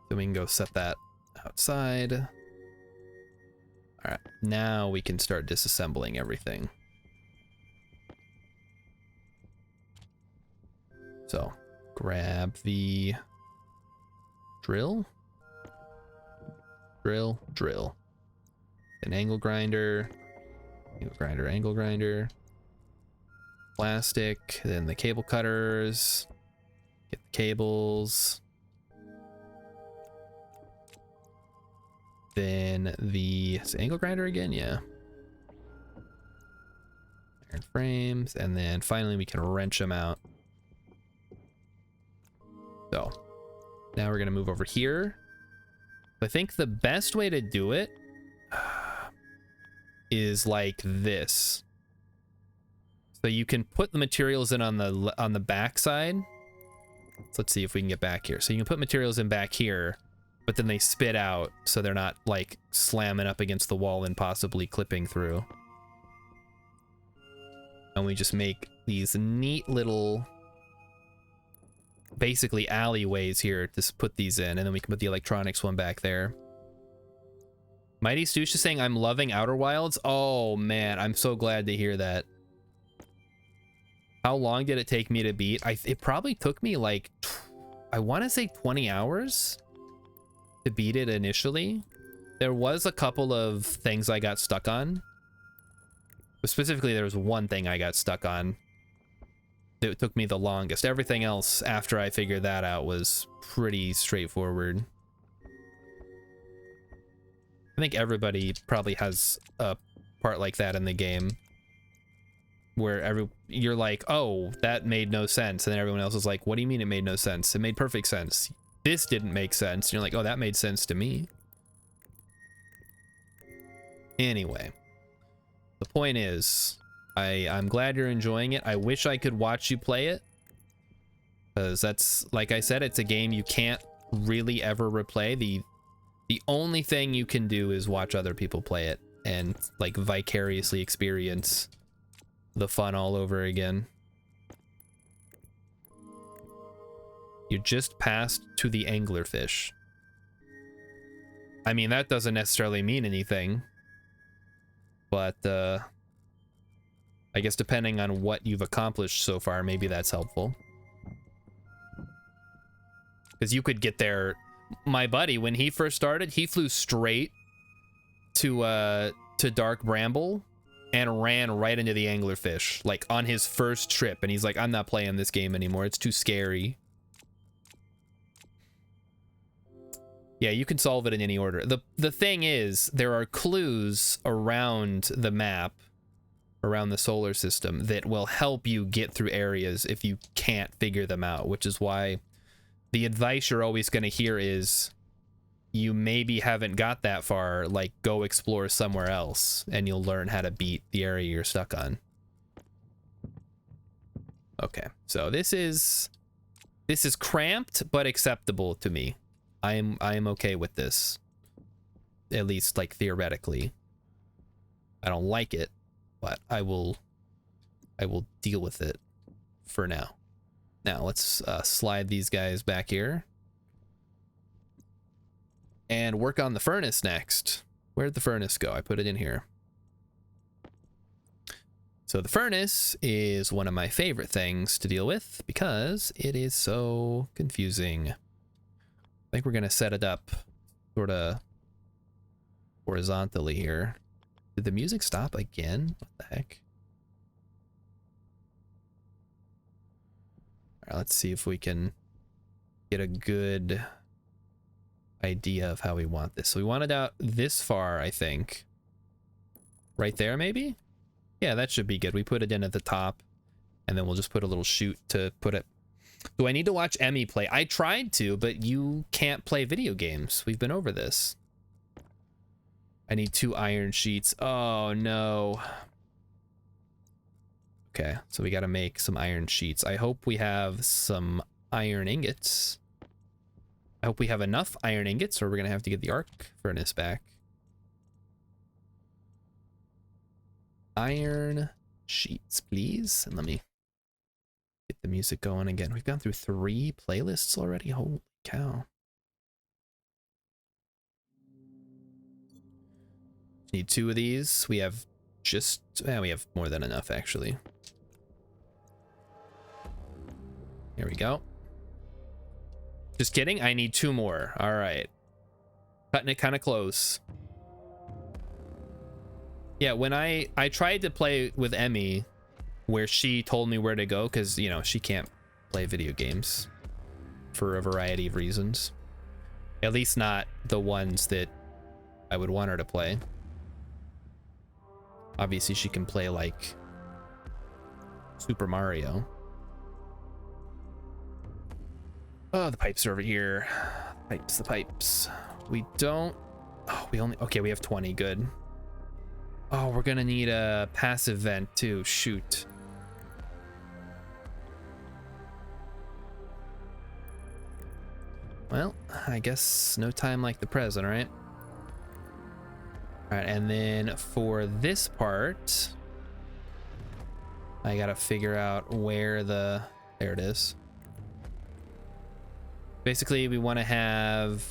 Then we can go set that outside. All right, now we can start disassembling everything. So grab the drill, drill, an angle grinder, angle grinder, plastic, then the cable cutters, get the cables, then the angle grinder again, yeah, iron frames, and then finally we can wrench them out. So now we're gonna move over here. I think the best way to do it is like this. So you can put the materials in on the back side. So let's see if we can get back here. So you can put materials in back here, but then they spit out so they're not like slamming up against the wall and possibly clipping through. And we just make these neat little basically alleyways here to put these in, and then we can put the electronics one back there. Mighty Stoosh is saying I'm loving Outer Wilds. Oh man, I'm so glad to hear that. How long did it take me to beat? It probably took me like, I want to say 20 hours to beat it initially. There was a couple of things I got stuck on. But specifically, there was one thing I got stuck on. It took me the longest. Everything else after I figured that out was pretty straightforward. I think everybody probably has a part like that in the game where you're like, oh, that made no sense, and then everyone else is like, what do you mean it made no sense? It made perfect sense. This didn't make sense. And you're like, oh, that made sense to me. Anyway, the point is, I'm glad you're enjoying it. I wish I could watch you play it, because that's, like I said, it's a game you can't really ever replay. The only thing you can do is watch other people play it and like vicariously experience the fun all over again. You just passed to the anglerfish. I mean, that doesn't necessarily mean anything, but I guess depending on what you've accomplished so far, maybe that's helpful. Because you could get there. My buddy, when he first started, he flew straight to Dark Bramble and ran right into the anglerfish, like on his first trip. And he's like, I'm not playing this game anymore. It's too scary. Yeah, you can solve it in any order. The thing is, there are clues around the map, around the solar system, that will help you get through areas if you can't figure them out, which is why the advice you're always going to hear is, you maybe haven't got that far, like go explore somewhere else and you'll learn how to beat the area you're stuck on. Okay, so this is cramped but acceptable to me. I am okay with this, at least like theoretically. I don't like it, but I will deal with it for now. Now let's slide these guys back here and work on the furnace next. Where'd the furnace go? I put it in here. So the furnace is one of my favorite things to deal with because it is so confusing. I think we're gonna set it up sort of horizontally here. Did the music stop again? What the heck? All right, let's see if we can get a good idea of how we want this. So we want it out this far, I think. Right there, maybe? Yeah, that should be good. We put it in at the top, and then we'll just put a little chute to put it. Do I need to watch Emmy play? I tried to, but you can't play video games. We've been over this. I need 2 iron sheets. Oh, no. Okay, so we got to make some iron sheets. I hope we have some iron ingots. I hope we have enough iron ingots, or we're going to have to get the arc furnace back. Iron sheets, please. And let me get get the music going again. We've gone through 3 playlists already. Holy cow. Need 2 of these. We have we have more than enough actually. Here we go. Just kidding. I need 2 more. All right. Cutting it kind of close. Yeah, when I tried to play with Emmy, where she told me where to go, because, you know, she can't play video games for a variety of reasons. At least not the ones that I would want her to play. Obviously, she can play, like, Super Mario. Oh, the pipes are over here. The pipes. We don't... Oh, okay, we have 20. Good. Oh, we're gonna need a passive vent, too. Shoot. Well, I guess no time like the present, right? All right, and then for this part, I gotta figure out where the... There it is. Basically, we want to have...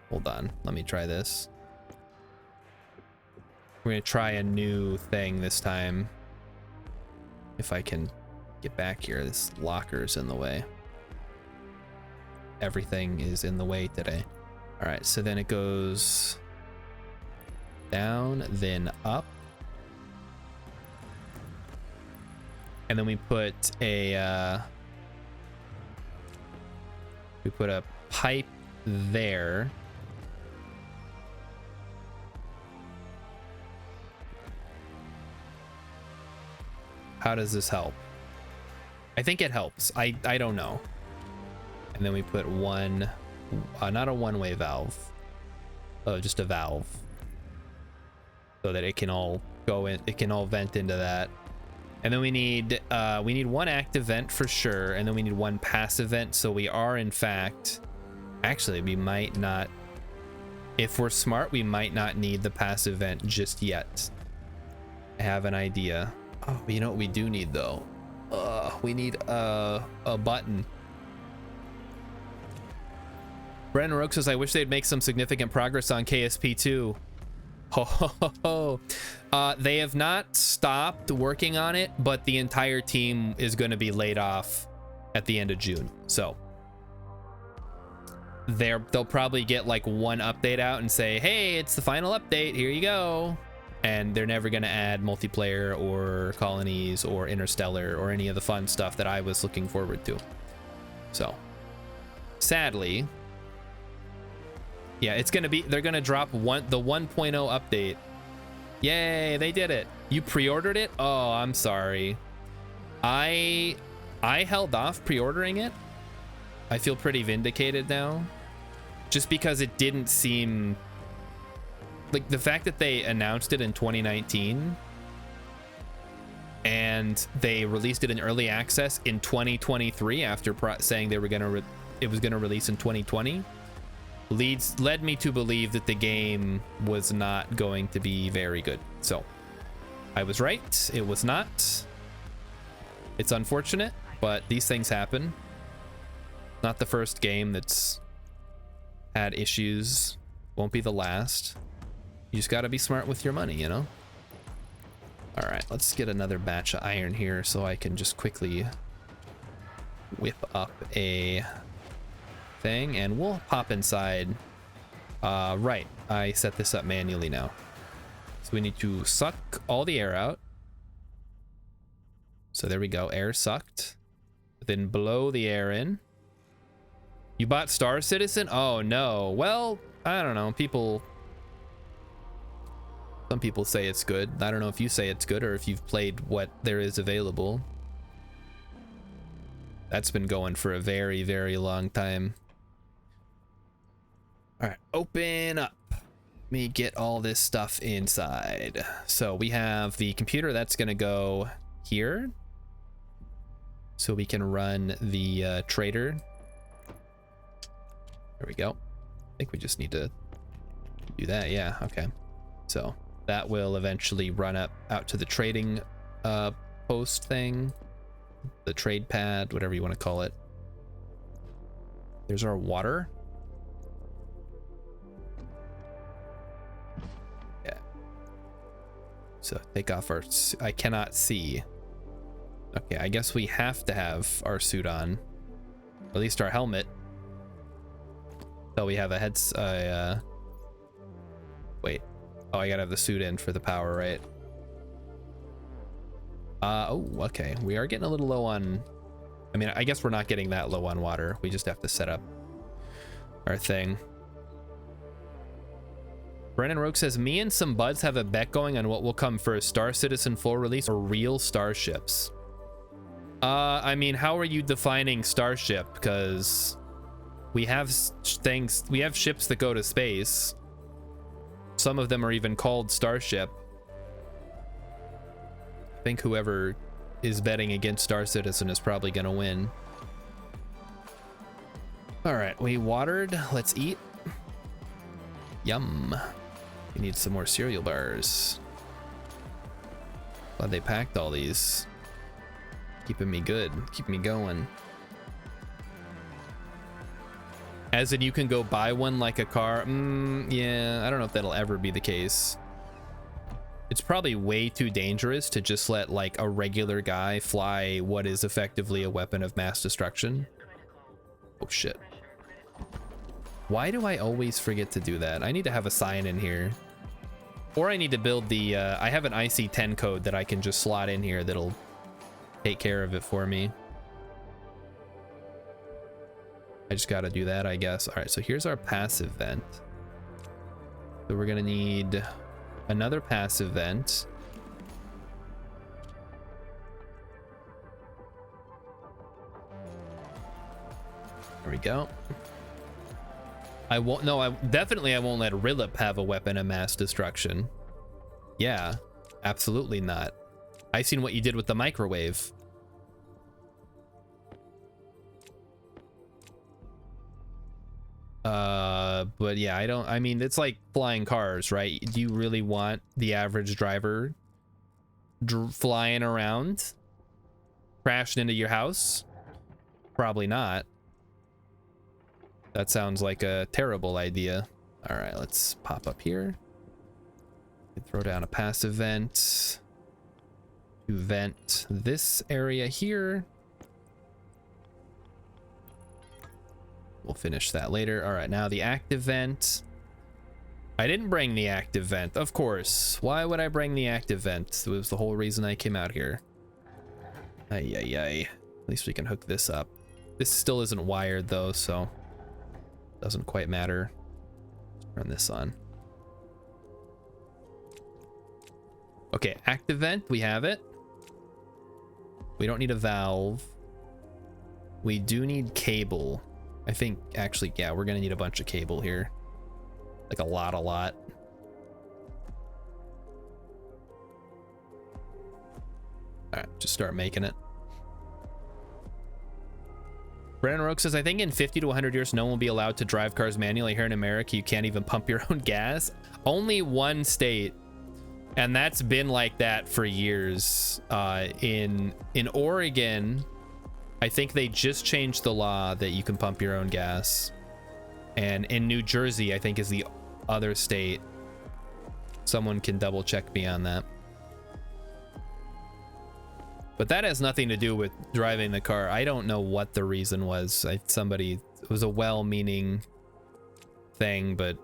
Hold on, let me try this. We're gonna try a new thing this time. If I can get back here, this locker's in the way. Everything is in the way today. All right, so then it goes down, then up. And then we put a pipe there. How does this help? I think it helps. I don't know. And then we put one, not a one-way valve. Oh, just a valve. So that it can all go in, it can all vent into that. And then we need 1 active vent for sure. And then we need 1 passive vent. So we are, in fact, actually, we might not, if we're smart, we might not need the passive vent just yet. I have an idea. Oh, you know what we do need though? We need a button. Brandon Rook says, I wish they'd make some significant progress on KSP2. Ho, ho, ho, ho. They have not stopped working on it, but the entire team is going to be laid off at the end of June. So they'll probably get like 1 update out and say, hey, it's the final update. Here you go. And they're never going to add multiplayer or colonies or interstellar or any of the fun stuff that I was looking forward to. So sadly, yeah, it's going to be, they're going to drop the 1.0 update. Yay, they did it. You pre-ordered it? Oh, I'm sorry. I held off pre-ordering it. I feel pretty vindicated now. Just because it didn't seem... Like, the fact that they announced it in 2019 and they released it in early access in 2023 after saying they were it was gonna release in 2020 led me to believe that the game was not going to be very good. So I was right. It was not. It's unfortunate, but these things happen. Not the first game that's had issues. Won't be the last. You just got to be smart with your money, you know? All right, let's get another batch of iron here so I can just quickly whip up a thing and we'll pop inside. Right, I set this up manually now. So we need to suck all the air out. So there we go, air sucked. Then blow the air in. You bought Star Citizen? Oh no, well, I don't know, some people say it's good. I don't know if you say it's good or if you've played what there is available. That's been going for a very, very long time. All right, open up. Let me get all this stuff inside. So we have the computer that's gonna go here. So we can run the trader. There we go. I think we just need to do that. Yeah, okay. So that will eventually run out to the trading post thing. the trade pad, whatever you want to call it. There's our water. Yeah. So take off our, I cannot see. Okay, I guess we have to have our suit on, or at least our helmet. So we have a heads, wait. Oh, I gotta have the suit in for the power, right? Oh, okay. We are getting a little low on, I mean, I guess we're not getting that low on water. We just have to set up our thing. Brennan Roke says, me and some buds have a bet going on what will come first, Star Citizen full release or real starships. I mean, how are you defining starship? Because we have things, we have ships that go to space. Some of them are even called starship. I think whoever is betting against Star Citizen is probably gonna win. All right, we watered. Let's eat. Yum. We need some more cereal bars. Glad they packed all these. Keeping me good, keeping me going. As in, you can go buy one like a car. Yeah, I don't know if that'll ever be the case. It's probably way too dangerous to just let like a regular guy fly what is effectively a weapon of mass destruction. Oh shit. Why do I always forget to do that? I need to have a sign in here. Or I need to build the, I have an IC10 code that I can just slot in here that'll take care of it for me. I just gotta do that, I guess. All right, so here's our passive vent. So we're gonna need another passive vent. There we go. I won't, no, I won't let Rilip have a weapon of mass destruction. Yeah, absolutely not. I seen what you did with the microwave. But yeah, I mean, it's like flying cars, right? Do you really want the average driver flying around, crashing into your house? Probably not. That sounds like a terrible idea. All right, let's pop up here. Throw down a passive vent to vent this area here. We'll finish that later. All right, now the active vent. I didn't bring the active vent, of course. Why would I bring the active vent? It was the whole reason I came out here. Ay, ay, ay. At least we can hook this up. This still isn't wired though, so doesn't quite matter. Turn this on. Okay, active vent, we have it. We don't need a valve. We do need cable. I think actually, yeah, we're gonna need a bunch of cable here. Like a lot. All right, just start making it. Brandon Roke says, I think in 50 to 100 years, no one will be allowed to drive cars manually. Here in America, you can't even pump your own gas. Only one state, and that's been like that for years. In Oregon, I think they just changed the law that you can pump your own gas. And in New Jersey, I think is the other state. Someone can double check me on that. But that has nothing to do with driving the car. I don't know what the reason was. It was a well-meaning thing, but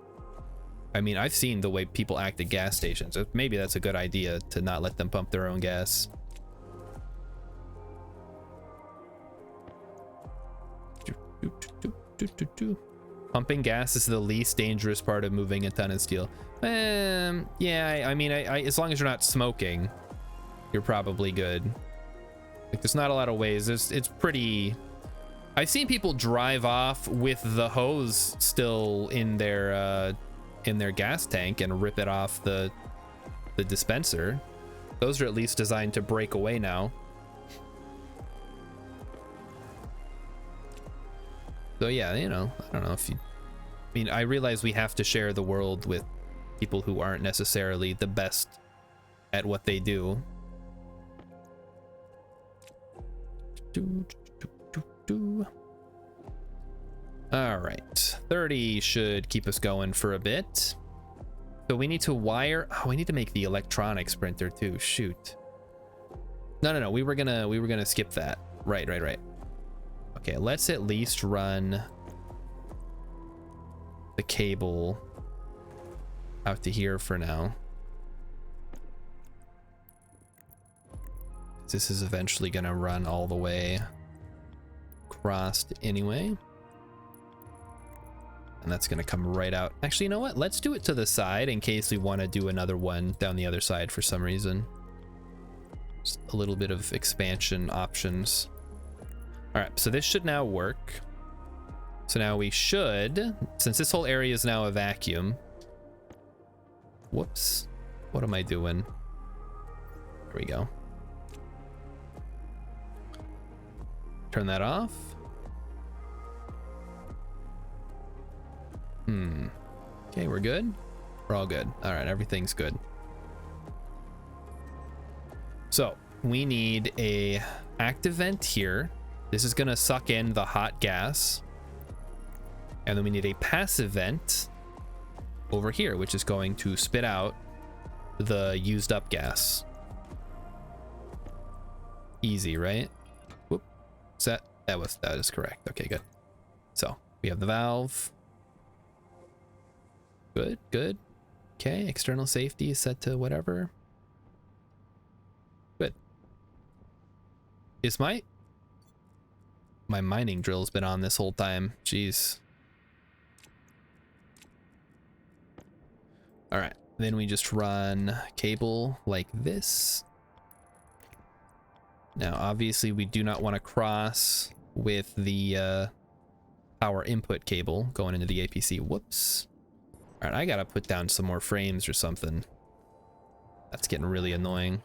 I mean, I've seen the way people act at gas stations. Maybe that's a good idea to not let them pump their own gas. Pumping gas is the least dangerous part of moving a ton of steel. Yeah, I mean, as long as you're not smoking, you're probably good. Like, there's not a lot of ways. It's pretty. I've seen people drive off with the hose still in their gas tank and rip it off the dispenser. Those are at least designed to break away now. So yeah, you know, I don't know if you, I mean, I realize we have to share the world with people who aren't necessarily the best at what they do. All right, 30 should keep us going for a bit. So we need to wire. Oh, we need to make the electronics printer too. Shoot. No. We were gonna skip that. Right. Okay, let's at least run the cable out to here for now. This is eventually gonna run all the way across anyway. And that's gonna come right out. Actually, you know what? Let's do it to the side in case we want to do another one down the other side for some reason. Just a little bit of expansion options. All right, so this should now work. So now we should, since this whole area is now a vacuum. Whoops. What am I doing? There we go. Turn that off. Okay, we're good. We're all good. All right, everything's good. So we need a active vent here. This is gonna suck in the hot gas. And then we need a passive vent over here, which is going to spit out the used up gas. Easy, right? Whoop. Is that is correct. Okay, good. So we have the valve. Good. Okay, external safety is set to whatever. Good. Is my mining drill's been on this whole time? Jeez. All right, then we just run cable like this. Now, obviously, we do not want to cross with the power input cable going into the APC. Whoops. All right, I gotta put down some more frames or something. That's getting really annoying.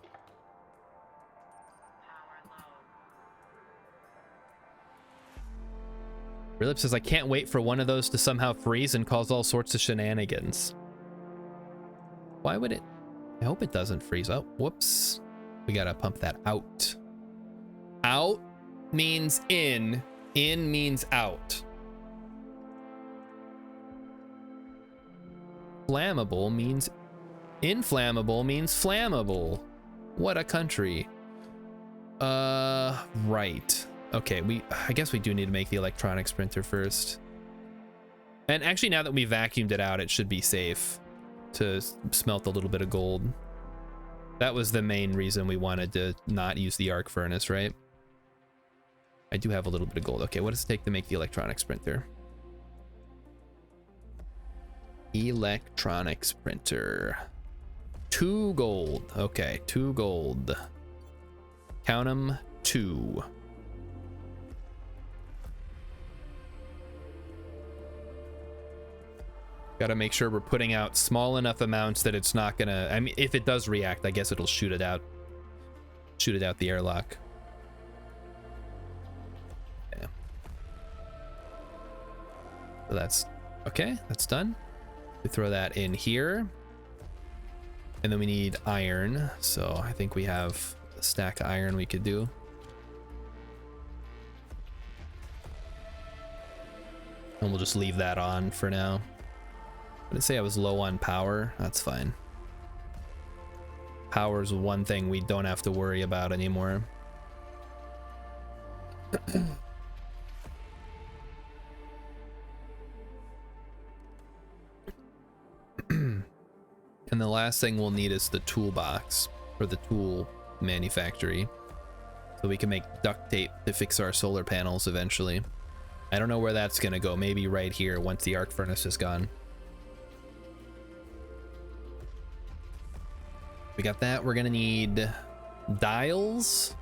Rilip says, I can't wait for one of those to somehow freeze and cause all sorts of shenanigans. Why would it? I hope it doesn't freeze. Oh, whoops. We gotta pump that out. Out means in means out. Flammable means inflammable means flammable. What a country. Right. Okay, I guess we do need to make the electronics printer first. And actually, now that we vacuumed it out, it should be safe to smelt a little bit of gold. That was the main reason we wanted to not use the arc furnace, right? I do have a little bit of gold. Okay, what does it take to make the electronics printer? Electronics printer. 2 gold. Okay, 2 gold. Count them, 2. Gotta make sure we're putting out small enough amounts that it's not gonna, I mean, if it does react, I guess it'll shoot it out the airlock. Yeah. So that's okay, that's done. We throw that in here. And then we need iron. So I think we have a stack of iron we could do. And we'll just leave that on for now. Did it say I was low on power? That's fine. Power is one thing we don't have to worry about anymore. And the last thing we'll need is the toolbox for the tool manufactory, so we can make duct tape to fix our solar panels eventually. I don't know where that's gonna go. Maybe right here once the arc furnace is gone. We got that. We're gonna need dials,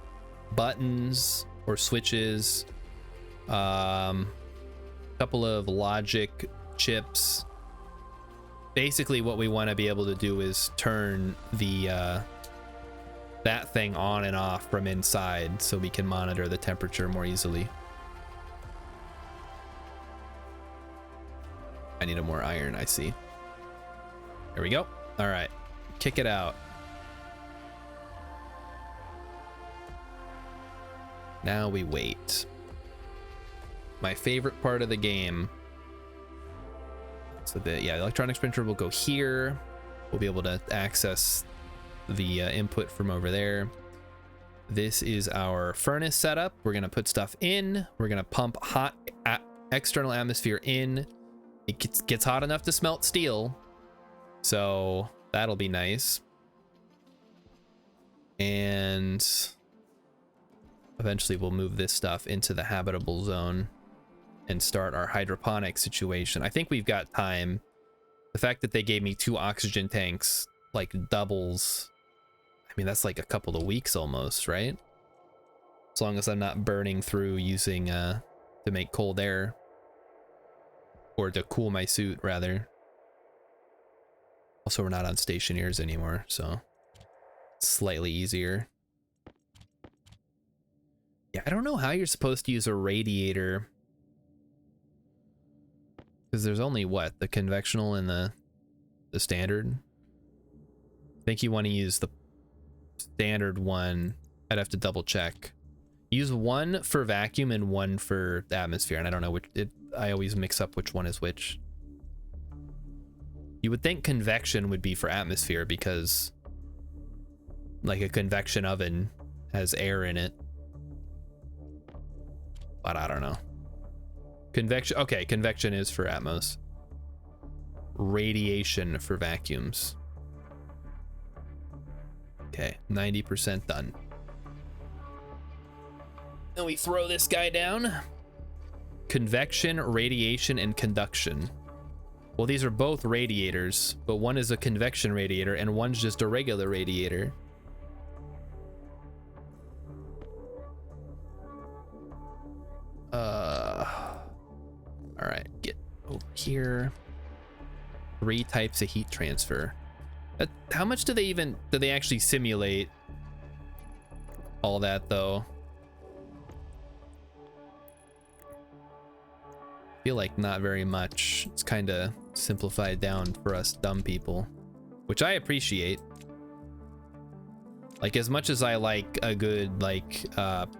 buttons or switches, couple of logic chips. Basically what we want to be able to do is turn the that thing on and off from inside so we can monitor the temperature more easily. I need more iron, I see. There we go. All right, kick it out. Now we wait. My favorite part of the game. So the electronics printer will go here. We'll be able to access the input from over there. This is our furnace setup. We're gonna put stuff in. We're gonna pump hot external atmosphere in. It gets hot enough to smelt steel, so that'll be nice. And eventually we'll move this stuff into the habitable zone and start our hydroponic situation. I think we've got time. The fact that they gave me 2 oxygen tanks like doubles. I mean, that's like a couple of weeks almost, right? As long as I'm not burning through using to make cold air, or to cool my suit rather. Also, we're not on stationaries anymore, so it's slightly easier. Yeah, I don't know how you're supposed to use a radiator, because there's only what, the convectional and the standard. I think you want to use the standard one. I'd have to double check. Use one for vacuum and one for atmosphere, and I don't know which. I always mix up which one is which. You would think convection would be for atmosphere, because like a convection oven has air in it, but I don't know. Convection, okay, convection is for atmos. Radiation for vacuums. Okay, 90% done. Then we throw this guy down. Convection, radiation, and conduction. Well, these are both radiators, but one is a convection radiator and one's just a regular radiator. All right, get over here. 3 types of heat transfer. How much do they actually simulate all that though? I feel like not very much. It's kind of simplified down for us dumb people, which I appreciate. Like, as much as I like a good like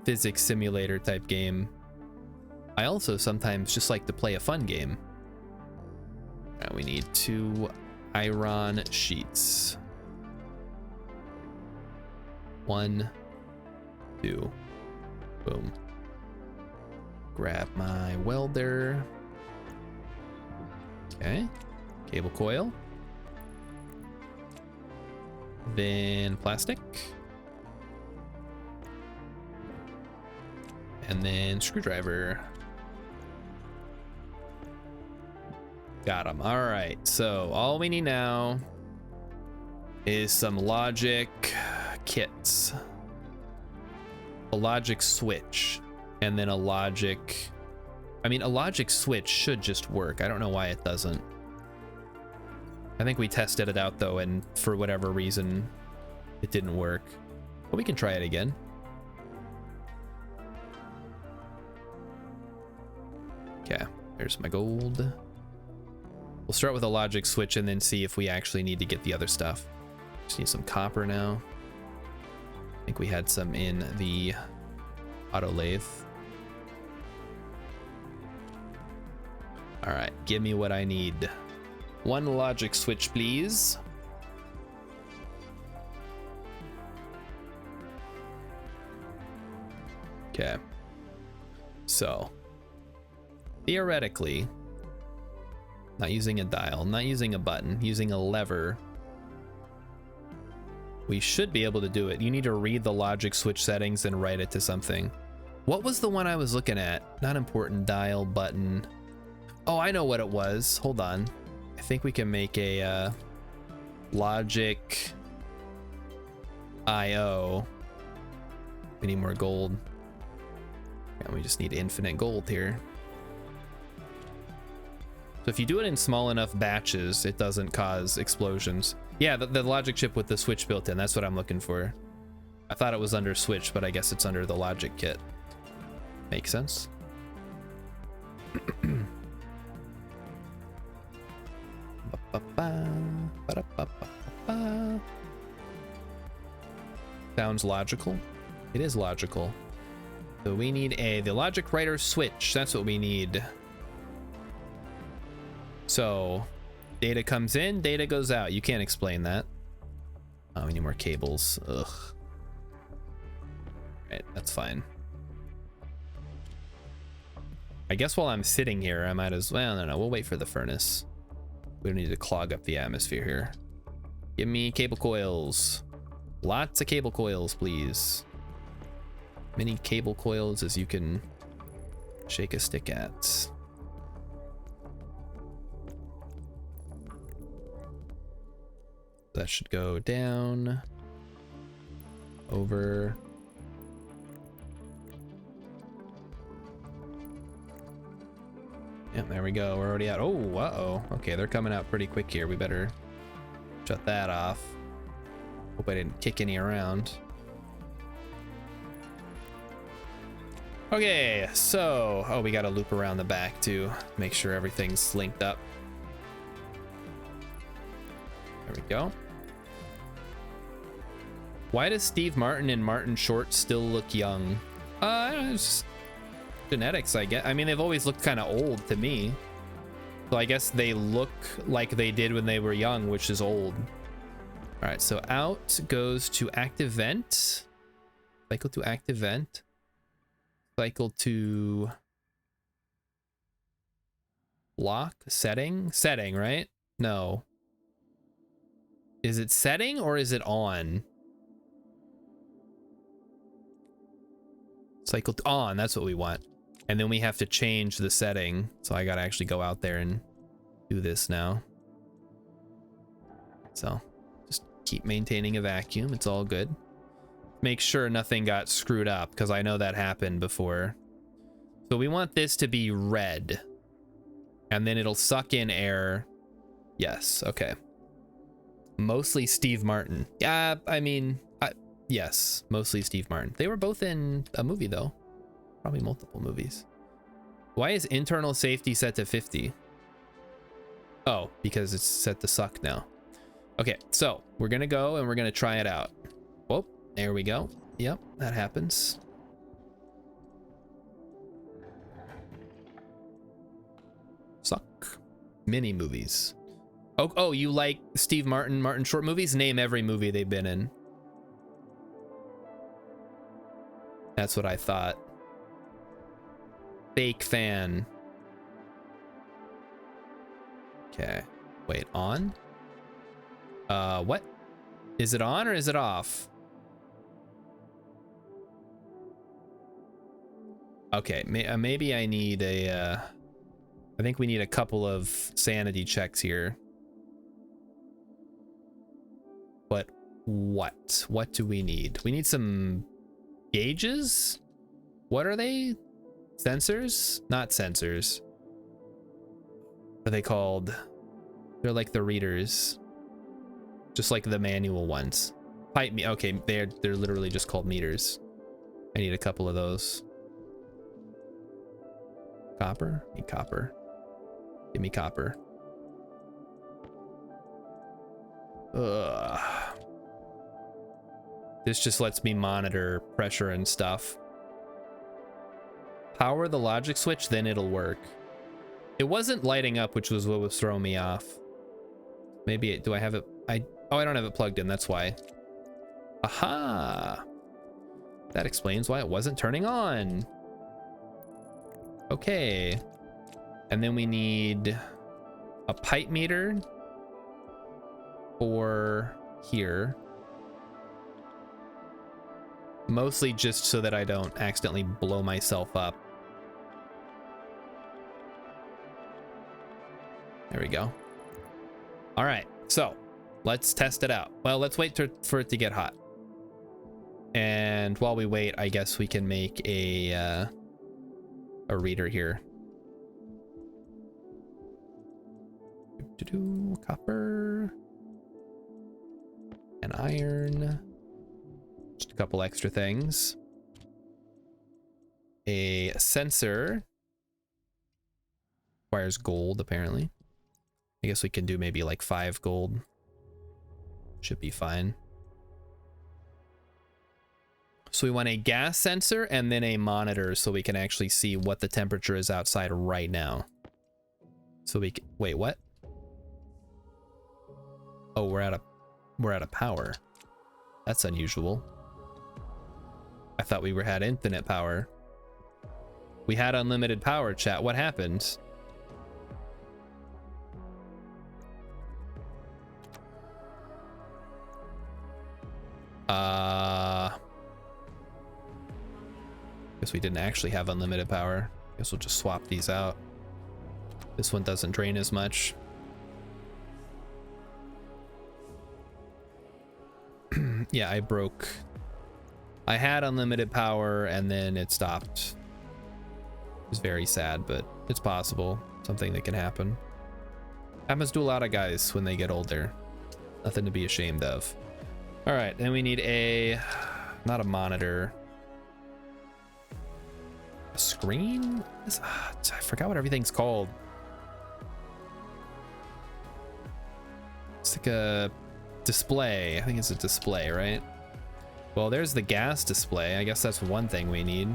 physics simulator type game, I also sometimes just like to play a fun game. All right, we need 2 iron sheets. 1, 2, boom. Grab my welder. Okay, cable coil. Then plastic. And then screwdriver. Got them. All right, so all we need now is some logic kits. A logic switch, and then a logic... I mean, a logic switch should just work. I don't know why it doesn't. I think we tested it out though, and for whatever reason, it didn't work. But we can try it again. Okay, there's my gold. We'll start with a logic switch and then see if we actually need to get the other stuff. Just need some copper now. I think we had some in the auto lathe. All right, give me what I need. 1 logic switch, please. Okay. So, theoretically, not using a dial, not using a button, using a lever, we should be able to do it. You need to read the logic switch settings and write it to something. What was the one I was looking at? Not important, dial, button. Oh, I know what it was. Hold on. I think we can make a logic IO. We need more gold. And we just need infinite gold here. So if you do it in small enough batches, it doesn't cause explosions. Yeah, the logic chip with the switch built in, that's what I'm looking for. I thought it was under switch, but I guess it's under the logic kit. Makes sense. Sounds logical. It is logical. So we need the logic writer switch. That's what we need. So data comes in, data goes out. You can't explain that. Oh, we need more cables. Ugh. Right, that's fine. I guess while I'm sitting here, I might as well. No, we'll wait for the furnace. We don't need to clog up the atmosphere here. Give me cable coils. Lots of cable coils, please. Many cable coils as you can shake a stick at. That should go down, over. Yep, there we go. We're already out. Oh, uh-oh. Okay, they're coming out pretty quick here. We better shut that off. Hope I didn't kick any around. Okay, so, oh, we got to loop around the back to make sure everything's linked up. There we go. Why does Steve Martin and Martin Short still look young? It's just genetics, I guess. I mean, they've always looked kind of old to me. So I guess they look like they did when they were young, which is old. All right, so out goes to active vent. Cycle to active vent. Cycle to block setting. Setting, right? No. Is it setting or is it on? Cycle on, that's what we want. And then we have to change the setting. So I gotta actually go out there and do this now. So just keep maintaining a vacuum. It's all good. Make sure nothing got screwed up because I know that happened before. So we want this to be red. And then it'll suck in air. Yes, okay. Mostly Steve Martin. Yeah, I mean, yes, mostly Steve Martin. They were both in a movie though. Probably multiple movies. Why is internal safety set to 50? Oh, because it's set to suck now. Okay, so we're gonna go and we're gonna try it out. Whoop, there we go. Yep, that happens. Suck. Mini movies. Oh, you like Steve Martin, Martin Short movies? Name every movie they've been in. That's what I thought. Fake fan. Okay. Wait, on? What? Is it on or is it off? Okay, maybe I need a, I think we need a couple of sanity checks here. But what? What do we need? We need some gauges? What are they? Sensors? Not sensors. What are they called? They're like the readers. Just like the manual ones. Pipe me. Okay, they're literally just called meters. I need a couple of those. Copper? I need copper. Give me copper. Ugh. This just lets me monitor pressure and stuff. Power the logic switch, then it'll work. It wasn't lighting up, which was what was throwing me off. Maybe do I have it? Oh, I don't have it plugged in. That's why. Aha! That explains why it wasn't turning on. Okay. And then we need a pipe meter for here. Mostly just so that I don't accidentally blow myself up. There we go. All right, so let's test it out. Well, let's wait for it to get hot. And while we wait, I guess we can make a reader here. Copper and iron. Just a couple extra things. A sensor requires gold, apparently. I guess we can do maybe like 5 gold. Should be fine. So we want a gas sensor and then a monitor so we can actually see what the temperature is outside right now. So we can, wait, what? Oh, we're out of power. That's unusual. I thought we had infinite power. We had unlimited power, chat. What happened? Guess we didn't actually have unlimited power. Guess we'll just swap these out. This one doesn't drain as much. Yeah, I had unlimited power and then it stopped. It was very sad, but it's possible. Something that can happen. Happens to a lot of guys when they get older. Nothing to be ashamed of. All right, then we need not a monitor. A screen? I forgot what everything's called. It's like a display. I think it's a display, right? Well, there's the gas display. I guess that's one thing we need.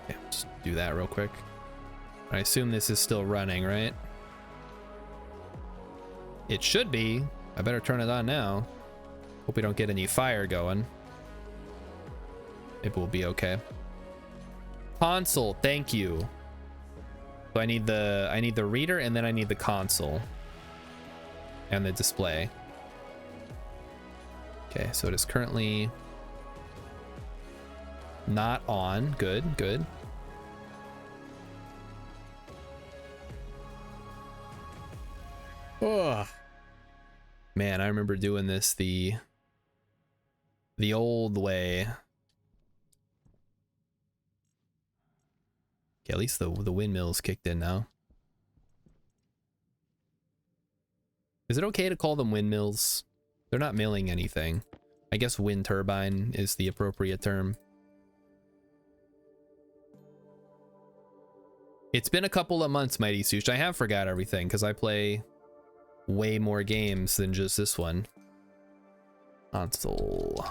Okay, just do that real quick. I assume this is still running, right? It should be. I better turn it on now. Hope we don't get any fire going. It will be okay. Console, thank you. So I need the reader and then I need the console and the display. Okay, so it is currently not on. Good, good. Oh man, I remember doing this the old way. Okay, at least the windmills kicked in now. Is it okay to call them windmills? They're not milling anything. I guess wind turbine is the appropriate term. It's been a couple of months, Mighty Sush. I have forgot everything because I play way more games than just this one. Console.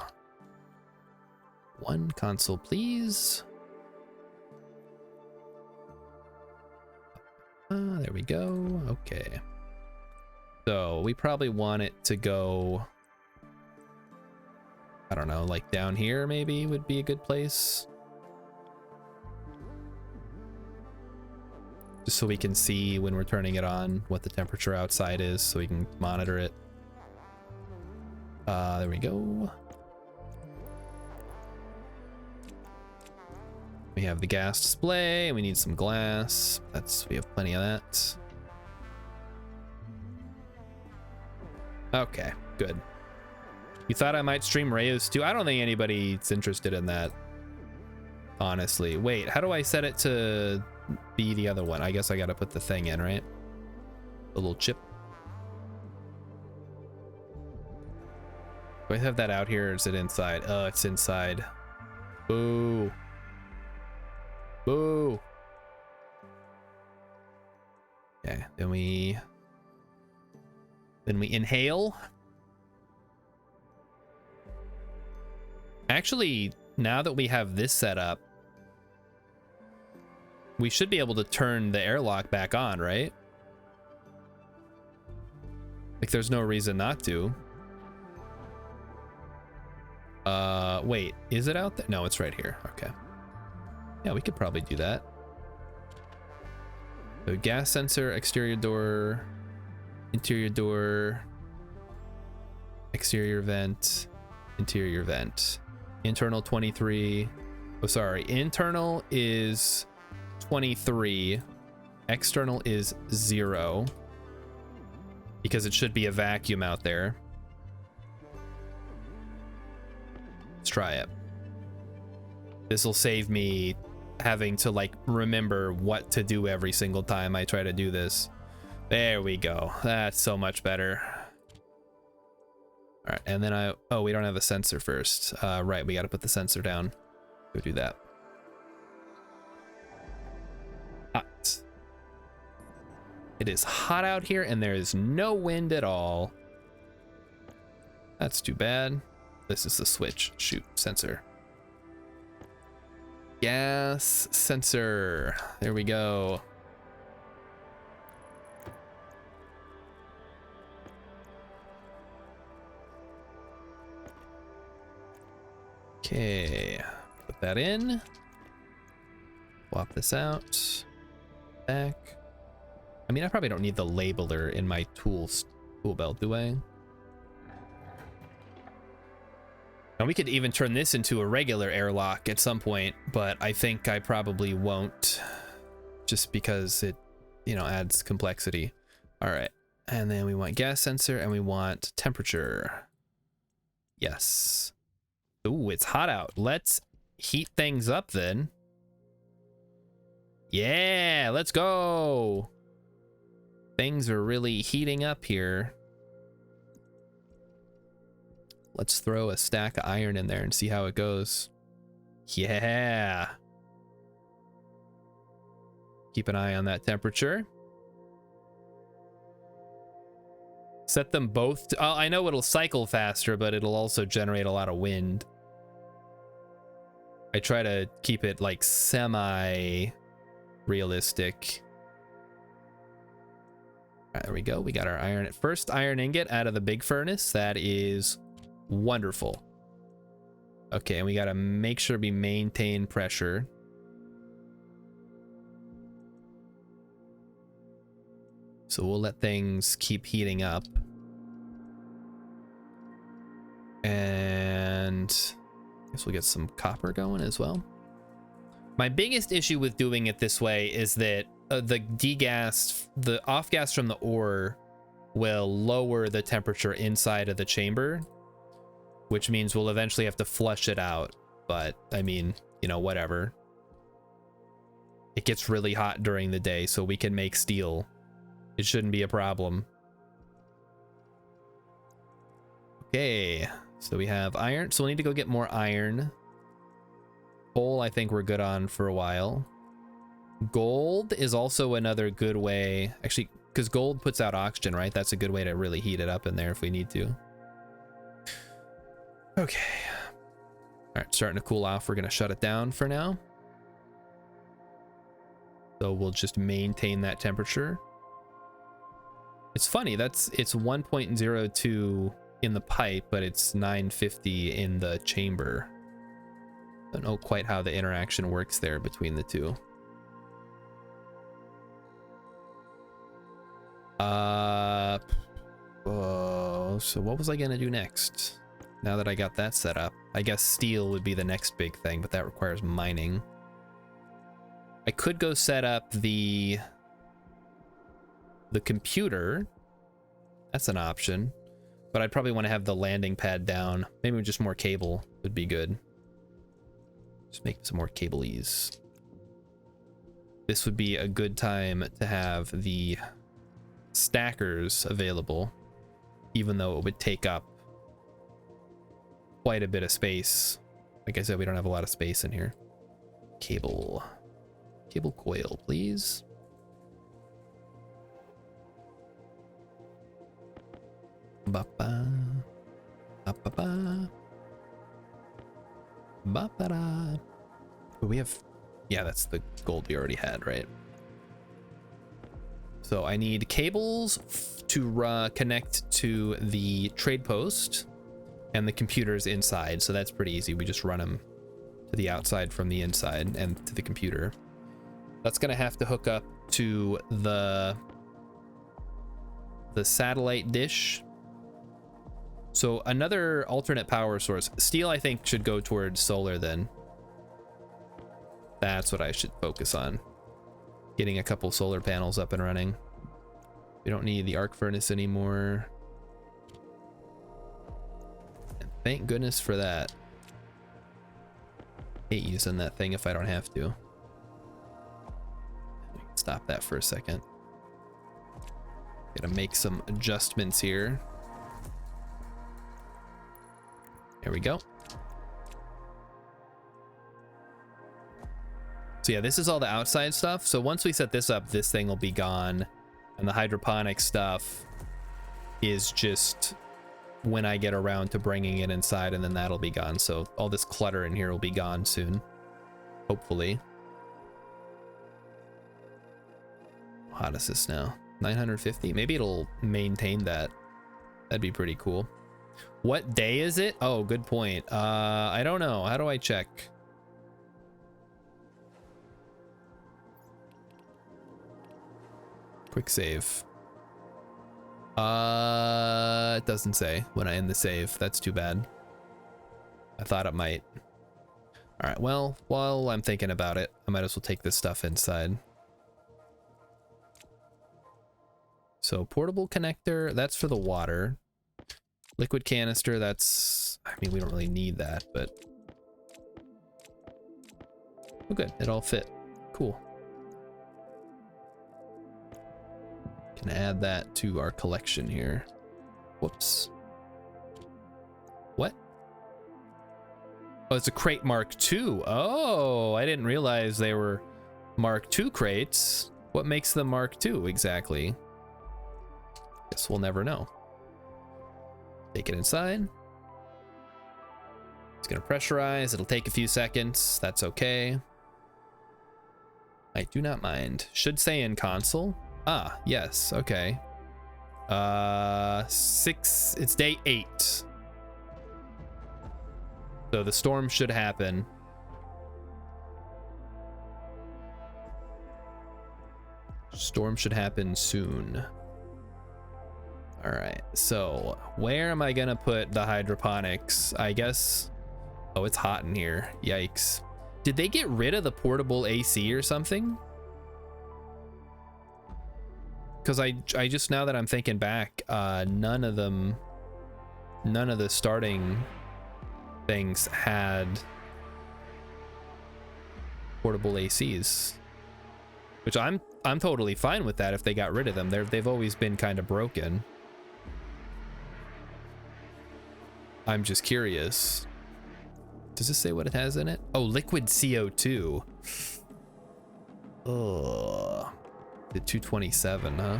One console, please. There we go. Okay. So we probably want it to go, I don't know, like down here maybe would be a good place. Just so we can see when we're turning it on what the temperature outside is so we can monitor it. There we go. We have the gas display, we need some glass. We have plenty of that. Okay, good. You thought I might stream Rayos too? I don't think anybody's interested in that, honestly. Wait, how do I set it to be the other one? I guess I gotta put the thing in, right? The little chip. Do I have that out here or is it inside? Oh, it's inside. Boo. Boo. Okay, then we inhale. Actually, now that we have this set up, we should be able to turn the airlock back on, right? Like there's no reason not to. Wait, is it out there? No, it's right here. Okay. Yeah, we could probably do that. So gas sensor, exterior door, interior door, exterior vent, interior vent. Internal 23. Oh, sorry. Internal is 23. External is 0. Because it should be a vacuum out there. Let's try it. This will save me having to like remember what to do every single time I try to do this. There we go. That's so much better. All right, and then oh, we don't have a sensor first. Right, we got to put the sensor down. Go do that. Hot. It is hot out here and there is no wind at all. That's too bad. This is the switch. Shoot, sensor. Gas sensor. There we go. Okay, put that in. Swap this out. Back. I mean, I probably don't need the labeler in my tool belt, do I? And we could even turn this into a regular airlock at some point, but I think I probably won't, just because it, you know, adds complexity. All right, and then we want gas sensor and we want temperature. Yes. Ooh, it's hot out. Let's heat things up then. Yeah, let's go. Things are really heating up here. Let's throw a stack of iron in there and see how it goes. Yeah. Keep an eye on that temperature. Set them both to, I know it'll cycle faster, but it'll also generate a lot of wind. I try to keep it like semi-realistic. All right, there we go. We got our iron. First iron ingot out of the big furnace. That is wonderful. Okay, and we got to make sure we maintain pressure. So we'll let things keep heating up. And I guess we'll get some copper going as well. My biggest issue with doing it this way is that the off gas from the ore will lower the temperature inside of the chamber, which means we'll eventually have to flush it out. But I mean, you know, whatever. It gets really hot during the day, so we can make steel. It shouldn't be a problem. Okay, so we have iron. So we'll need to go get more iron. Coal, I think we're good on for a while. Gold is also another good way, actually, because gold puts out oxygen, right? That's a good way to really heat it up in there if we need to. Okay. All right, starting to cool off. We're going to shut it down for now. So we'll just maintain that temperature. It's funny, it's 1.02 in the pipe, but it's 950 in the chamber. Don't know quite how the interaction works there between the two. So what was I gonna do next? Now that I got that set up, I guess steel would be the next big thing, but that requires mining. I could go set up the computer. That's an option, but I'd probably want to have the landing pad down. Maybe just more cable would be good. Just make some more cablies. This would be a good time to have the stackers available, even though it would take up quite a bit of space. Like I said, we don't have a lot of space in here. Cable coil, please. Ba-ba. Ba-ba-ba. Ba-ba-da. Oh, we have, yeah, that's the gold we already had, right? So I need cables to connect to the trade post and the computers inside. So that's pretty easy. We just run them to the outside from the inside and to the computer. That's gonna have to hook up to the satellite dish. So another alternate power source. Steel, I think, should go towards solar then. That's what I should focus on. Getting a couple solar panels up and running. We don't need the arc furnace anymore. And thank goodness for that. Hate using that thing if I don't have to. Stop that for a second. Gotta make some adjustments here. There we go. So yeah, this is all the outside stuff. So once we set this up, this thing will be gone. And the hydroponic stuff is just when I get around to bringing it inside, and then that'll be gone. So all this clutter in here will be gone soon, hopefully. How hot is this now? 950. Maybe it'll maintain that. That'd be pretty cool. What day is it? Oh, good point. I don't know. How do I check? Quick save. It doesn't say when I end the save. That's too bad. I thought it might. All right, well, while I'm thinking about it, I might as well take this stuff inside. So portable connector, that's for the water. Liquid canister, that's, I mean, we don't really need that, but oh, good, it all fit. Cool. Can add that to our collection here. Whoops. What? Oh, it's a crate Mark II. Oh, I didn't realize they were Mark II crates. What makes them Mark II exactly? Guess we'll never know. Take it inside. It's gonna pressurize. It'll take a few seconds. That's okay. I do not mind. Should say in console. Ah, yes, okay. It's day 8. So the storm should happen. Storm should happen soon. All right, so where am I gonna put the hydroponics? I guess, oh, it's hot in here. Yikes. Did they get rid of the portable AC or something? Because I just, now that I'm thinking back, none of the starting things had portable ACs, which I'm totally fine with that if they got rid of them. They've always been kind of broken. I'm just curious. Does this say what it has in it? Oh, liquid CO2. Ugh. The 227, huh?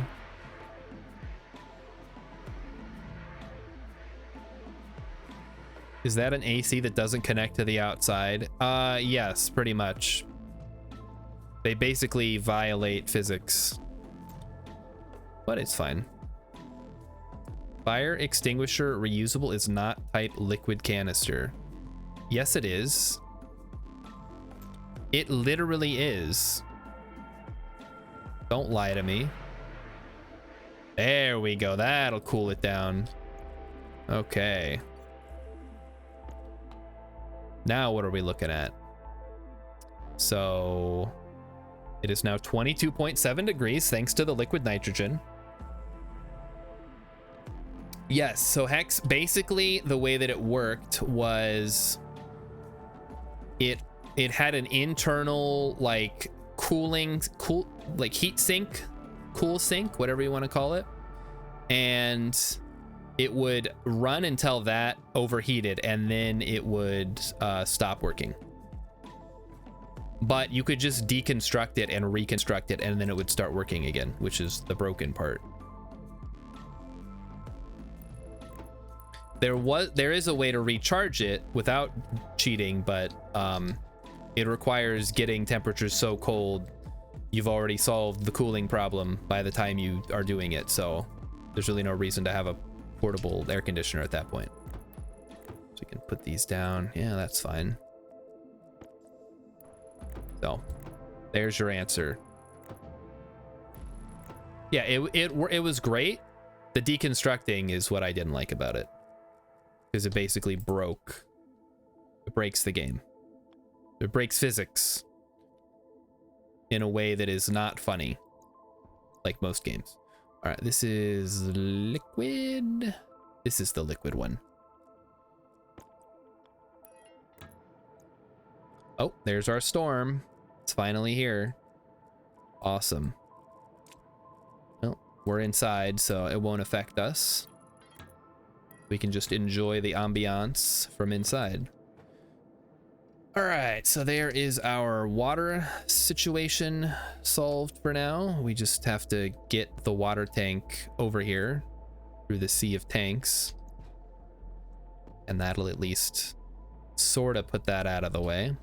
Is that an AC that doesn't connect to the outside? Yes, pretty much. They basically violate physics. But it's fine. Fire extinguisher reusable is not type liquid canister. Yes, it is. It literally is. Don't lie to me. There we go. That'll cool it down. Okay. Now what are we looking at? So it is now 22.7 degrees thanks to the liquid nitrogen. Yes, so Hex, basically the way that it worked was it had an internal like like heat sink, cool sink, whatever you want to call it, and it would run until that overheated, and then it would stop working. But you could just deconstruct it and reconstruct it, and then it would start working again, which is the broken part. There is a way to recharge it without cheating, but it requires getting temperatures so cold you've already solved the cooling problem by the time you are doing it. So there's really no reason to have a portable air conditioner at that point. So we can put these down. Yeah, that's fine. So there's your answer. Yeah, it was great. The deconstructing is what I didn't like about it, because it basically breaks the game. It breaks physics in a way that is not funny, like most games. All right, this is liquid. This is the liquid one. Oh, there's our storm. It's finally here. Awesome. Well, we're inside, so it won't affect us. We can just enjoy the ambiance from inside. All right, so there is our water situation solved for now. We just have to get the water tank over here through the sea of tanks. And that'll at least sort of put that out of the way.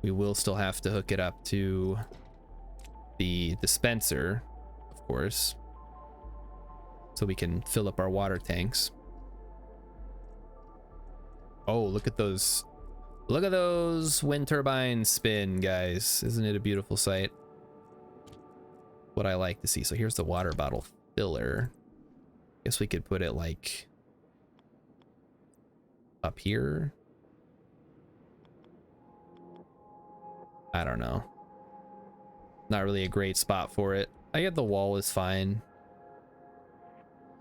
We will still have to hook it up to the dispenser, of course, so we can fill up our water tanks. Oh, look at those wind turbines spin, guys. Isn't it a beautiful sight? What I like to see. So here's the water bottle filler. Guess we could put it like up here. I don't know. Not really a great spot for it. I get the wall is fine.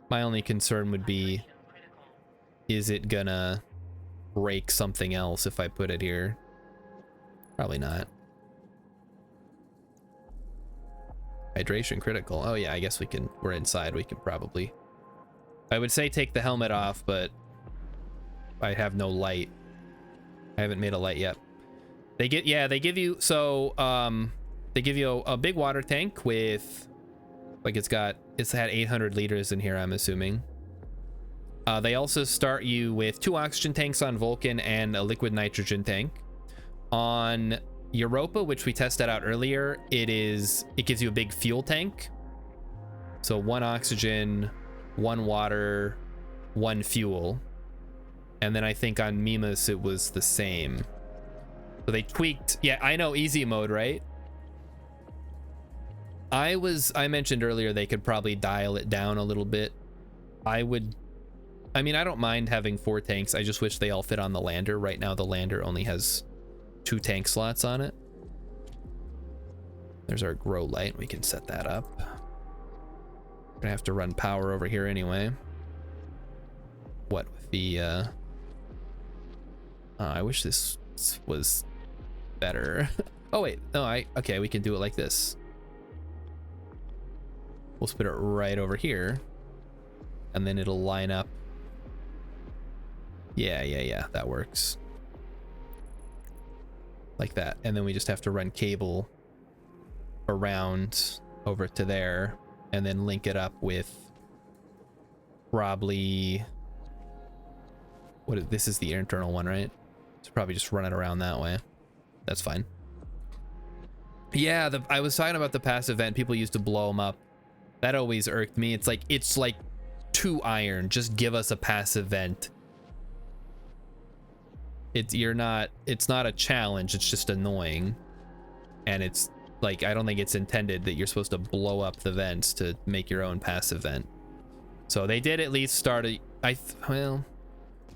My only concern would be, is it gonna break something else if I put it here? Probably not. Hydration critical. Oh yeah, I guess we can, we're inside, we can probably. I would say take the helmet off, but I have no light. I haven't made a light yet. They get, yeah, they give you, so they give you a big water tank with, like, it's had 800 liters in here, I'm assuming. They also start you with 2 oxygen tanks on Vulcan and a liquid nitrogen tank. On Europa, which we tested out earlier, it gives you a big fuel tank. So 1 oxygen, 1 water, 1 fuel. And then I think on Mimas it was the same. So they tweaked, yeah, I know, easy mode, right? I mentioned earlier they could probably dial it down a little bit. I mean, I don't mind having 4 tanks. I just wish they all fit on the lander. Right now, the lander only has 2 tank slots on it. There's our grow light. We can set that up. We're gonna have to run power over here anyway. What with the, I wish this was better. Oh, wait. No, okay, we can do it like this. We'll put it right over here. And then it'll line up. Yeah, that works. Like that. And then we just have to run cable around over to there and then link it up with probably, this is the internal one, right? So probably just run it around that way. That's fine. Yeah, I was talking about the passive vent. People used to blow them up. That always irked me. It's like 2 iron. Just give us a passive vent. It's not a challenge, it's just annoying. And it's like, I don't think it's intended that you're supposed to blow up the vents to make your own passive vent. So they did at least start well,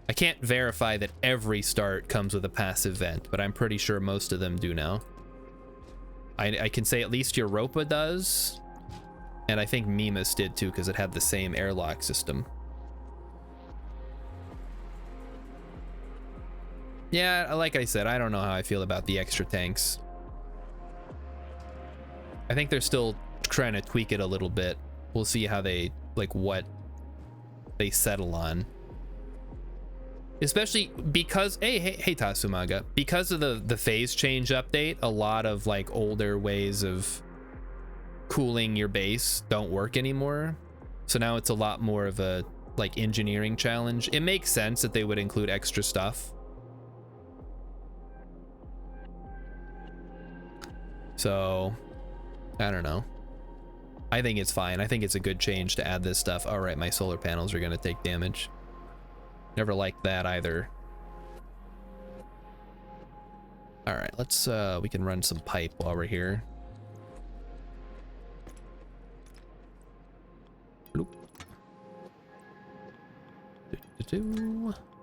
I can't verify that every start comes with a passive vent, but I'm pretty sure most of them do now. I can say at least Europa does. And I think Mimas did too, because it had the same airlock system. Yeah, like I said, I don't know how I feel about the extra tanks. I think they're still trying to tweak it a little bit. We'll see how they, like, what they settle on. Especially because, hey Tasumaga, because of the phase change update, a lot of like older ways of cooling your base don't work anymore. So now it's a lot more of a like engineering challenge. It makes sense that they would include extra stuff. So I don't know. I think it's fine. I think it's a good change to add this stuff. All right, my solar panels are going to take damage. Never liked that either. All right, let's we can run some pipe while we're here. Bloop.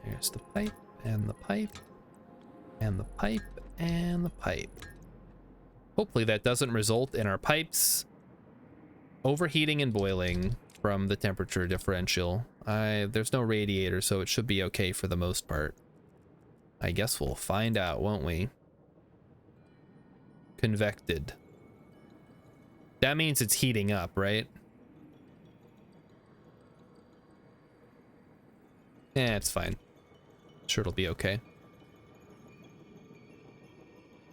There's the pipe and the pipe and the pipe and the pipe. Hopefully that doesn't result in our pipes overheating and boiling from the temperature differential. There's no radiator, so it should be okay for the most part. I guess we'll find out, won't we? Convected. That means it's heating up, right? Yeah, it's fine. Sure, it'll be okay.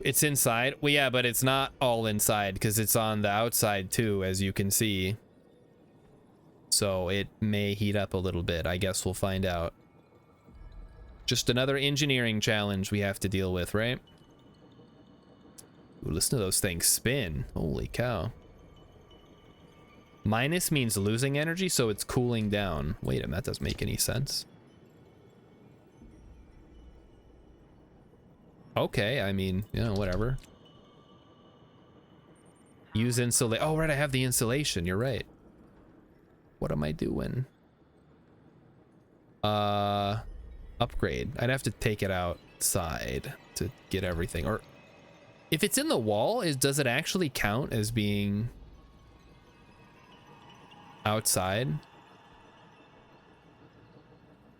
It's inside. Well, yeah, but it's not all inside because it's on the outside too, as you can see. So it may heat up a little bit. I guess we'll find out. Just another engineering challenge we have to deal with, right? Ooh, listen to those things spin. Holy cow. Minus means losing energy, so it's cooling down. Wait a minute, that doesn't make any sense. Okay, I mean, you know, whatever. Use insulation. Oh, right, I have the insulation. You're right. What am I doing? Upgrade. I'd have to take it outside to get everything. Or if it's in the wall, does it actually count as being outside?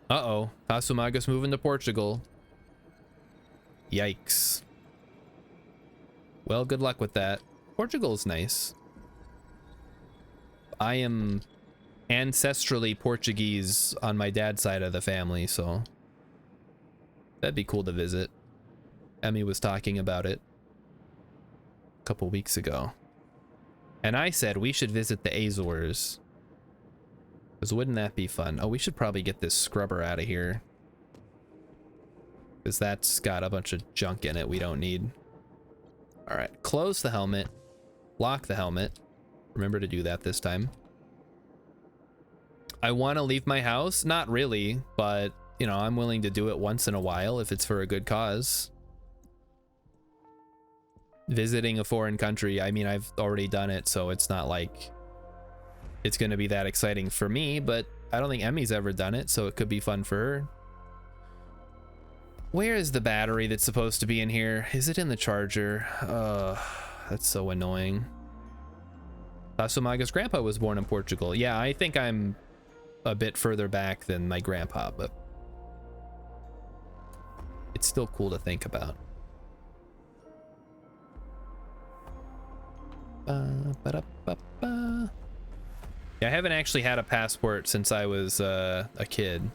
Uh-oh. Tasumaga's moving to Portugal. Yikes. Well, good luck with that. Portugal's nice. I am ancestrally Portuguese on my dad's side of the family, so that'd be cool to visit. Emmy was talking about it a couple weeks ago. And I said we should visit the Azores. Because wouldn't that be fun? Oh, we should probably get this scrubber out of here. Because that's got a bunch of junk in it we don't need. Alright, close the helmet. Lock the helmet. Remember to do that this time. I want to leave my house? Not really, but, you know, I'm willing to do it once in a while if it's for a good cause. Visiting a foreign country, I mean, I've already done it, so it's not like it's going to be that exciting for me, but I don't think Emmy's ever done it, so it could be fun for her. Where is the battery that's supposed to be in here? Is it in the charger? That's so annoying. Tasumaga's grandpa was born in Portugal. Yeah, I think I'm a bit further back than my grandpa, but it's still cool to think about. Yeah, I haven't actually had a passport since I was a kid.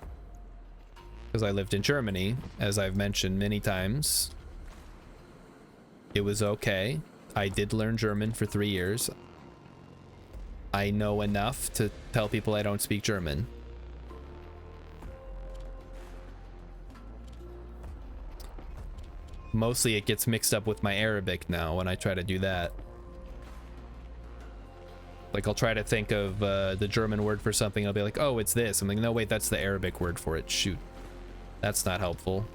Because I lived in Germany, as I've mentioned many times. It was okay. I did learn German for 3 years. I know enough to tell people I don't speak German. Mostly it gets mixed up with my Arabic now when I try to do that. Like, I'll try to think of the German word for something. I'll be like, oh, it's this. I'm like, no, wait, that's the Arabic word for it. Shoot. That's not helpful.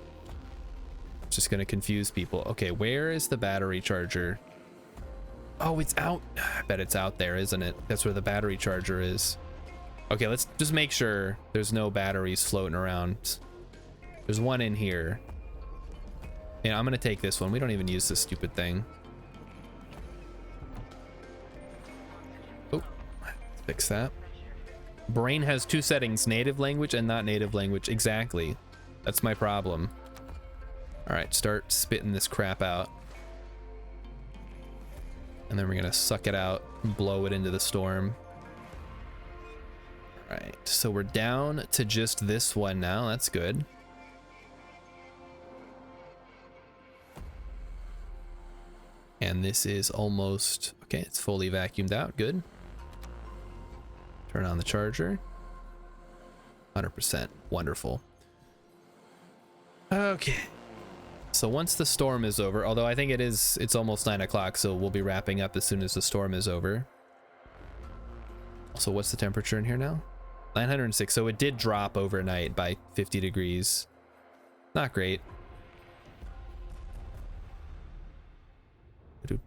It's just gonna confuse people. Okay, where is the battery charger? Oh, it's out. I bet it's out there, isn't it? That's where the battery charger is. Okay, let's just make sure there's no batteries floating around. There's one in here. Yeah, I'm gonna take this one. We don't even use this stupid thing. Oh, let's fix that. Brain has 2 settings, native language and not native language. Exactly. That's my problem. All right, start spitting this crap out. And then we're gonna suck it out and blow it into the storm. All right, so we're down to just this one now. That's good. And this is almost, okay, it's fully vacuumed out. Good. Turn on the charger. 100%. Wonderful. Okay. So once the storm is over, although I think it's almost 9 o'clock, so we'll be wrapping up as soon as the storm is over. So what's the temperature in here now? 906. So it did drop overnight by 50 degrees. Not great. So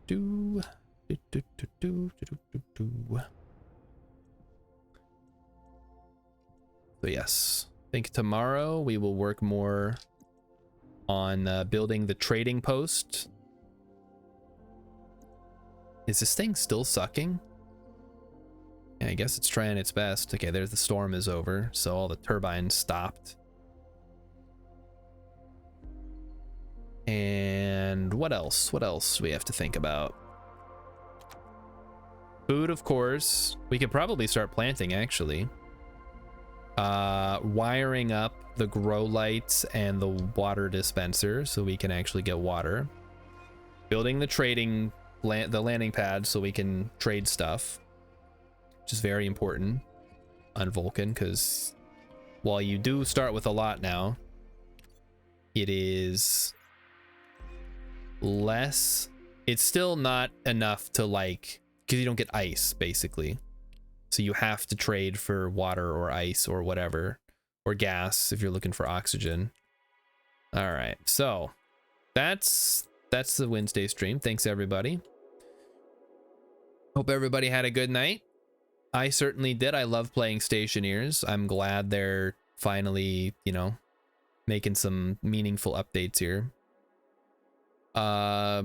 yes, I think tomorrow we will work more on building the trading post. Is this thing still sucking? Yeah, I guess it's trying its best. Okay, there's the storm is over, so all the turbines stopped. And what else? What else do we have to think about? Food, of course. We could probably start planting, actually. Wiring up the grow lights and the water dispenser so we can actually get water. building the landing pad so we can trade stuff, which is very important on Vulcan, because while you do start with a lot now, it is less, it's still not enough to like, because you don't get ice basically, so you have to trade for water or ice or whatever, or gas if you're looking for oxygen. All right, so that's the Wednesday stream. Thanks everybody. Hope everybody had a good night. I certainly did. I love playing Stationeers. I'm glad they're finally, you know, making some meaningful updates here. I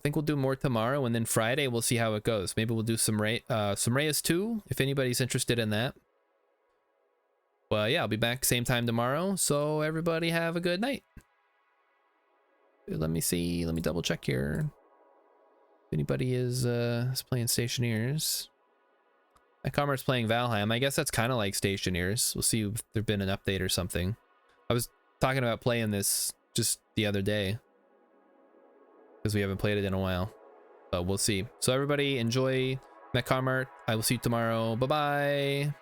think we'll do more tomorrow, and then Friday we'll see how it goes. Maybe we'll do some Reyes 2 if anybody's interested in that. Well, yeah, I'll be back same time tomorrow. So everybody have a good night. Let me see. Let me double check here. If anybody is playing Stationeers. My comrade's playing Valheim. I guess that's kind of like Stationeers. We'll see if there's been an update or something. I was talking about playing this just the other day, because we haven't played it in a while. But we'll see. So everybody enjoy MechComart. I will see you tomorrow. Bye-bye.